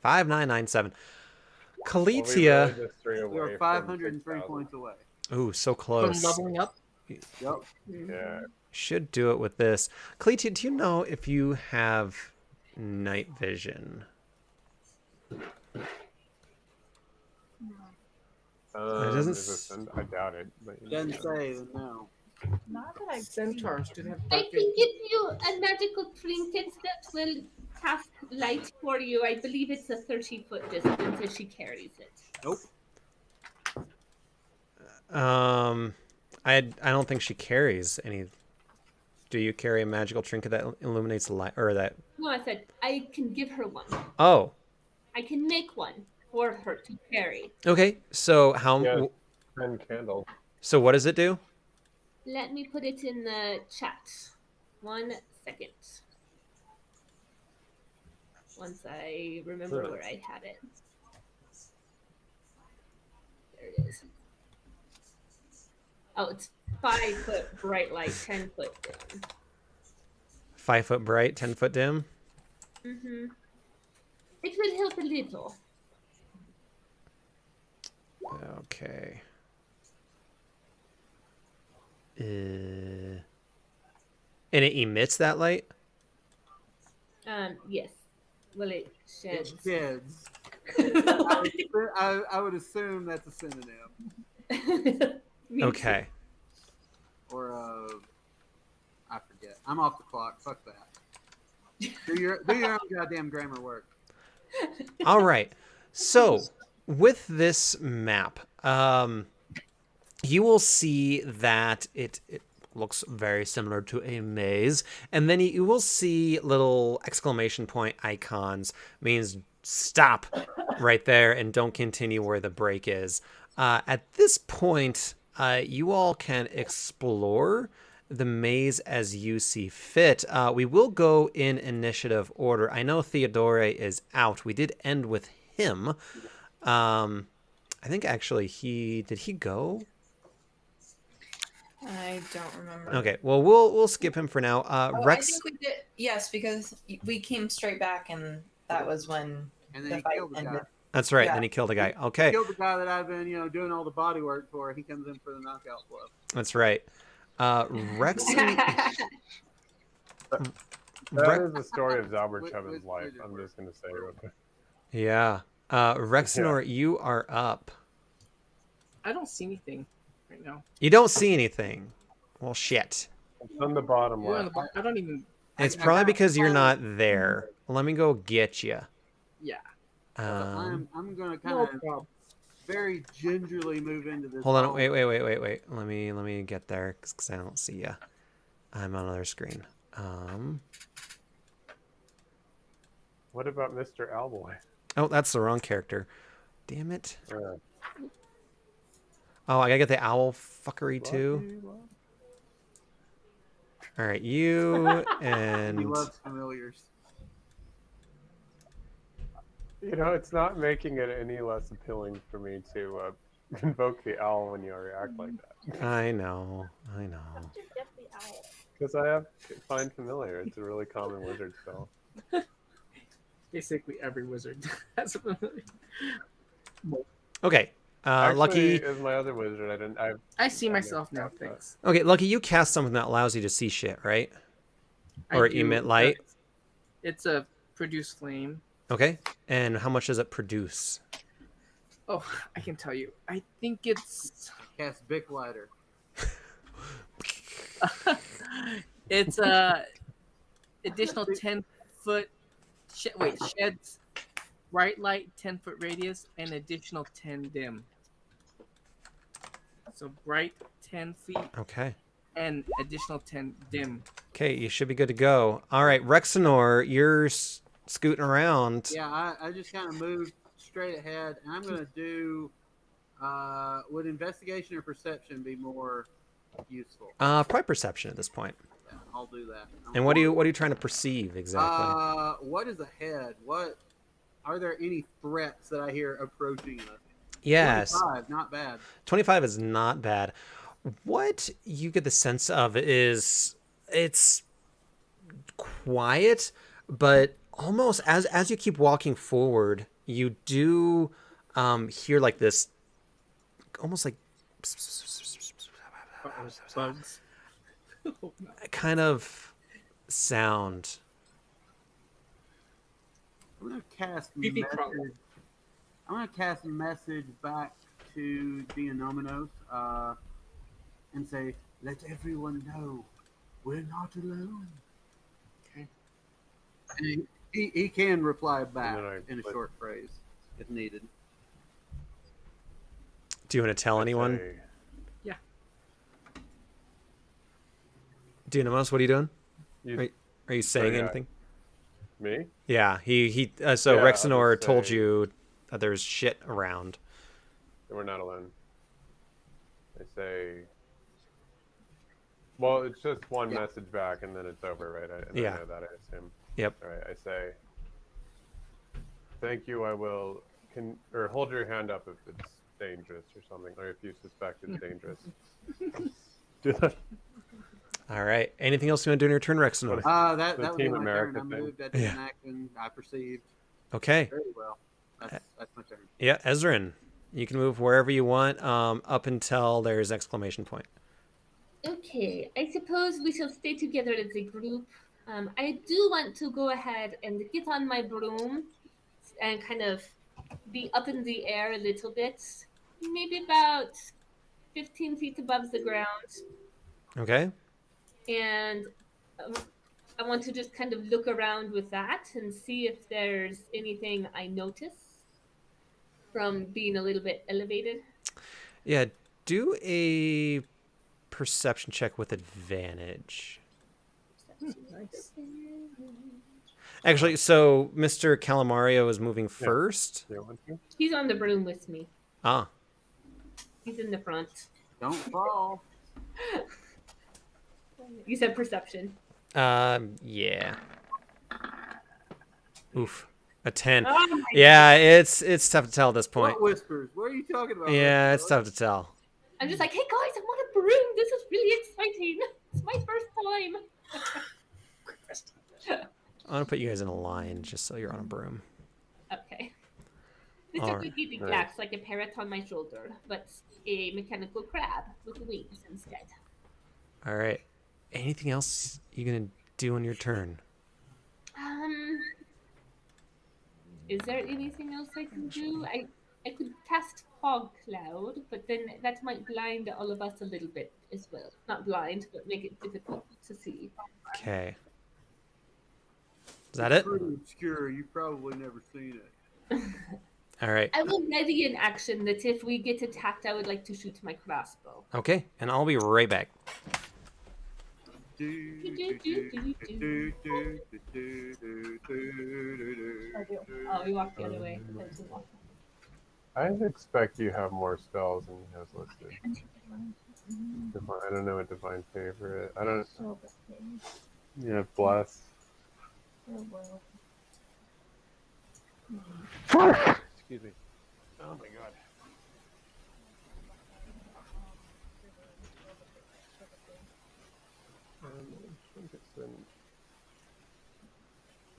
[SPEAKER 1] 5997.
[SPEAKER 5] Well, we
[SPEAKER 1] Kalitia.
[SPEAKER 5] really just 3 away
[SPEAKER 3] We are
[SPEAKER 5] from
[SPEAKER 3] 503
[SPEAKER 5] 6,000.
[SPEAKER 3] points away.
[SPEAKER 1] Ooh, so
[SPEAKER 2] From
[SPEAKER 1] close.
[SPEAKER 2] leveling up.
[SPEAKER 3] Yep.
[SPEAKER 5] Yeah.
[SPEAKER 1] Should do it with this. Kalitia, do you know if you have night vision? doesn't
[SPEAKER 5] Is this I doubt it. But you
[SPEAKER 3] Doesn't
[SPEAKER 5] never know.
[SPEAKER 3] say, then no.
[SPEAKER 10] Not that I've
[SPEAKER 2] Centaurs do have
[SPEAKER 7] I
[SPEAKER 2] dark
[SPEAKER 7] can give you a magical trinket that will cast light for you. I believe it's a 30-foot distance as she carries it.
[SPEAKER 3] Nope.
[SPEAKER 1] I don't think she carries any. Do you carry a magical trinket that illuminates the light, or that?
[SPEAKER 7] No, I said I can give her one.
[SPEAKER 1] Oh,
[SPEAKER 7] I can make one for her to carry.
[SPEAKER 1] okay. So how?
[SPEAKER 5] Yeah. 10 candles.
[SPEAKER 1] So what does it do?
[SPEAKER 7] Let me put it in the chat. 1 second. Once I remember
[SPEAKER 5] Sure.
[SPEAKER 7] where I had it. There it is. Oh, it's 5-foot bright light, 10-foot dim.
[SPEAKER 1] 5 foot bright, 10 foot dim.
[SPEAKER 7] Mm-hmm. It will help a little.
[SPEAKER 1] Okay. And it emits that light.
[SPEAKER 7] Yes. Well, it sheds.
[SPEAKER 3] Kids. I would assume that's a synonym.
[SPEAKER 7] Me
[SPEAKER 1] Okay.
[SPEAKER 3] Or I forget. I'm off the clock. Fuck that. Do your own goddamn grammar work.
[SPEAKER 1] All right. So with this map, you will see that it looks very similar to a maze, and then you will see little exclamation point icons, means stop right there and don't continue where the break is. At this point, you all can explore the maze as you see fit. We will go in initiative order. I know Theodore is out. We did end with him. I think actually did he go?
[SPEAKER 8] I don't remember.
[SPEAKER 1] Okay, well we'll skip him for now.
[SPEAKER 8] Oh, I
[SPEAKER 1] Rex.
[SPEAKER 8] think we did. Yes, because we came straight back, and that was when
[SPEAKER 3] And then
[SPEAKER 8] the
[SPEAKER 3] he
[SPEAKER 8] fight
[SPEAKER 3] killed the guy.
[SPEAKER 8] ended.
[SPEAKER 1] That's right.
[SPEAKER 8] Yeah.
[SPEAKER 1] Then he killed a guy.
[SPEAKER 3] He
[SPEAKER 1] Okay,
[SPEAKER 3] killed the guy that I've been, doing all the body work for. He comes in for the knockout blow.
[SPEAKER 1] that's right. Rex.
[SPEAKER 5] That is the story of Zalbert
[SPEAKER 3] With-
[SPEAKER 5] Chubbin's
[SPEAKER 3] with
[SPEAKER 5] life.
[SPEAKER 3] wizard
[SPEAKER 5] I'm
[SPEAKER 3] work.
[SPEAKER 5] just going to say real quick.
[SPEAKER 1] Yeah. Rexnor, you are up.
[SPEAKER 2] I don't see anything right now.
[SPEAKER 1] You don't see anything. Well, shit.
[SPEAKER 5] It's on the bottom
[SPEAKER 2] You're on
[SPEAKER 5] left.
[SPEAKER 2] the I don't even.
[SPEAKER 1] It's
[SPEAKER 3] I
[SPEAKER 1] probably
[SPEAKER 3] got
[SPEAKER 1] because you're
[SPEAKER 3] one.
[SPEAKER 1] not there. Let me go get you.
[SPEAKER 2] Yeah.
[SPEAKER 3] I'm going to
[SPEAKER 2] No
[SPEAKER 3] kind of
[SPEAKER 2] problem.
[SPEAKER 3] very gingerly move into this.
[SPEAKER 1] Hold on.
[SPEAKER 3] hall.
[SPEAKER 1] Wait. Let me get there because I don't see you. I'm on another screen.
[SPEAKER 5] What about Mr. Owlboy?
[SPEAKER 1] Oh, that's the wrong character. Damn it.
[SPEAKER 5] Uh,
[SPEAKER 1] Oh, I gotta get the owl fuckery too. All right, you
[SPEAKER 3] He
[SPEAKER 1] and
[SPEAKER 3] loves familiars.
[SPEAKER 5] it's not making it any less appealing for me to invoke the owl when you react like that.
[SPEAKER 1] I know.
[SPEAKER 10] Just get the owl.
[SPEAKER 5] Because I have Find Familiar. It's a really common wizard spell.
[SPEAKER 2] Basically, every wizard has a familiar.
[SPEAKER 1] Okay.
[SPEAKER 5] Actually,
[SPEAKER 1] Lucky.
[SPEAKER 5] as my other wizard,
[SPEAKER 2] I see myself now. Thanks.
[SPEAKER 1] Okay, Lucky. You cast something that allows you to see shit, right?
[SPEAKER 2] I
[SPEAKER 1] Or
[SPEAKER 2] do,
[SPEAKER 1] emit light.
[SPEAKER 2] It's a produce flame.
[SPEAKER 1] Okay. And how much does it produce?
[SPEAKER 2] Oh, I can tell you. I think it's
[SPEAKER 3] Cast Bic Lighter.
[SPEAKER 2] it's additional 10-foot sheds bright light 10-foot radius and additional 10 dim. So bright 10 feet
[SPEAKER 1] Okay.
[SPEAKER 2] and additional 10 dim.
[SPEAKER 1] Okay, you should be good to go. All right, Rexenor, you're scooting around.
[SPEAKER 3] Yeah, I just kind of moved straight ahead, and I'm going to do. Would investigation or perception be more useful?
[SPEAKER 1] Probably perception at this point.
[SPEAKER 3] Yeah, I'll do that.
[SPEAKER 1] And what are you trying to perceive exactly?
[SPEAKER 3] What is ahead? What are there any threats that I hear approaching us?
[SPEAKER 1] Yes.
[SPEAKER 3] 25, not bad.
[SPEAKER 1] 25 is not bad. What you get the sense of is it's quiet, but almost as you keep walking forward, you do hear like this almost like
[SPEAKER 2] Bugs.
[SPEAKER 1] kind of sound.
[SPEAKER 3] I'm going to cast
[SPEAKER 2] Creepy
[SPEAKER 3] message.
[SPEAKER 2] crawler.
[SPEAKER 3] I'm going to cast a message back to Dianominos and say, "Let everyone know we're not alone."
[SPEAKER 2] Okay.
[SPEAKER 3] And he can reply back
[SPEAKER 5] then I
[SPEAKER 3] in a
[SPEAKER 5] put-
[SPEAKER 3] short phrase if needed.
[SPEAKER 1] Do you want to tell anyone? Dunamos, what are you doing? Are you saying
[SPEAKER 5] yeah.
[SPEAKER 1] anything?
[SPEAKER 5] Me?
[SPEAKER 1] Yeah, so
[SPEAKER 5] Yeah, I'll
[SPEAKER 1] Rexenor
[SPEAKER 5] just
[SPEAKER 1] told
[SPEAKER 5] say-
[SPEAKER 1] you that there's shit around.
[SPEAKER 5] We're not alone. I say. Well, it's just one
[SPEAKER 3] Yeah.
[SPEAKER 5] message back, and then it's over, right? I
[SPEAKER 1] Yeah.
[SPEAKER 5] know that, I assume.
[SPEAKER 1] Yep.
[SPEAKER 5] All right. I say. Thank you. I will. Or hold your hand up if it's dangerous or something, or if you suspect it's dangerous. Do that.
[SPEAKER 1] All right. Anything else you want to do in your turn, Rexenor?
[SPEAKER 3] That
[SPEAKER 5] The
[SPEAKER 3] would be
[SPEAKER 5] Team
[SPEAKER 3] my
[SPEAKER 5] America
[SPEAKER 3] turn. I
[SPEAKER 5] thing.
[SPEAKER 3] moved. I did
[SPEAKER 1] Yeah.
[SPEAKER 3] an action. I perceived
[SPEAKER 1] Okay.
[SPEAKER 3] very well. That's my turn.
[SPEAKER 1] Yeah, Ezrin, you can move wherever you want, up until there's exclamation point.
[SPEAKER 7] Okay, I suppose we shall stay together as a group. I do want to go ahead and get on my broom and kind of be up in the air a little bit, maybe about 15 feet above the ground.
[SPEAKER 1] Okay.
[SPEAKER 7] And I want to just kind of look around with that and see if there's anything I notice from being a little bit elevated.
[SPEAKER 1] Yeah, do a perception check with advantage.
[SPEAKER 2] Nice.
[SPEAKER 1] Actually, so Mr. Calamario is moving first.
[SPEAKER 5] You want to?
[SPEAKER 7] He's on the broom with me.
[SPEAKER 1] Ah.
[SPEAKER 7] He's in the front.
[SPEAKER 3] Don't fall.
[SPEAKER 7] You said perception.
[SPEAKER 1] Yeah. Oof. A 10.
[SPEAKER 7] Oh my
[SPEAKER 1] Yeah, it's tough to tell at this point.
[SPEAKER 3] What whispers? What are you talking about?
[SPEAKER 1] Yeah,
[SPEAKER 3] Rick?
[SPEAKER 1] it's tough to tell.
[SPEAKER 7] I'm just like, hey guys, I want a broom. This is really exciting. It's my first time.
[SPEAKER 1] I'm gonna put you guys in a line just so you're on a broom.
[SPEAKER 7] Okay. This
[SPEAKER 1] All
[SPEAKER 7] is
[SPEAKER 1] right.
[SPEAKER 7] would be
[SPEAKER 5] Nice.
[SPEAKER 7] relaxed like a parrot on my shoulder, but a mechanical crab with wings instead.
[SPEAKER 1] All right. Anything else you gonna do on your turn?
[SPEAKER 7] Is there anything else I can do? I could cast fog cloud, but then that might blind all of us a little bit as well. Not blind, but make it difficult to see.
[SPEAKER 1] Okay. Is that it?
[SPEAKER 3] Pretty obscure. You've probably never seen it.
[SPEAKER 1] All right.
[SPEAKER 7] I will ready in action that if we get attacked, I would like to shoot my crossbow.
[SPEAKER 1] Okay, and I'll be right back.
[SPEAKER 7] Oh, we walked the other way.
[SPEAKER 5] I expect you have more spells than he has listed. I don't know what Divine Favorite. I don't. Yeah, Bless. Excuse me. Oh my god. I think it's in.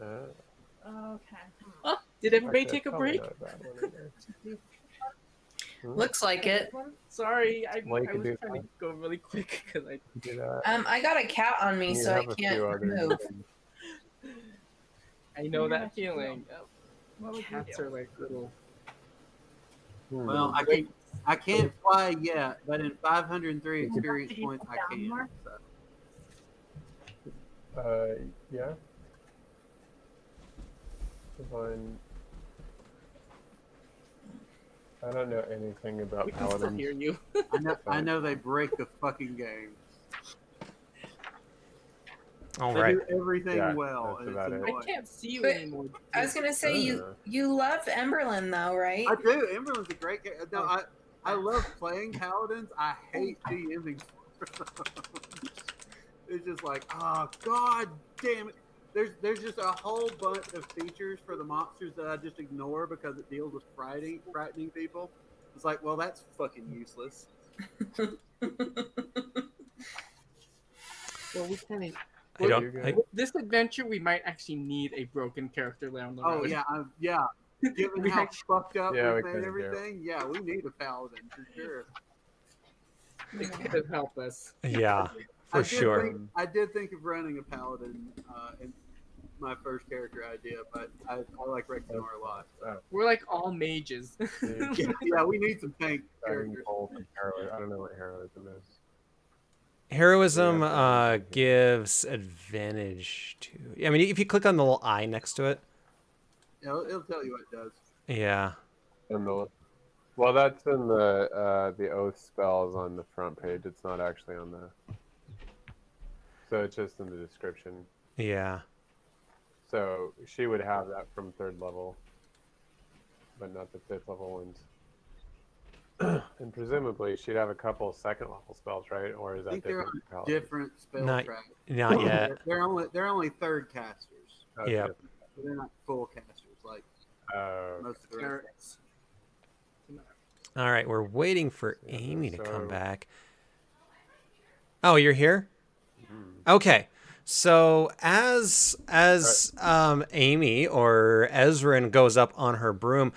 [SPEAKER 10] Okay.
[SPEAKER 2] Oh, did everybody
[SPEAKER 5] Actually,
[SPEAKER 2] take a
[SPEAKER 5] probably
[SPEAKER 2] break?
[SPEAKER 5] not a bad one in there.
[SPEAKER 8] Looks like it.
[SPEAKER 2] Sorry, I
[SPEAKER 5] Well, you
[SPEAKER 2] was
[SPEAKER 5] can do
[SPEAKER 2] trying to go really quick because I.
[SPEAKER 5] Do that.
[SPEAKER 8] I got a cat on me,
[SPEAKER 5] You
[SPEAKER 8] so I
[SPEAKER 5] have a
[SPEAKER 8] can't
[SPEAKER 5] few other
[SPEAKER 8] move.
[SPEAKER 5] things.
[SPEAKER 2] I know that feeling.
[SPEAKER 10] What would you
[SPEAKER 2] Cats
[SPEAKER 10] do?
[SPEAKER 2] are like little.
[SPEAKER 3] Well, I can't fly yet, but in 503 experience points, I can. So.
[SPEAKER 5] Yeah. Divine. I don't know anything about
[SPEAKER 2] We can still
[SPEAKER 5] paladins.
[SPEAKER 2] hear you.
[SPEAKER 3] I know they break the fucking game.
[SPEAKER 1] All
[SPEAKER 3] They
[SPEAKER 1] right.
[SPEAKER 3] do everything
[SPEAKER 5] Yeah,
[SPEAKER 3] well.
[SPEAKER 5] that's
[SPEAKER 3] and
[SPEAKER 5] about
[SPEAKER 3] it's
[SPEAKER 5] it.
[SPEAKER 2] I
[SPEAKER 3] annoying.
[SPEAKER 2] can't see you
[SPEAKER 8] But
[SPEAKER 2] anymore.
[SPEAKER 8] I was gonna say you love Emberlyn though, right?
[SPEAKER 3] I do. Emberlin's a great character. No, I love playing paladins. I hate DMing. It's just like, oh god damn it. There's just a whole bunch of features for the monsters that I just ignore because it deals with frightening people. It's like, well, that's fucking useless.
[SPEAKER 2] Well, we kind of.
[SPEAKER 1] I don't. I,
[SPEAKER 2] With this adventure, we might actually need a broken character down the road.
[SPEAKER 3] Oh yeah, Given
[SPEAKER 2] We
[SPEAKER 3] how
[SPEAKER 2] actually-
[SPEAKER 3] fucked up
[SPEAKER 5] Yeah,
[SPEAKER 3] we've
[SPEAKER 5] we
[SPEAKER 3] made
[SPEAKER 5] kinda do.
[SPEAKER 3] everything, yeah, we need a paladin for sure.
[SPEAKER 2] It could help us.
[SPEAKER 1] yeah,
[SPEAKER 3] I
[SPEAKER 1] for
[SPEAKER 3] did
[SPEAKER 1] sure.
[SPEAKER 3] I did think of running a paladin in my first character idea, but I like Rexenor a lot. So.
[SPEAKER 2] We're like all mages.
[SPEAKER 3] Yeah, we need some tank
[SPEAKER 5] Dragon
[SPEAKER 3] characters.
[SPEAKER 5] Bolt and Heroism. I don't know what heroism is.
[SPEAKER 1] Heroism
[SPEAKER 5] Yeah,
[SPEAKER 1] gives advantage to. I mean, if you click on the little eye next to it.
[SPEAKER 3] Yeah, it'll tell you what it does.
[SPEAKER 1] Yeah.
[SPEAKER 5] Well, that's in the oath spells on the front page. It's not actually on the. So it's just in the description.
[SPEAKER 1] Yeah.
[SPEAKER 5] So she would have that from 3rd level, but not the 5th level ones. And presumably she'd have a couple 2nd level spells, right? Or is
[SPEAKER 3] I
[SPEAKER 5] that
[SPEAKER 3] think they're
[SPEAKER 5] different?
[SPEAKER 3] on
[SPEAKER 5] for paladins?
[SPEAKER 3] different spell
[SPEAKER 1] Not-
[SPEAKER 3] tracks.
[SPEAKER 1] Not yet.
[SPEAKER 3] They're only 3rd casters.
[SPEAKER 5] Okay.
[SPEAKER 1] Yeah.
[SPEAKER 3] So they're not full casters like
[SPEAKER 5] Oh,
[SPEAKER 3] most of the rest.
[SPEAKER 1] All right, we're waiting for
[SPEAKER 5] Yeah,
[SPEAKER 1] Amy to come
[SPEAKER 5] so-
[SPEAKER 1] back. Oh, you're here?
[SPEAKER 5] Mhm.
[SPEAKER 1] Okay. So as Amy or Ezrin goes up on her broom,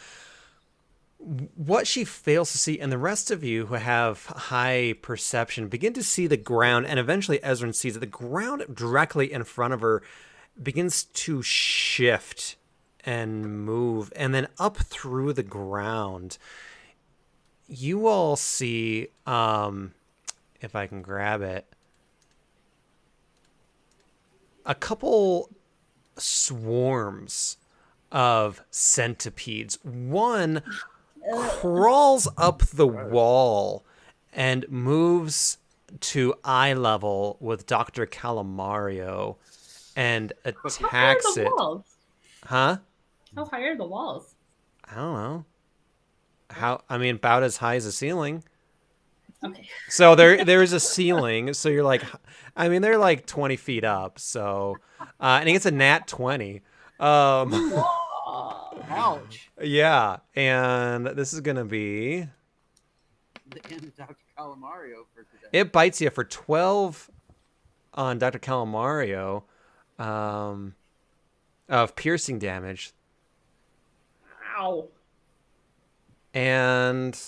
[SPEAKER 1] what she fails to see, and the rest of you who have high perception begin to see the ground, and eventually Ezrin sees that the ground directly in front of her begins to shift and move, and then up through the ground. You all see, if I can grab it, a couple swarms of centipedes. One crawls up the wall and moves to eye level with Dr. Calamario and attacks
[SPEAKER 7] the
[SPEAKER 1] it.
[SPEAKER 7] walls?
[SPEAKER 1] Huh?
[SPEAKER 7] How high are the walls?
[SPEAKER 1] I don't know. I mean, about as high as the ceiling.
[SPEAKER 4] Okay.
[SPEAKER 1] So there's a ceiling. So you're like, I mean, they're like 20 feet up. So, and he gets a nat 20.
[SPEAKER 3] Ouch.
[SPEAKER 1] Yeah, and this is gonna be.
[SPEAKER 3] The end of Dr. Calamario for today.
[SPEAKER 1] It bites you for 12 on Dr. Calamario of piercing damage.
[SPEAKER 4] Ow.
[SPEAKER 1] And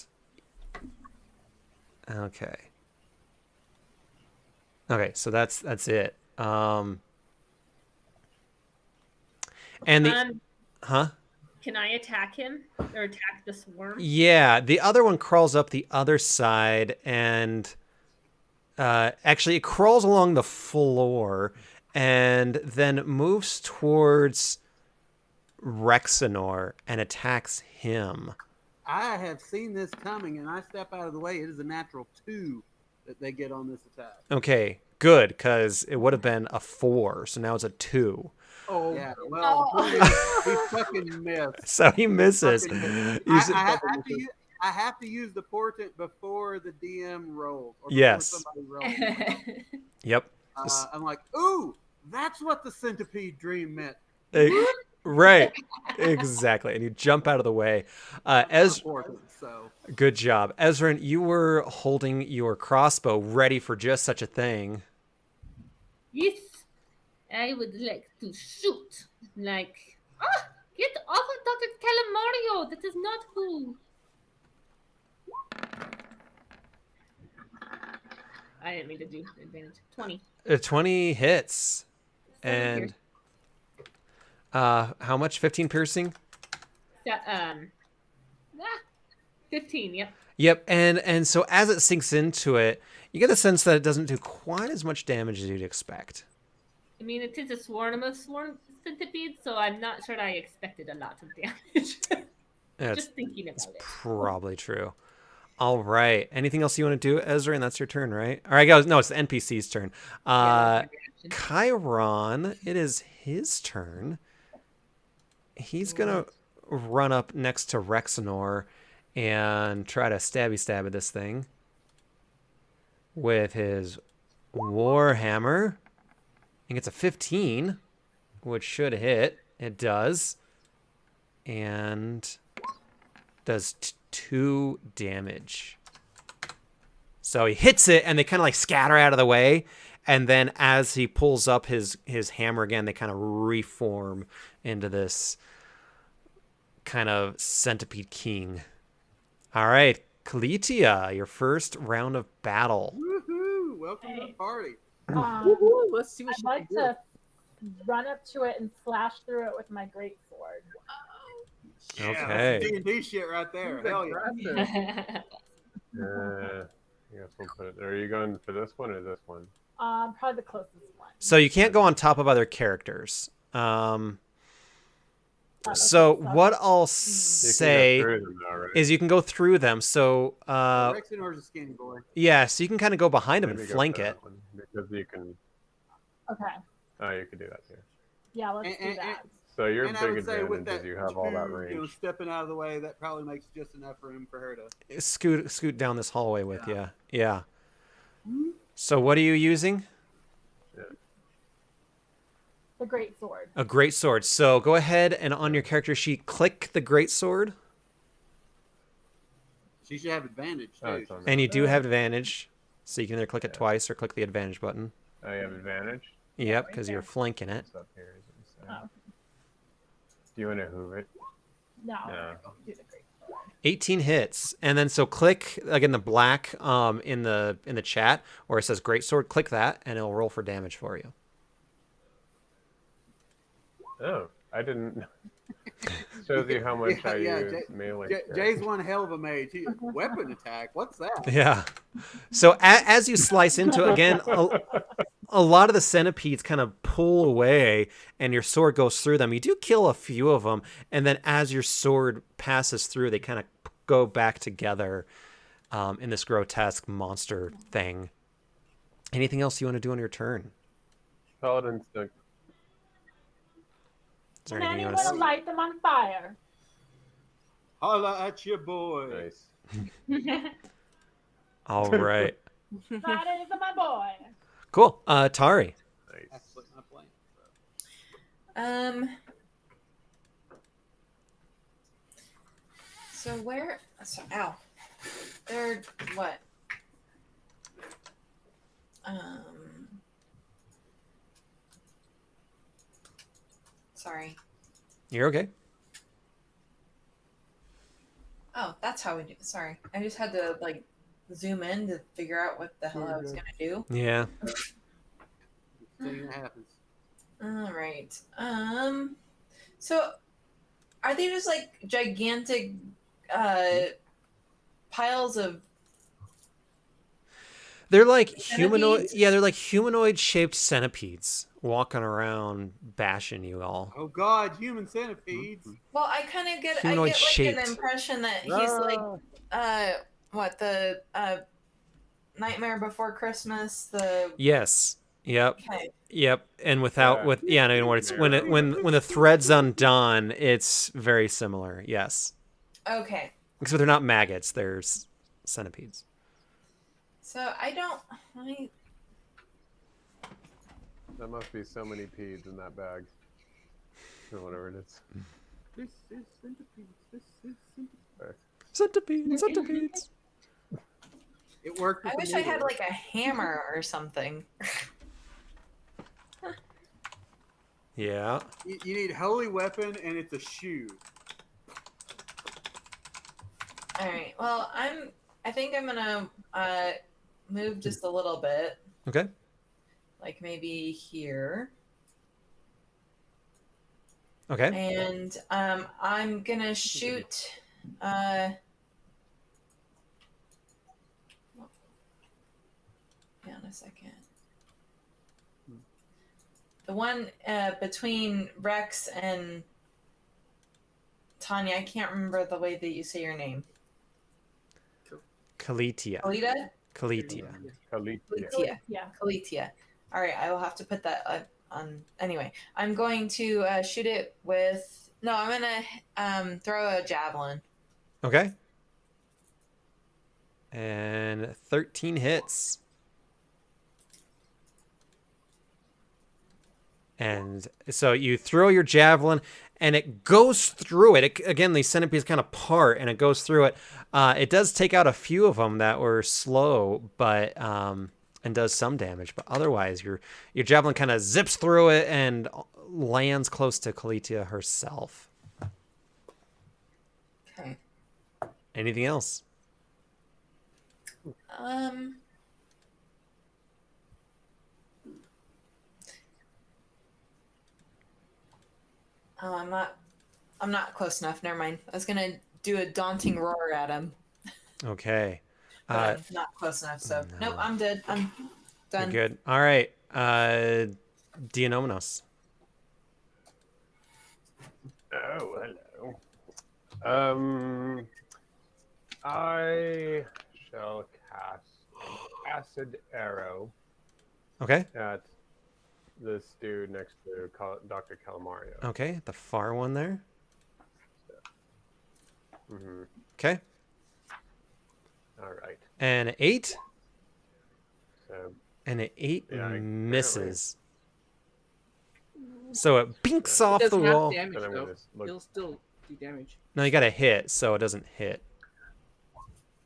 [SPEAKER 1] okay. Okay, so that's it. And the huh?
[SPEAKER 7] Can I attack him or attack the swarm?
[SPEAKER 1] Yeah, the other one crawls up the other side and actually it crawls along the floor and then moves towards Rexenor and attacks him.
[SPEAKER 3] I have seen this coming, and I step out of the way. It is a natural 2 that they get on this attack.
[SPEAKER 1] Okay, good, because it would have been a 4, so now it's a 2.
[SPEAKER 3] Oh, yeah. Well, he fucking missed.
[SPEAKER 1] So he misses.
[SPEAKER 3] I have to use the portent before the DM rolls. Or before
[SPEAKER 1] Yes.
[SPEAKER 3] somebody rolls.
[SPEAKER 1] Yep.
[SPEAKER 3] I'm like, ooh, that's what the centipede dream meant.
[SPEAKER 1] Right. Exactly. And you jump out of the way. Good job. Ezrin, you were holding your crossbow ready for just such a thing.
[SPEAKER 7] Yes, I would like to shoot. Like, get off of Dr. Calamario. That is not who. I didn't mean to do advantage. 20.
[SPEAKER 1] 20 hits. And how much? 15 piercing?
[SPEAKER 7] 15, yep.
[SPEAKER 1] Yep, and so as it sinks into it, you get the sense that it doesn't do quite as much damage as you'd expect.
[SPEAKER 7] I mean, it is a swarm of centipedes, so I'm not sure I expected a lot of damage. Just thinking about it.
[SPEAKER 1] Probably true. All right. Anything else you want to do, Ezra? And that's your turn, right? All right, guys. No, it's the NPC's turn. Chiron, it is his turn. He's going to run up next to Rexenor and try to stab at this thing with his Warhammer. He gets a 15, which should hit. It does. And does 2 damage. So he hits it, and they kind of like scatter out of the way. And then as he pulls up his hammer again, they kind of reform into this kind of centipede king. All right, Kalitia, your first round of battle.
[SPEAKER 3] Woohoo! Welcome to the party.
[SPEAKER 2] Let's see what
[SPEAKER 10] I'd like to run up to it and slash through it with my great sword.
[SPEAKER 1] Okay.
[SPEAKER 3] That's D&D shit right there. Hell yeah.
[SPEAKER 5] I guess we'll put it. Are you going for this one or this one?
[SPEAKER 10] Probably the closest one.
[SPEAKER 1] So you can't go on top of other characters. So what I'll say is you can go through them. So
[SPEAKER 3] Rexenor's a skinny boy.
[SPEAKER 1] Yeah, so you can kind of go behind him and flank it.
[SPEAKER 5] Because you can.
[SPEAKER 10] Okay.
[SPEAKER 5] Oh, you can do that too.
[SPEAKER 10] Yeah, let's do that.
[SPEAKER 5] So your
[SPEAKER 3] and
[SPEAKER 5] big advantage is you have all that range.
[SPEAKER 3] Stepping out of the way, that probably makes just enough room for her to
[SPEAKER 1] scoot down this hallway with you. Yeah. So what are you using?
[SPEAKER 10] The great sword.
[SPEAKER 1] A great sword. So go ahead and on your character sheet, click the great sword.
[SPEAKER 3] She should have advantage too.
[SPEAKER 1] And you do have advantage, so you can either click it twice or click the advantage button.
[SPEAKER 5] Oh, you have advantage?
[SPEAKER 1] Yep, because you're flanking it.
[SPEAKER 5] Up here, do you want to hoof it?
[SPEAKER 10] No.
[SPEAKER 5] No.
[SPEAKER 1] 18 hits, and then so click like in the black in the chat where it says great sword. Click that, and it'll roll for damage for you.
[SPEAKER 5] Oh, I didn't. Shows you how much I use melee.
[SPEAKER 3] Jay's one hell of a mage. Weapon attack. What's that?
[SPEAKER 1] Yeah. So as you slice into it again, a lot of the centipedes kind of pull away, and your sword goes through them. You do kill a few of them, and then as your sword passes through, they kind of go back together in this grotesque monster thing. Anything else you want to do on your turn?
[SPEAKER 5] Paladin stick.
[SPEAKER 1] Is there
[SPEAKER 10] And
[SPEAKER 1] anything
[SPEAKER 10] then
[SPEAKER 1] you
[SPEAKER 10] you
[SPEAKER 1] want to
[SPEAKER 10] want to light them on fire.
[SPEAKER 3] Holla at your boy.
[SPEAKER 5] Nice.
[SPEAKER 1] All right.
[SPEAKER 10] That is my boy.
[SPEAKER 1] Cool. Tari.
[SPEAKER 5] Nice.
[SPEAKER 3] Actually, my plan.
[SPEAKER 8] So where? So, ow. They're what? Sorry.
[SPEAKER 1] You're okay.
[SPEAKER 8] Oh, that's how we do. Sorry, I just had to like zoom in to figure out what the hell I was gonna do.
[SPEAKER 1] Yeah.
[SPEAKER 3] Thing that happens.
[SPEAKER 8] All right. So are they just like gigantic piles of
[SPEAKER 1] They're like humanoid.
[SPEAKER 8] centipedes?
[SPEAKER 1] Yeah, they're like humanoid-shaped centipedes walking around, bashing you all.
[SPEAKER 3] Oh God, human centipedes.
[SPEAKER 8] Well, I kind of get
[SPEAKER 1] Humanoid
[SPEAKER 8] like
[SPEAKER 1] shaped.
[SPEAKER 8] an impression that he's like what the Nightmare Before Christmas, the
[SPEAKER 1] Yes. Yep.
[SPEAKER 8] okay.
[SPEAKER 1] Yep. And without with yeah, no, when it's when the thread's undone, it's very similar. Yes.
[SPEAKER 8] Okay.
[SPEAKER 1] Except they're not maggots. They're centipedes.
[SPEAKER 8] So I
[SPEAKER 5] That must be so many peas in that bag. Or whatever it is.
[SPEAKER 3] This is centipedes. This is centipedes.
[SPEAKER 1] Centipedes. Centipedes.
[SPEAKER 3] It worked. With
[SPEAKER 8] I
[SPEAKER 3] the
[SPEAKER 8] wish I had
[SPEAKER 3] needle.
[SPEAKER 8] like a hammer or something.
[SPEAKER 1] Yeah.
[SPEAKER 3] You need holy weapon, and it's a shoe.
[SPEAKER 8] All right. Well, I think I'm gonna move just a little bit,
[SPEAKER 1] Okay.
[SPEAKER 8] like maybe here,
[SPEAKER 1] Okay.
[SPEAKER 8] and I'm gonna shoot. Hang on a second. The one between Rex and Tanya, I can't remember the way that you say your name.
[SPEAKER 1] Kalitia.
[SPEAKER 8] Kalita?
[SPEAKER 1] Kalitia.
[SPEAKER 8] Kalitia.
[SPEAKER 10] Yeah.
[SPEAKER 8] Kalitia. All right, I will have to put that on. Anyway, I'm going to shoot it with. No, I'm gonna throw a javelin.
[SPEAKER 1] Okay. And 13 hits. And so you throw your javelin, and it goes through it. Again, these centipedes kind of part, and it goes through it. It does take out a few of them that were slow, but and does some damage. But otherwise, your javelin kind of zips through it and lands close to Kalitia herself.
[SPEAKER 8] Okay.
[SPEAKER 1] Anything else?
[SPEAKER 8] Oh, I'm not close enough. Never mind. I was gonna do a daunting roar at him,
[SPEAKER 1] Okay.
[SPEAKER 8] but I'm not close enough. So
[SPEAKER 1] no.
[SPEAKER 8] nope, I'm dead. I'm done.
[SPEAKER 1] You're good. All right. Dionomenos.
[SPEAKER 5] Oh, hello. I shall cast an acid arrow
[SPEAKER 1] Okay.
[SPEAKER 5] at this dude next to Dr. Calamario.
[SPEAKER 1] Okay. The far one there.
[SPEAKER 5] Mm-hmm.
[SPEAKER 1] Okay.
[SPEAKER 5] All right.
[SPEAKER 1] And 8.
[SPEAKER 5] So,
[SPEAKER 1] And an 8
[SPEAKER 5] Yeah,
[SPEAKER 1] misses. So it binks off
[SPEAKER 2] It does
[SPEAKER 1] the
[SPEAKER 2] half
[SPEAKER 1] wall.
[SPEAKER 2] damage
[SPEAKER 5] But I'm
[SPEAKER 2] though.
[SPEAKER 5] gonna just look-
[SPEAKER 2] It'll still do damage.
[SPEAKER 1] No, you got to hit, so it doesn't hit.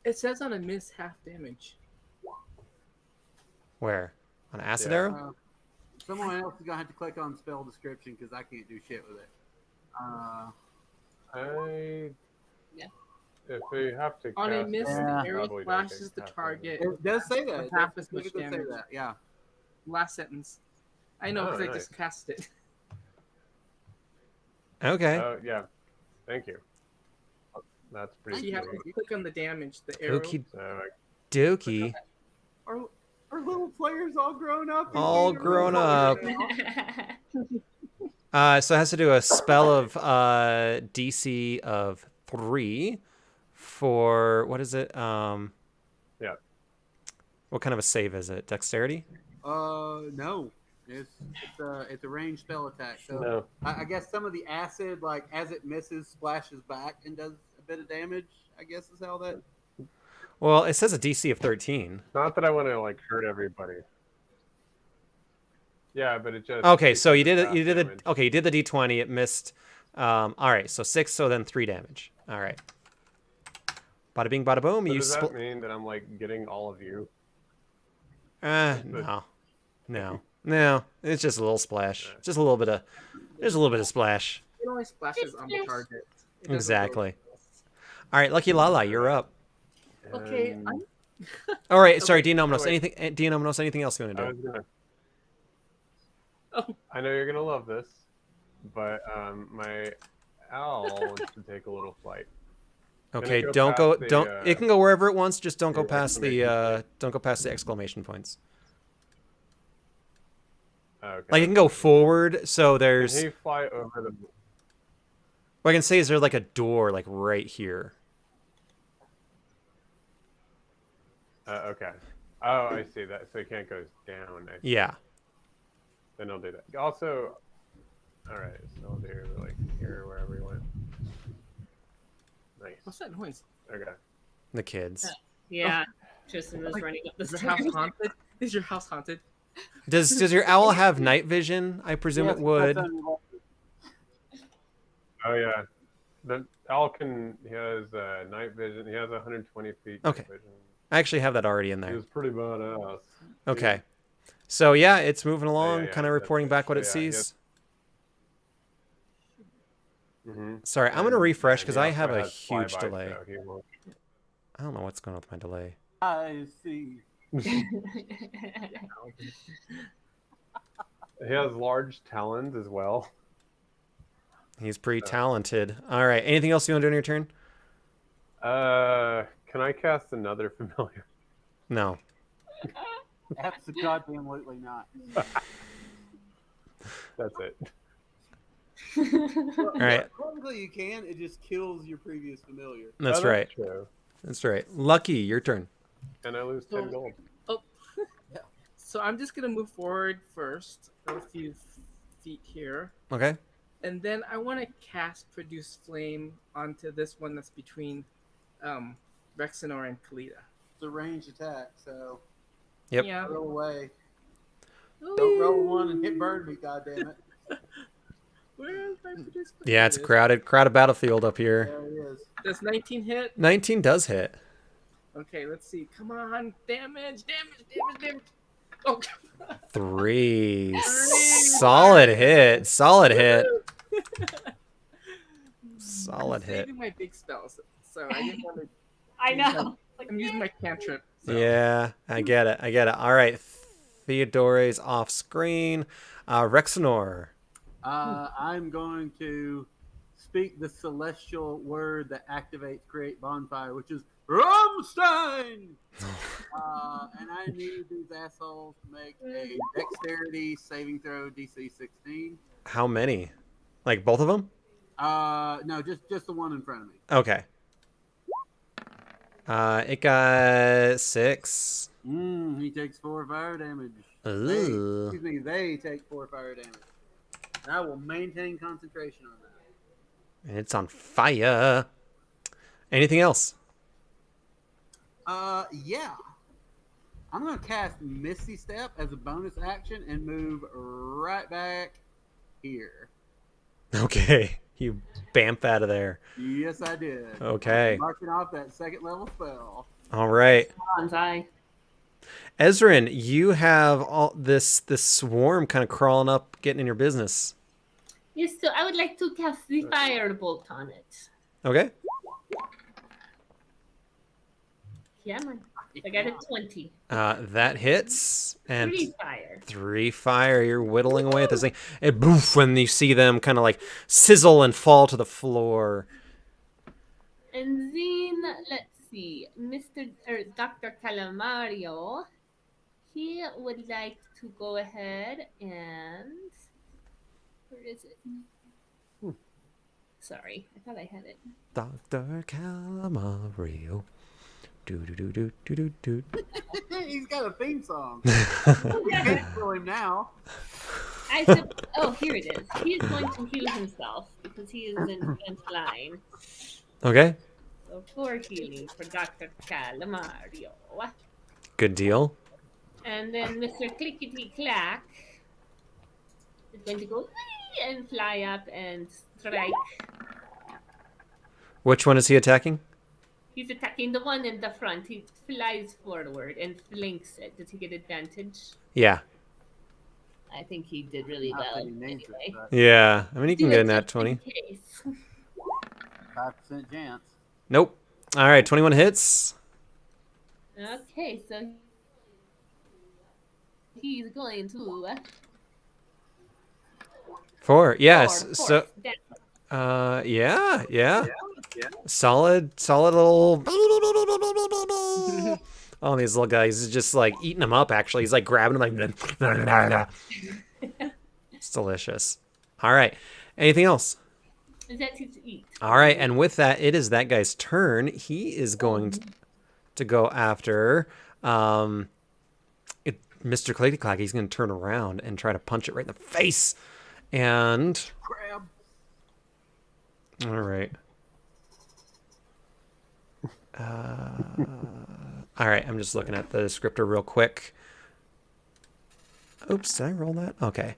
[SPEAKER 2] It says on a miss half damage.
[SPEAKER 1] Where? On acid
[SPEAKER 5] Yeah.
[SPEAKER 1] arrow?
[SPEAKER 3] Someone else is gonna have to click on spell description because I can't do shit with it.
[SPEAKER 2] Yeah.
[SPEAKER 5] If we have to
[SPEAKER 2] On a
[SPEAKER 5] cast
[SPEAKER 2] miss,
[SPEAKER 5] it,
[SPEAKER 2] the
[SPEAKER 5] we
[SPEAKER 2] arrow
[SPEAKER 5] probably don't
[SPEAKER 2] flashes
[SPEAKER 5] get
[SPEAKER 2] the
[SPEAKER 5] half
[SPEAKER 2] target.
[SPEAKER 5] damage.
[SPEAKER 3] It does say that.
[SPEAKER 2] With
[SPEAKER 3] It
[SPEAKER 2] half
[SPEAKER 3] does-
[SPEAKER 2] as much
[SPEAKER 3] it does say
[SPEAKER 2] damage.
[SPEAKER 3] that. Yeah.
[SPEAKER 2] Last sentence. I know
[SPEAKER 5] Oh,
[SPEAKER 2] because I
[SPEAKER 5] nice.
[SPEAKER 2] just cast it.
[SPEAKER 1] Okay.
[SPEAKER 5] Oh, yeah. Thank you. That's
[SPEAKER 2] So
[SPEAKER 5] pretty
[SPEAKER 2] you have to
[SPEAKER 5] sweet.
[SPEAKER 2] click on the damage. The arrow.
[SPEAKER 1] Okie
[SPEAKER 5] So,
[SPEAKER 1] dokie.
[SPEAKER 3] Our little players all grown up. and
[SPEAKER 1] All
[SPEAKER 3] being a
[SPEAKER 1] grown
[SPEAKER 3] real
[SPEAKER 1] up.
[SPEAKER 3] player now.
[SPEAKER 1] So it has to do a spell of DC of 3 for, what is it?
[SPEAKER 5] Yeah.
[SPEAKER 1] What kind of a save is it? Dexterity?
[SPEAKER 3] No. It's a ranged spell attack. So
[SPEAKER 5] no.
[SPEAKER 3] I guess some of the acid, like as it misses, splashes back and does a bit of damage. I guess is how that.
[SPEAKER 1] Well, it says a DC of 13.
[SPEAKER 5] Not that I want to like hurt everybody. Yeah, but it just
[SPEAKER 1] Okay, so you
[SPEAKER 5] because
[SPEAKER 1] did
[SPEAKER 5] of
[SPEAKER 1] it. You
[SPEAKER 5] fast
[SPEAKER 1] did
[SPEAKER 5] damage.
[SPEAKER 1] it. Okay, you did the D20. It missed. All right, so 6. So then 3 damage. All right. Bada bing, bada boom.
[SPEAKER 5] So
[SPEAKER 1] You
[SPEAKER 5] does that
[SPEAKER 1] split.
[SPEAKER 5] mean that I'm like getting all of you?
[SPEAKER 1] No. It's just a little splash. Just a little bit of. There's a little bit of splash.
[SPEAKER 2] It only splashes on the target. It doesn't
[SPEAKER 1] Exactly.
[SPEAKER 2] go-
[SPEAKER 1] All right, Lucky Lala, you're up.
[SPEAKER 2] Okay,
[SPEAKER 5] And
[SPEAKER 2] I'm
[SPEAKER 1] All right, sorry,
[SPEAKER 2] Okay,
[SPEAKER 1] Dinomnos.
[SPEAKER 5] wait.
[SPEAKER 1] Anything? Dinomnos. Anything else you want
[SPEAKER 5] I
[SPEAKER 1] to
[SPEAKER 5] was
[SPEAKER 1] do?
[SPEAKER 5] gonna.
[SPEAKER 2] Oh.
[SPEAKER 5] I know you're gonna love this, but my owl wants to take a little flight.
[SPEAKER 1] Okay,
[SPEAKER 5] go
[SPEAKER 1] don't go.
[SPEAKER 5] past the,
[SPEAKER 1] Don't. It can go wherever it wants. Just don't go
[SPEAKER 5] the
[SPEAKER 1] past the.
[SPEAKER 5] exclamation point.
[SPEAKER 1] Don't go past the exclamation points.
[SPEAKER 5] Okay.
[SPEAKER 1] Like it can go forward. So
[SPEAKER 5] Can
[SPEAKER 1] there's.
[SPEAKER 5] he fly over the?
[SPEAKER 1] What I can say is there's like a door like right here.
[SPEAKER 5] Okay. Oh, I see that. So he can't go down. I see.
[SPEAKER 1] Yeah.
[SPEAKER 5] Then I'll do that. Also, all right. So I'll do like here, wherever he went. Nice.
[SPEAKER 2] What's that noise?
[SPEAKER 5] Okay.
[SPEAKER 1] The kids.
[SPEAKER 7] Yeah. Tristan was
[SPEAKER 2] Like,
[SPEAKER 7] running up the
[SPEAKER 2] Is your house
[SPEAKER 7] stairs.
[SPEAKER 2] haunted? Is your house haunted?
[SPEAKER 1] Does your owl have night vision? I presume it would.
[SPEAKER 5] Oh yeah. The owl can. He has night vision. He has 120 feet.
[SPEAKER 1] Okay.
[SPEAKER 5] Night vision.
[SPEAKER 1] I actually have that already in
[SPEAKER 5] He
[SPEAKER 1] there.
[SPEAKER 5] was pretty badass.
[SPEAKER 1] Okay. So yeah, it's moving along,
[SPEAKER 5] yeah,
[SPEAKER 1] kind of
[SPEAKER 5] that's
[SPEAKER 1] reporting
[SPEAKER 5] it.
[SPEAKER 1] back what it
[SPEAKER 5] So, yeah,
[SPEAKER 1] sees.
[SPEAKER 5] Mm-hmm.
[SPEAKER 1] Sorry, I'm gonna refresh because
[SPEAKER 5] he
[SPEAKER 1] I
[SPEAKER 5] also
[SPEAKER 1] have a
[SPEAKER 5] has
[SPEAKER 1] huge
[SPEAKER 5] flyby,
[SPEAKER 1] delay.
[SPEAKER 5] so he won't-
[SPEAKER 1] I don't know what's going on with my delay.
[SPEAKER 3] I see.
[SPEAKER 5] He has large talons as well.
[SPEAKER 1] He's pretty talented. All right. Anything else you want to do on your turn?
[SPEAKER 5] Can I cast another familiar?
[SPEAKER 1] No.
[SPEAKER 3] Absolutely not.
[SPEAKER 5] That's it.
[SPEAKER 3] Well,
[SPEAKER 1] All right.
[SPEAKER 3] technically you can. It just kills your previous familiar.
[SPEAKER 1] That's
[SPEAKER 5] Oh,
[SPEAKER 1] right.
[SPEAKER 5] True.
[SPEAKER 1] That's right. Lucky, your turn.
[SPEAKER 5] And I lose 10 gold.
[SPEAKER 2] So I'm just gonna move forward first, a few feet here,
[SPEAKER 1] Okay.
[SPEAKER 2] and then I want to cast Produce Flame onto this one that's between Rexenor and Kalita.
[SPEAKER 3] It's a ranged attack, so
[SPEAKER 1] Yep.
[SPEAKER 2] Yeah.
[SPEAKER 3] roll away. Don't roll one and hit bird me, goddammit.
[SPEAKER 2] Where is my Produce Flame?
[SPEAKER 1] Yeah, it's
[SPEAKER 2] There it
[SPEAKER 1] crowded battlefield up here.
[SPEAKER 3] There he is.
[SPEAKER 2] is. Does 19 hit?
[SPEAKER 1] 19 does hit.
[SPEAKER 2] Okay, let's see. Come on, damage. Oh,
[SPEAKER 1] 3. Solid hit. Solid hit. Solid
[SPEAKER 2] I'm
[SPEAKER 1] hit.
[SPEAKER 2] saving my big spells, so I didn't want to.
[SPEAKER 7] I know.
[SPEAKER 2] I'm using my cantrip. So.
[SPEAKER 1] Yeah, I get it. All right. Theodore's off screen. Rexenor.
[SPEAKER 3] I'm going to speak the celestial word that activates create bonfire, which is Rammstein. And I need these assholes to make a dexterity saving throw DC 16.
[SPEAKER 1] How many? Like both of them?
[SPEAKER 3] No, just the one in front of me.
[SPEAKER 1] Okay. It got 6.
[SPEAKER 3] He takes 4 fire damage.
[SPEAKER 1] Ooh.
[SPEAKER 3] They take 4 fire damage. And I will maintain concentration on that.
[SPEAKER 1] And it's on fire. Anything else?
[SPEAKER 3] Yeah. I'm going to cast Misty Step as a bonus action and move right back here.
[SPEAKER 1] Okay. You bamf out of there.
[SPEAKER 3] Yes, I did.
[SPEAKER 1] Okay.
[SPEAKER 3] Marking off that second level spell.
[SPEAKER 1] All right.
[SPEAKER 7] Bonsai.
[SPEAKER 1] Ezrin, you have all this swarm kind of crawling up, getting in your business.
[SPEAKER 7] Yes, so I would like to cast the firebolt on it.
[SPEAKER 1] Okay.
[SPEAKER 7] Yeah, man. I got a 20.
[SPEAKER 1] That hits. And
[SPEAKER 7] 3 fire.
[SPEAKER 1] 3 fire. You're whittling away at this thing. And boof, when you see them kind of like sizzle and fall to the floor.
[SPEAKER 7] And then, let's see, Dr. Calamario, he would like to go ahead and, where is it? Sorry, I thought I had it.
[SPEAKER 1] Dr. Calamario. Do.
[SPEAKER 3] He's got a theme song. You can't kill him now.
[SPEAKER 7] I said, oh, here it is. He is going to heal himself because he is in front line.
[SPEAKER 1] Okay.
[SPEAKER 7] So So 4 healing for Dr. Calamario.
[SPEAKER 1] Good deal.
[SPEAKER 7] And then Mr. Clickety Clack is going to go whee and fly up and strike.
[SPEAKER 1] Which one is he attacking?
[SPEAKER 7] He's attacking the one in the front. He flies forward and flanks it. Does he get advantage?
[SPEAKER 1] Yeah.
[SPEAKER 7] I think he did really
[SPEAKER 3] Not
[SPEAKER 7] well.
[SPEAKER 3] that he names it,
[SPEAKER 7] Anyway.
[SPEAKER 3] but
[SPEAKER 1] Yeah. I mean, he can
[SPEAKER 7] Do
[SPEAKER 1] get
[SPEAKER 7] it
[SPEAKER 1] in that
[SPEAKER 7] just in
[SPEAKER 1] 20.
[SPEAKER 7] case.
[SPEAKER 3] 5% chance.
[SPEAKER 1] Nope. All right, 21 hits.
[SPEAKER 7] Okay, so he's going to
[SPEAKER 1] 4. Yes.
[SPEAKER 7] four
[SPEAKER 1] So,
[SPEAKER 7] force damage.
[SPEAKER 1] yeah.
[SPEAKER 3] Yeah.
[SPEAKER 1] Solid little. All these little guys is just like eating them up. Actually, he's like grabbing them like. It's delicious. All right. Anything else?
[SPEAKER 7] Is that to eat?
[SPEAKER 1] All right, and with that, it is that guy's turn. He is going to go after Mr. Clacky Clack. He's going to turn around and try to punch it right in the face. And
[SPEAKER 3] Grab.
[SPEAKER 1] all right. All right, I'm just looking at the descriptor real quick. Oops, did I roll that? Okay.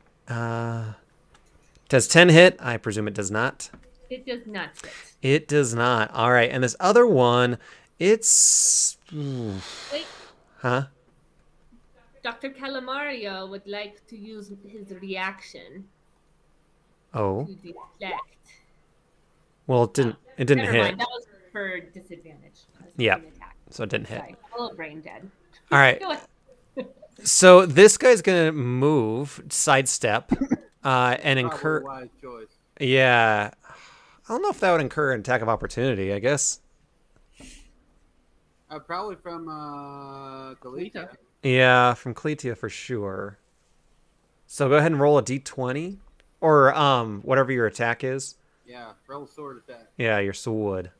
[SPEAKER 1] Does 10 hit? I presume it does not.
[SPEAKER 7] It does not fit.
[SPEAKER 1] It does not. All right, and this other one, it's...
[SPEAKER 7] Wait,
[SPEAKER 1] Huh?
[SPEAKER 7] Dr. Calamario would like to use his reaction
[SPEAKER 1] Oh.
[SPEAKER 7] to deflect.
[SPEAKER 1] Well, it didn't
[SPEAKER 7] Never
[SPEAKER 1] hit.
[SPEAKER 7] mind, that was for disadvantage. That was
[SPEAKER 1] Yeah.
[SPEAKER 7] an attack.
[SPEAKER 1] So it didn't hit.
[SPEAKER 7] Sorry, a little brain dead.
[SPEAKER 1] All right.
[SPEAKER 7] Go ahead.
[SPEAKER 1] So this guy's going to move, sidestep, and
[SPEAKER 3] Probably
[SPEAKER 1] incur...
[SPEAKER 3] a wise choice.
[SPEAKER 1] Yeah. I don't know if that would incur an attack of opportunity, I guess.
[SPEAKER 3] Probably from Kalita.
[SPEAKER 1] Yeah, from Cletia for sure. So go ahead and roll a d20. Or whatever your attack is.
[SPEAKER 3] Yeah, roll sword attack.
[SPEAKER 1] Yeah, your sword.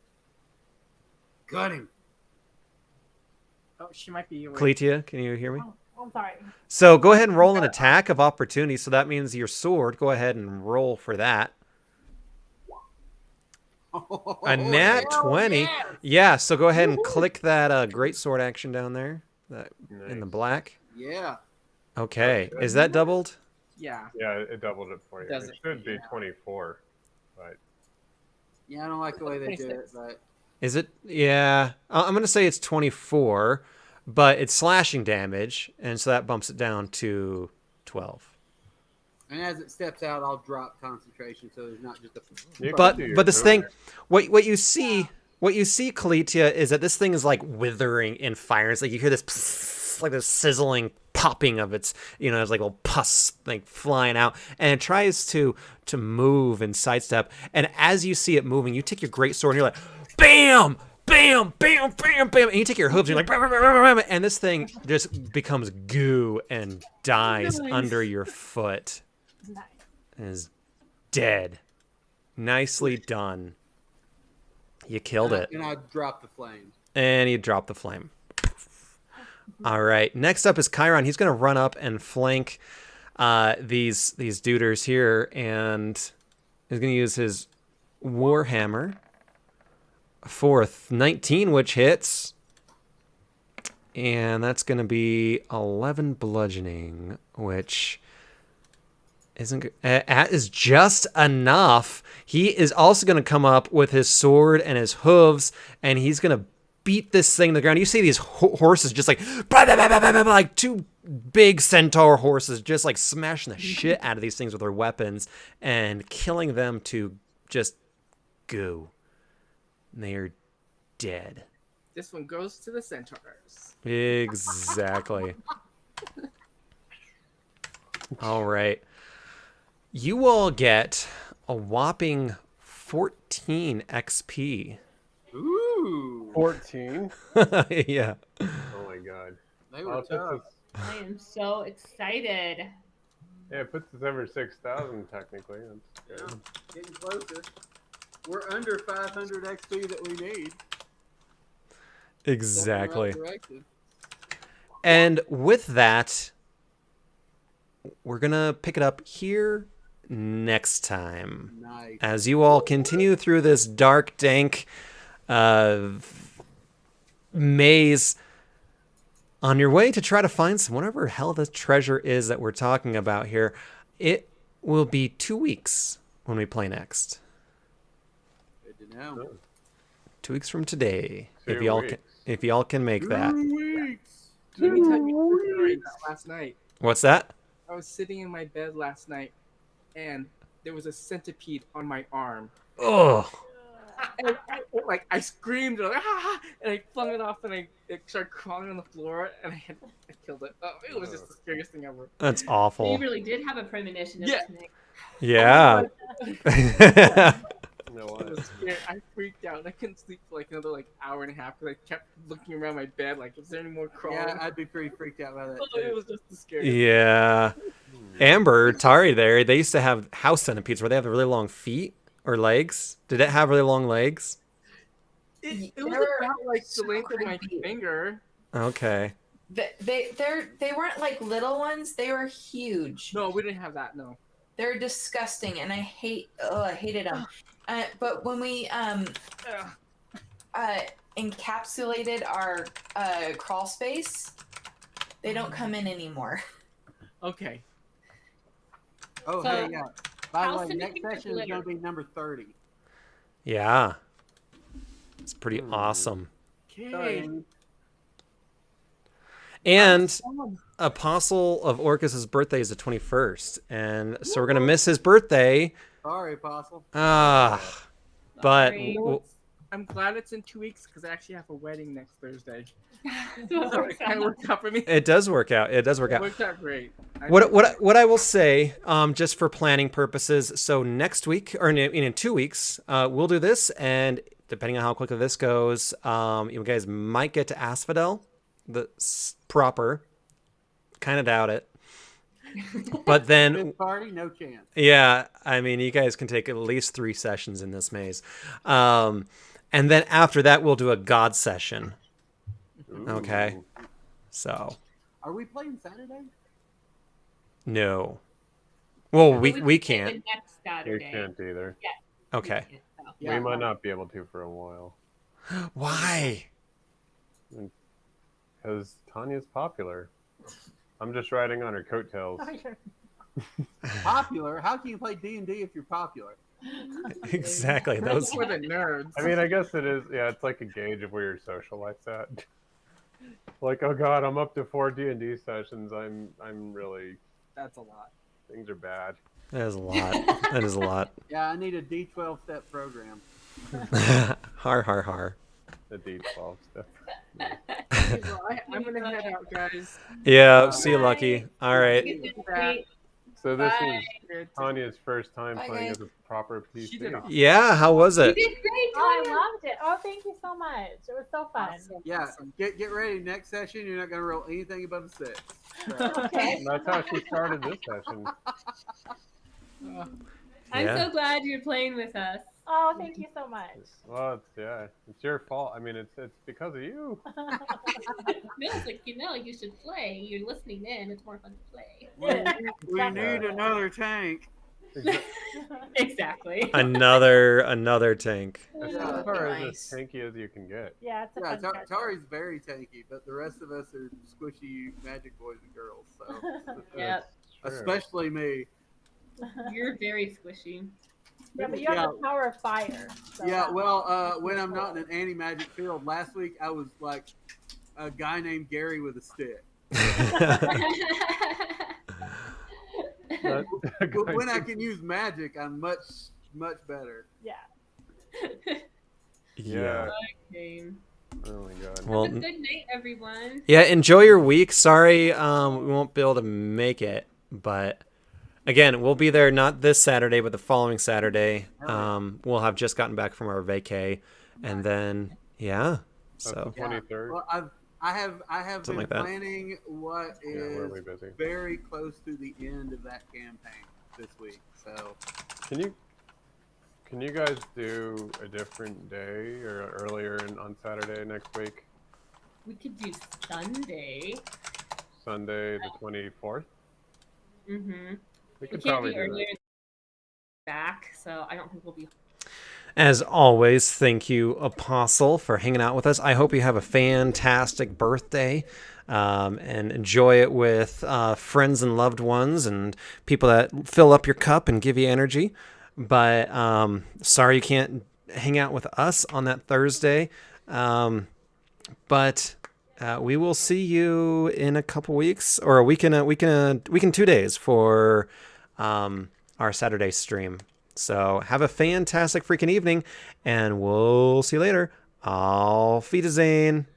[SPEAKER 3] Got him.
[SPEAKER 2] Oh, she might be away.
[SPEAKER 1] Cletia, can you hear me?
[SPEAKER 10] Oh, I'm sorry.
[SPEAKER 1] So go ahead and roll an attack of opportunity. So that means your sword. Go ahead and roll for that. A nat 20. Yeah, so go ahead and click that great sword action down there. That in the black.
[SPEAKER 3] Yeah.
[SPEAKER 1] Okay. Is that doubled?
[SPEAKER 2] Yeah.
[SPEAKER 5] Yeah, it doubled it for you.
[SPEAKER 2] Does
[SPEAKER 5] It
[SPEAKER 2] it?
[SPEAKER 5] should be 24, but
[SPEAKER 3] Yeah, I don't like the way they do it,
[SPEAKER 2] 26.
[SPEAKER 3] but
[SPEAKER 1] Is it? Yeah. I'm going to say it's 24, but it's slashing damage, and so that bumps it down to 12.
[SPEAKER 3] and as it steps out, I'll drop concentration, so there's not just a.
[SPEAKER 5] You can
[SPEAKER 1] But
[SPEAKER 5] do your
[SPEAKER 1] this thing,
[SPEAKER 5] boomer.
[SPEAKER 1] what you see, Kalitia, is that this thing is like withering in fire. It's like you hear this psst, like this sizzling popping of its, it's like little pus like flying out, and it tries to move and sidestep. And as you see it moving, you take your great sword and you're like, bam, bam, bam, bam, bam, and you take your hooves and you're like, bam, bam, bam, bam, and this thing just becomes goo and dies
[SPEAKER 2] Nice.
[SPEAKER 1] under your foot.
[SPEAKER 10] Nice.
[SPEAKER 1] And is dead. Nicely done. You killed it.
[SPEAKER 3] And I drop the flame.
[SPEAKER 1] And you drop the flame. All right. Next up is Chiron. He's going to run up and flank these duders here. And he's going to use his Warhammer for 19, which hits. And that's going to be 11 bludgeoning, which... is just enough. He is also going to come up with his sword and his hooves, and he's going to beat this thing to the ground. You see these horses just like, like two big centaur horses just like smashing the shit out of these things with their weapons and killing them to just goo. And they are dead.
[SPEAKER 2] This one goes to the centaurs.
[SPEAKER 1] Exactly. All right. You all get a whopping 14 XP.
[SPEAKER 3] Ooh.
[SPEAKER 5] 14.
[SPEAKER 1] Yeah.
[SPEAKER 5] Oh my god.
[SPEAKER 3] They
[SPEAKER 5] Well,
[SPEAKER 3] were
[SPEAKER 5] it puts
[SPEAKER 3] tough.
[SPEAKER 5] us-
[SPEAKER 7] I am so excited.
[SPEAKER 5] yeah, it puts us over 6,000 technically. That's good.
[SPEAKER 3] Getting closer. We're under 500 XP that we need.
[SPEAKER 1] Exactly.
[SPEAKER 3] Stepping in the right direction.
[SPEAKER 1] And with that, we're going to pick it up here next time.
[SPEAKER 3] Nice.
[SPEAKER 1] As you all continue through this dark, dank maze on your way to try to find some whatever hell the treasure is that we're talking about here. It will be 2 weeks when we play next.
[SPEAKER 3] Good to know.
[SPEAKER 1] 2 weeks from today, if
[SPEAKER 5] 2
[SPEAKER 1] y'all
[SPEAKER 5] weeks.
[SPEAKER 1] can make that.
[SPEAKER 3] 2 weeks.
[SPEAKER 2] Let me tell you a story about last night.
[SPEAKER 1] What's that?
[SPEAKER 2] I was sitting in my bed last night, and there was a centipede on my arm.
[SPEAKER 1] Oh,
[SPEAKER 2] And I screamed, and I flung it off, and it started crawling on the floor, and I killed it. Oh, it was just the scariest thing ever.
[SPEAKER 1] that's
[SPEAKER 7] You
[SPEAKER 1] awful.
[SPEAKER 7] really did have a premonition of
[SPEAKER 2] Yeah.
[SPEAKER 7] this, Nick.
[SPEAKER 1] Yeah.
[SPEAKER 5] You know
[SPEAKER 2] I
[SPEAKER 5] what?
[SPEAKER 2] was scared. I freaked out, and I couldn't sleep for like another hour and a half because I kept looking around my bed, like, is there any more crawling?
[SPEAKER 3] Yeah, I'd be pretty freaked out by that.
[SPEAKER 2] Oh, it
[SPEAKER 3] Too.
[SPEAKER 2] was just the scariest.
[SPEAKER 1] Yeah. Amber, Tari there, they used to have house centipedes where they have the really long feet or legs. Did it have really long legs?
[SPEAKER 2] It
[SPEAKER 8] They
[SPEAKER 2] was
[SPEAKER 8] were
[SPEAKER 2] about like
[SPEAKER 8] so
[SPEAKER 2] the length of my
[SPEAKER 8] creepy.
[SPEAKER 2] finger.
[SPEAKER 1] Okay.
[SPEAKER 8] They weren't like little ones. They were huge.
[SPEAKER 2] No, we didn't have that. No.
[SPEAKER 8] They're disgusting, and I hated them. But when we
[SPEAKER 2] Ugh.
[SPEAKER 8] encapsulated our crawl space, they don't come in anymore.
[SPEAKER 2] Okay.
[SPEAKER 3] Oh,
[SPEAKER 7] So,
[SPEAKER 3] hey, yeah. By the
[SPEAKER 7] how
[SPEAKER 3] way, next
[SPEAKER 7] centipedes are
[SPEAKER 3] session is going to
[SPEAKER 7] glittery?
[SPEAKER 3] be number 30.
[SPEAKER 1] Yeah. It's pretty awesome.
[SPEAKER 3] Sorry,
[SPEAKER 2] Okay.
[SPEAKER 3] Amy.
[SPEAKER 1] And Apostle of Orcus's birthday is the 21st. And so we're going to miss his birthday.
[SPEAKER 3] Sorry, Apostle.
[SPEAKER 1] But
[SPEAKER 7] Sorry.
[SPEAKER 2] I'm glad it's in 2 weeks because I actually have a wedding next Thursday.
[SPEAKER 7] So it
[SPEAKER 2] So
[SPEAKER 7] works
[SPEAKER 2] it kind of
[SPEAKER 7] out.
[SPEAKER 2] worked out for me.
[SPEAKER 1] it does work out. It does work
[SPEAKER 2] It
[SPEAKER 1] out.
[SPEAKER 2] worked out great.
[SPEAKER 1] What I will say, just for planning purposes, so next week or in 2 weeks, we'll do this, and depending on how quickly this goes, you guys might get to Asphodel, proper. Kind of doubt it, but then
[SPEAKER 3] Fifth party, no chance.
[SPEAKER 1] yeah, I mean, you guys can take at least 3 sessions in this maze, and then after that, we'll do a God session. Okay,
[SPEAKER 5] Ooh.
[SPEAKER 1] so
[SPEAKER 3] Are we playing Saturday?
[SPEAKER 1] no, well we
[SPEAKER 7] can
[SPEAKER 1] can't.
[SPEAKER 7] play the next
[SPEAKER 5] We
[SPEAKER 7] Saturday.
[SPEAKER 5] can't either.
[SPEAKER 1] Okay,
[SPEAKER 3] Yeah.
[SPEAKER 5] We might not be able to for a while.
[SPEAKER 1] why?
[SPEAKER 5] Because Tanya's popular. I'm just riding on her coattails.
[SPEAKER 3] Popular? How can you play D&D if you're popular?
[SPEAKER 1] Exactly. Those.
[SPEAKER 2] for the nerds.
[SPEAKER 5] I mean, I guess it is. Yeah, it's like a gauge of where your social life's at. Like, oh god, I'm up to 4 D&D sessions. I'm really.
[SPEAKER 2] That's a lot.
[SPEAKER 5] Things are bad.
[SPEAKER 1] That is a lot. That is a lot.
[SPEAKER 3] Yeah, I need a D12 step program.
[SPEAKER 1] Har har har.
[SPEAKER 5] The D12 stuff.
[SPEAKER 2] Okay, well, I'm gonna head out, guys.
[SPEAKER 1] Yeah. See you, Lucky. All right.
[SPEAKER 7] Wait,
[SPEAKER 5] So this
[SPEAKER 7] Bye.
[SPEAKER 5] is Tanya's first time
[SPEAKER 8] Bye,
[SPEAKER 5] playing
[SPEAKER 8] guys.
[SPEAKER 5] as a proper
[SPEAKER 2] She did
[SPEAKER 5] PC.
[SPEAKER 2] awesome.
[SPEAKER 1] Yeah. How was
[SPEAKER 7] you
[SPEAKER 1] it?
[SPEAKER 7] did great,
[SPEAKER 10] Oh,
[SPEAKER 7] Tanya.
[SPEAKER 10] I loved it. Oh, thank you so much. It was so fun.
[SPEAKER 2] Awesome,
[SPEAKER 3] Yeah,
[SPEAKER 2] awesome.
[SPEAKER 3] get ready. Next session, you're not going to roll anything above a 6. So,
[SPEAKER 10] Okay.
[SPEAKER 5] That's how she started this session.
[SPEAKER 7] I'm
[SPEAKER 1] Yeah.
[SPEAKER 7] so glad you're playing with us.
[SPEAKER 10] Oh, thank you so much.
[SPEAKER 5] Well, it's your fault. I mean, it's because of you.
[SPEAKER 7] No, it's like, you should play. You're listening in. It's more fun to play.
[SPEAKER 3] we need another tank.
[SPEAKER 7] Exactly.
[SPEAKER 1] Another tank.
[SPEAKER 5] As
[SPEAKER 3] Yeah.
[SPEAKER 5] far as
[SPEAKER 8] Nice.
[SPEAKER 5] as tanky as you can get.
[SPEAKER 10] Yeah, it's a
[SPEAKER 3] Yeah,
[SPEAKER 10] fun character.
[SPEAKER 3] Tari's very tanky, but the rest of us are squishy magic boys and girls. So,
[SPEAKER 7] Yep.
[SPEAKER 5] True.
[SPEAKER 3] especially me.
[SPEAKER 7] You're very squishy.
[SPEAKER 10] Yeah, but you have
[SPEAKER 3] Yeah.
[SPEAKER 10] the power of fire. So
[SPEAKER 3] Yeah,
[SPEAKER 10] that-
[SPEAKER 3] well, when I'm not in an anti-magic field, last week I was like a guy named Gary with a stick.
[SPEAKER 5] That-
[SPEAKER 3] But when I can use magic, I'm much better.
[SPEAKER 10] yeah.
[SPEAKER 1] Yeah.
[SPEAKER 7] Okay.
[SPEAKER 5] Oh my god.
[SPEAKER 1] Well,
[SPEAKER 7] Have a good night, everyone.
[SPEAKER 1] yeah. Enjoy your week. Sorry, we won't be able to make it, but again, we'll be there not this Saturday, but the following Saturday. We'll have just gotten back from our vacay, and then yeah.
[SPEAKER 5] That's
[SPEAKER 1] So
[SPEAKER 5] the 23rd.
[SPEAKER 3] Well, I have
[SPEAKER 1] Something
[SPEAKER 3] been
[SPEAKER 1] like that.
[SPEAKER 3] planning what
[SPEAKER 5] Yeah, we're
[SPEAKER 3] is
[SPEAKER 5] way busy.
[SPEAKER 3] very close to the end of that campaign this week. So
[SPEAKER 5] Can you guys do a different day or earlier on Saturday next week?
[SPEAKER 7] We could do Sunday.
[SPEAKER 5] Sunday the 24th?
[SPEAKER 7] Mm-hmm.
[SPEAKER 5] We
[SPEAKER 7] We
[SPEAKER 5] could
[SPEAKER 7] can't
[SPEAKER 5] probably
[SPEAKER 7] be
[SPEAKER 5] do
[SPEAKER 7] earlier
[SPEAKER 5] that.
[SPEAKER 7] back, so I don't think we'll be.
[SPEAKER 1] As always, thank you, Apostle, for hanging out with us. I hope you have a fantastic birthday and enjoy it with friends and loved ones and people that fill up your cup and give you energy. But sorry you can't hang out with us on that Thursday. But we will see you in a couple weeks or a week in 2 days for our Saturday stream. So have a fantastic freaking evening, and we'll see you later. Auf Wiedersehen.